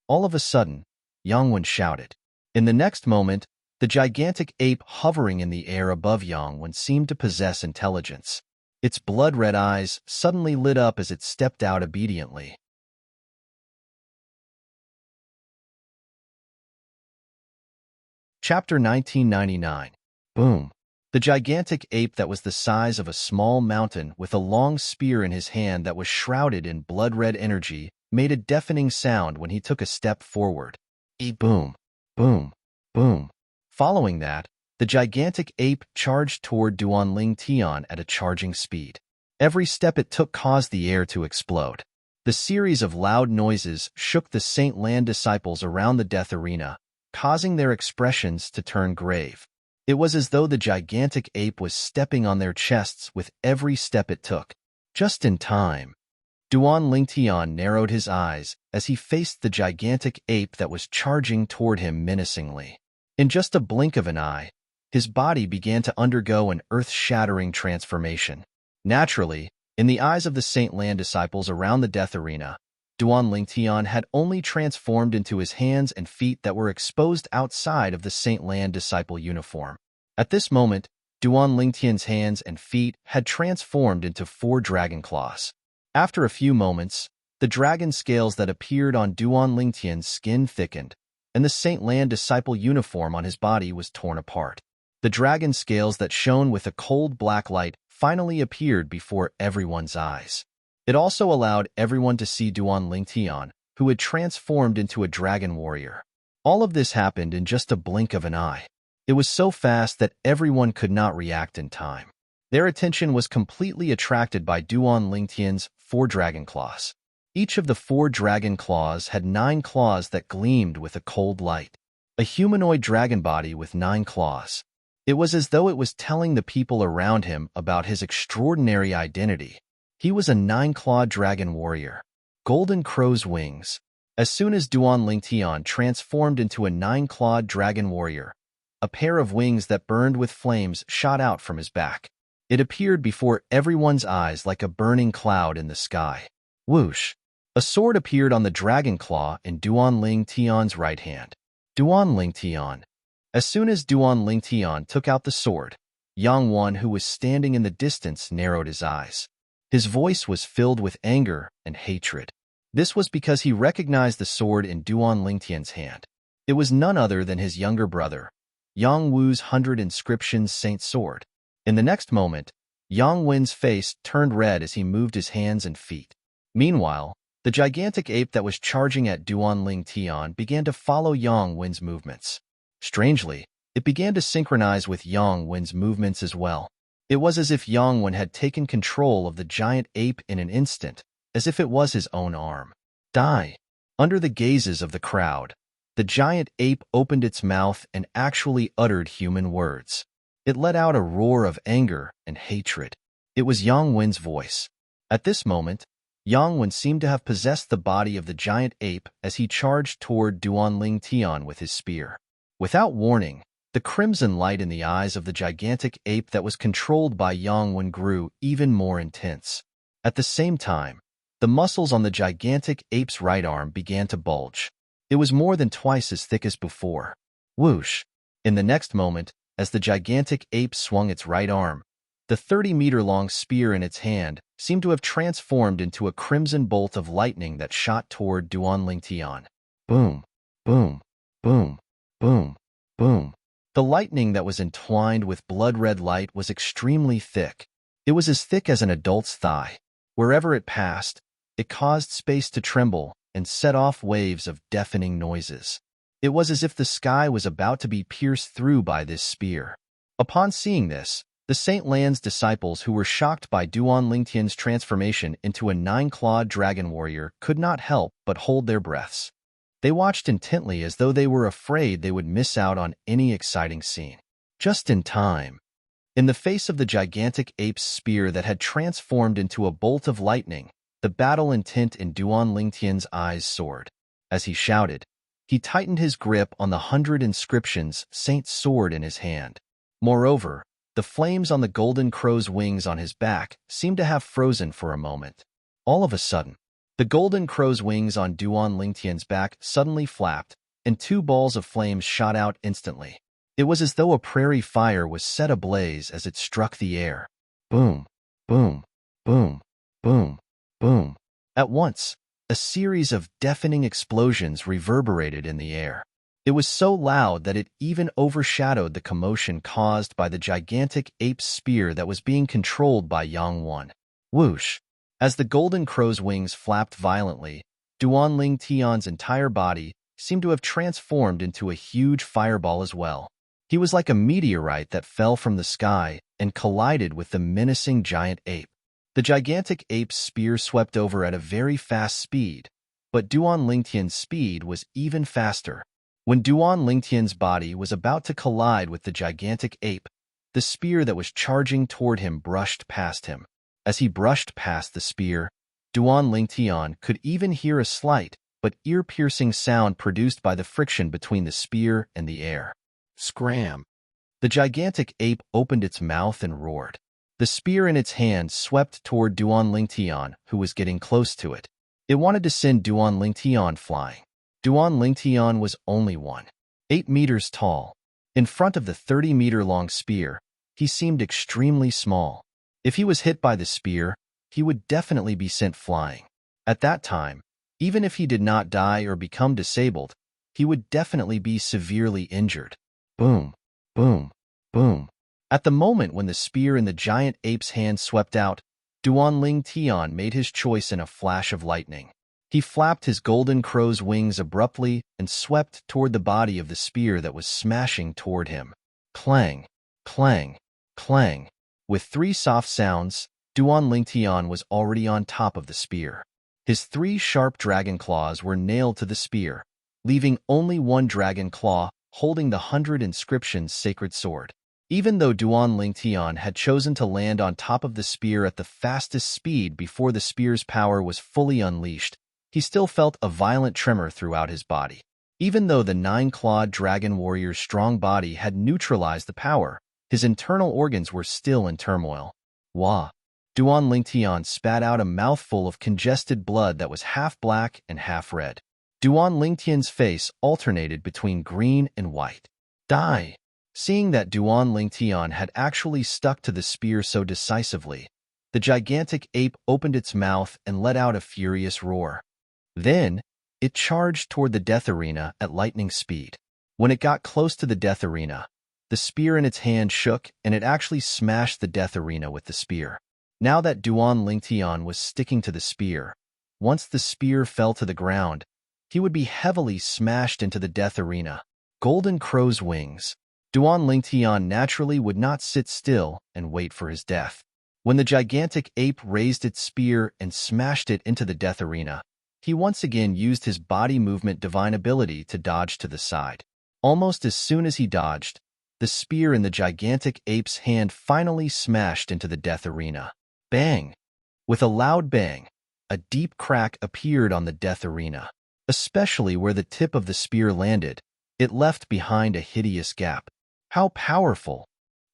All of a sudden, Yang Wen shouted. In the next moment, the gigantic ape hovering in the air above Yang Wen seemed to possess intelligence. Its blood-red eyes suddenly lit up as it stepped out obediently. Chapter 1999. Boom. The gigantic ape that was the size of a small mountain with a long spear in his hand that was shrouded in blood-red energy made a deafening sound when he took a step forward. Boom, boom, boom. Following that, the gigantic ape charged toward Duan Lingtian at a charging speed. Every step it took caused the air to explode. The series of loud noises shook the Saint Lan disciples around the death arena, causing their expressions to turn grave. It was as though the gigantic ape was stepping on their chests with every step it took. Just in time, Duan Lingtian narrowed his eyes as he faced the gigantic ape that was charging toward him menacingly. In just a blink of an eye, his body began to undergo an earth-shattering transformation. Naturally, in the eyes of the Saint Lan disciples around the death arena, Duan Lingtian had only transformed into his hands and feet that were exposed outside of the Saint Lan disciple uniform. At this moment, Duan Lingtian's hands and feet had transformed into 4 dragon claws. After a few moments, the dragon scales that appeared on Duan Lingtian's skin thickened, and the Saint Lan disciple uniform on his body was torn apart. The dragon scales that shone with a cold black light finally appeared before everyone's eyes. It also allowed everyone to see Duan Lingtian, who had transformed into a dragon warrior. All of this happened in just a blink of an eye. It was so fast that everyone could not react in time. Their attention was completely attracted by Duan Lingtian's 4 dragon claws. Each of the 4 dragon claws had 9 claws that gleamed with a cold light. A humanoid dragon body with 9 claws. It was as though it was telling the people around him about his extraordinary identity. He was a 9-clawed dragon warrior. Golden crow's wings. As soon as Duan Lingtian transformed into a 9-clawed dragon warrior, a pair of wings that burned with flames shot out from his back. It appeared before everyone's eyes like a burning cloud in the sky. Whoosh! A sword appeared on the dragon claw in Duan Lingtian's right hand. Duan Lingtian. As soon as Duan Lingtian took out the sword, Yang Wan, who was standing in the distance, narrowed his eyes. His voice was filled with anger and hatred. This was because he recognized the sword in Duan Lingtian's hand. It was none other than his younger brother, Yang Wu's 100 Inscriptions Saint Sword. In the next moment, Yang Wen's face turned red as he moved his hands and feet. Meanwhile, the gigantic ape that was charging at Duan Lingtian began to follow Yang Wen's movements. Strangely, it began to synchronize with Yang Wen's movements as well. It was as if Yang Wen had taken control of the giant ape in an instant, as if it was his own arm. Die! Under the gazes of the crowd, the giant ape opened its mouth and actually uttered human words. It let out a roar of anger and hatred. It was Yang Wen's voice. At this moment, Yang Wen seemed to have possessed the body of the giant ape as he charged toward Duan Lingtian with his spear. Without warning, the crimson light in the eyes of the gigantic ape that was controlled by Yang Wen grew even more intense. At the same time, the muscles on the gigantic ape's right arm began to bulge. It was more than twice as thick as before. Whoosh! In the next moment, as the gigantic ape swung its right arm, the 30-meter-long spear in its hand seemed to have transformed into a crimson bolt of lightning that shot toward Duan Lingtian. Boom! Boom! Boom! Boom! Boom! The lightning that was entwined with blood-red light was extremely thick. It was as thick as an adult's thigh. Wherever it passed, it caused space to tremble and set off waves of deafening noises. It was as if the sky was about to be pierced through by this spear. Upon seeing this, the Saint Lan's disciples who were shocked by Duan Lingtian's transformation into a 9-clawed dragon warrior could not help but hold their breaths. They watched intently as though they were afraid they would miss out on any exciting scene. Just in time, in the face of the gigantic ape's spear that had transformed into a bolt of lightning, the battle intent in Duan Lingtian's eyes soared. As he shouted, he tightened his grip on the 100 Inscriptions Saint Sword in his hand. Moreover, the flames on the golden crow's wings on his back seemed to have frozen for a moment. All of a sudden, the golden crow's wings on Duan Lingtian's back suddenly flapped, and 2 balls of flames shot out instantly. It was as though a prairie fire was set ablaze as it struck the air. Boom! Boom! Boom! Boom! Boom! At once, a series of deafening explosions reverberated in the air. It was so loud that it even overshadowed the commotion caused by the gigantic ape's spear that was being controlled by Yang Wan. Whoosh! As the golden crow's wings flapped violently, Duan Lingtian's entire body seemed to have transformed into a huge fireball as well. He was like a meteorite that fell from the sky and collided with the menacing giant ape. The gigantic ape's spear swept over at a very fast speed, but Duan Lingtian's speed was even faster. When Duan Lingtian's body was about to collide with the gigantic ape, the spear that was charging toward him brushed past him. As he brushed past the spear, Duan Lingtian could even hear a slight but ear-piercing sound produced by the friction between the spear and the air. Scram! The gigantic ape opened its mouth and roared. The spear in its hand swept toward Duan Lingtian, who was getting close to it. It wanted to send Duan Lingtian flying. Duan Lingtian was only 1.8 meters tall. In front of the 30-meter-long spear, he seemed extremely small. If he was hit by the spear, he would definitely be sent flying. At that time, even if he did not die or become disabled, he would definitely be severely injured. Boom, boom, boom. At the moment when the spear in the giant ape's hand swept out, Duan Lingtian made his choice in a flash of lightning. He flapped his golden crow's wings abruptly and swept toward the body of the spear that was smashing toward him. Clang, clang, clang. With 3 soft sounds, Duan Lingtian was already on top of the spear. His 3 sharp dragon claws were nailed to the spear, leaving only 1 dragon claw holding the 100 inscriptions sacred sword. Even though Duan Lingtian had chosen to land on top of the spear at the fastest speed before the spear's power was fully unleashed, he still felt a violent tremor throughout his body. Even though the 9-clawed dragon warrior's strong body had neutralized the power, his internal organs were still in turmoil. Wah! Duan Lingtian spat out a mouthful of congested blood that was half black and half red. Duan Lingtian's face alternated between green and white. Die! Seeing that Duan Lingtian had actually stuck to the spear so decisively, the gigantic ape opened its mouth and let out a furious roar. Then, it charged toward the death arena at lightning speed. When it got close to the death arena, the spear in its hand shook and it actually smashed the death arena with the spear. Now that Duan Lingtian was sticking to the spear, once the spear fell to the ground, he would be heavily smashed into the death arena. Golden crow's wings. Duan Lingtian naturally would not sit still and wait for his death. When the gigantic ape raised its spear and smashed it into the death arena, he once again used his body movement divine ability to dodge to the side. Almost as soon as he dodged, the spear in the gigantic ape's hand finally smashed into the death arena. Bang! With a loud bang, a deep crack appeared on the death arena. Especially where the tip of the spear landed, it left behind a hideous gap. How powerful!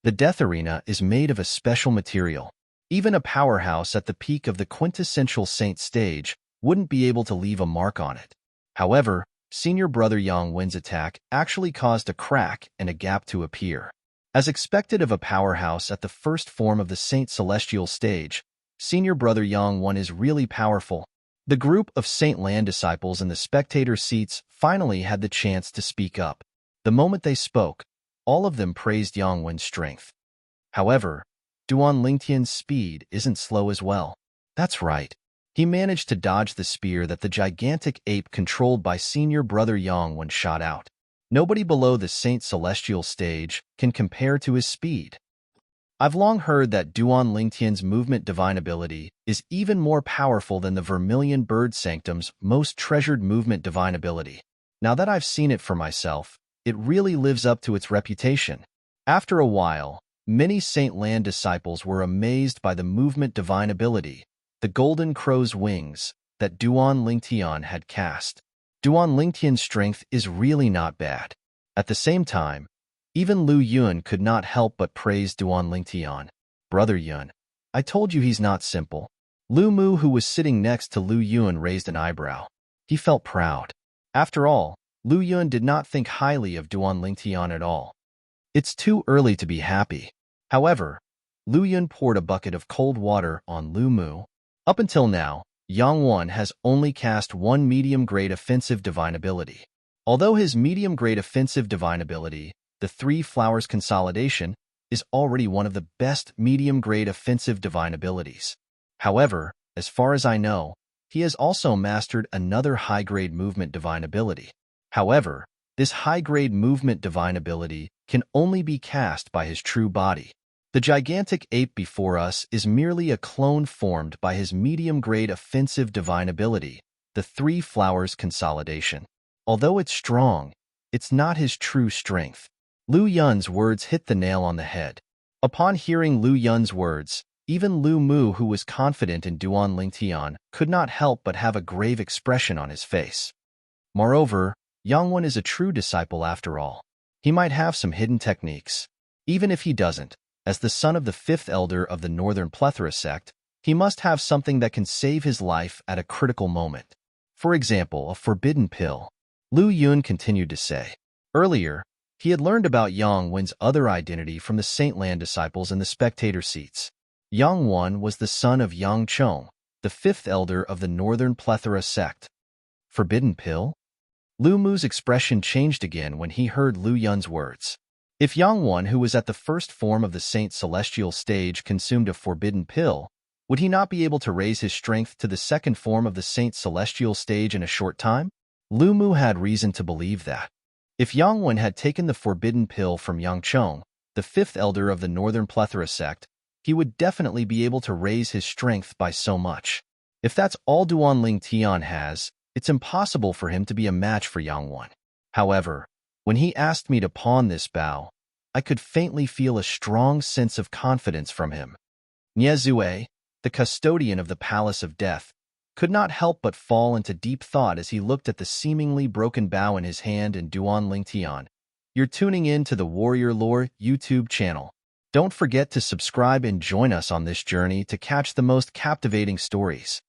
The death arena is made of a special material. Even a powerhouse at the peak of the quintessential saint stage wouldn't be able to leave a mark on it. However, Senior Brother Yang Wen's attack actually caused a crack and a gap to appear. As expected of a powerhouse at the first form of the Saint Celestial stage, Senior Brother Yang Wen is really powerful. The group of Saint Lan disciples in the spectator seats finally had the chance to speak up. The moment they spoke, all of them praised Yang Wen's strength. However, Duan Lingtian's speed isn't slow as well. That's right. He managed to dodge the spear that the gigantic ape controlled by Senior Brother Yang Wen shot out. Nobody below the Saint Celestial stage can compare to his speed. I've long heard that Duan Lingtian's movement divine ability is even more powerful than the Vermilion Bird Sanctum's most treasured movement divine ability. Now that I've seen it for myself, it really lives up to its reputation. After a while, many Saint Lan disciples were amazed by the movement divine ability, the golden crow's wings, that Duan Lingtian had cast. Duan Lingtian's strength is really not bad. At the same time, even Lu Yun could not help but praise Duan Lingtian. Brother Yun, I told you he's not simple. Lu Mu, who was sitting next to Lu Yun, raised an eyebrow. He felt proud. After all, Lu Yun did not think highly of Duan Lingtian at all. It's too early to be happy. However, Lu Yun poured a bucket of cold water on Lu Mu. Up until now, Yang Wen has only cast 1 medium-grade offensive divine ability. Although his medium-grade offensive divine ability, the 3 Flowers Consolidation, is already one of the best medium-grade offensive divine abilities. However, as far as I know, he has also mastered another high-grade movement divine ability. However, this high-grade movement divine ability can only be cast by his true body. The gigantic ape before us is merely a clone formed by his medium-grade offensive divine ability, the 3 Flowers Consolidation. Although it's strong, It's not his true strength. Lu Yun's words hit the nail on the head. Upon hearing Lu Yun's words, even Lu Mu, who was confident in Duan Lingtian, could not help but have a grave expression on his face. Moreover, Yangwen is a true disciple after all. He might have some hidden techniques. Even if he doesn't, as the son of the fifth elder of the Northern Plethora sect, he must have something that can save his life at a critical moment. For example, a forbidden pill. Lu Yun continued to say. Earlier, he had learned about Yang Wen's other identity from the Saint Lan disciples in the spectator seats. Yang Wen was the son of Yang Chong, the fifth elder of the Northern Plethora sect. Forbidden pill? Lu Mu's expression changed again when he heard Lu Yun's words. If Yang Wen, who was at the first form of the Saint Celestial stage, consumed a forbidden pill, would he not be able to raise his strength to the second form of the Saint Celestial stage in a short time? Lu Mu had reason to believe that. If Yang Wen had taken the forbidden pill from Yang Chong, the fifth elder of the Northern Plethora sect, he would definitely be able to raise his strength by so much. If that's all Duan Ling Tian has, it's impossible for him to be a match for Yang Wen. However, when he asked me to pawn this bow, I could faintly feel a strong sense of confidence from him. Nie Zue, the custodian of the Palace of Death, could not help but fall into deep thought as he looked at the seemingly broken bow in his hand and Duan Lingtian. You're tuning in to the Warrior Lore YouTube channel. Don't forget to subscribe and join us on this journey to catch the most captivating stories.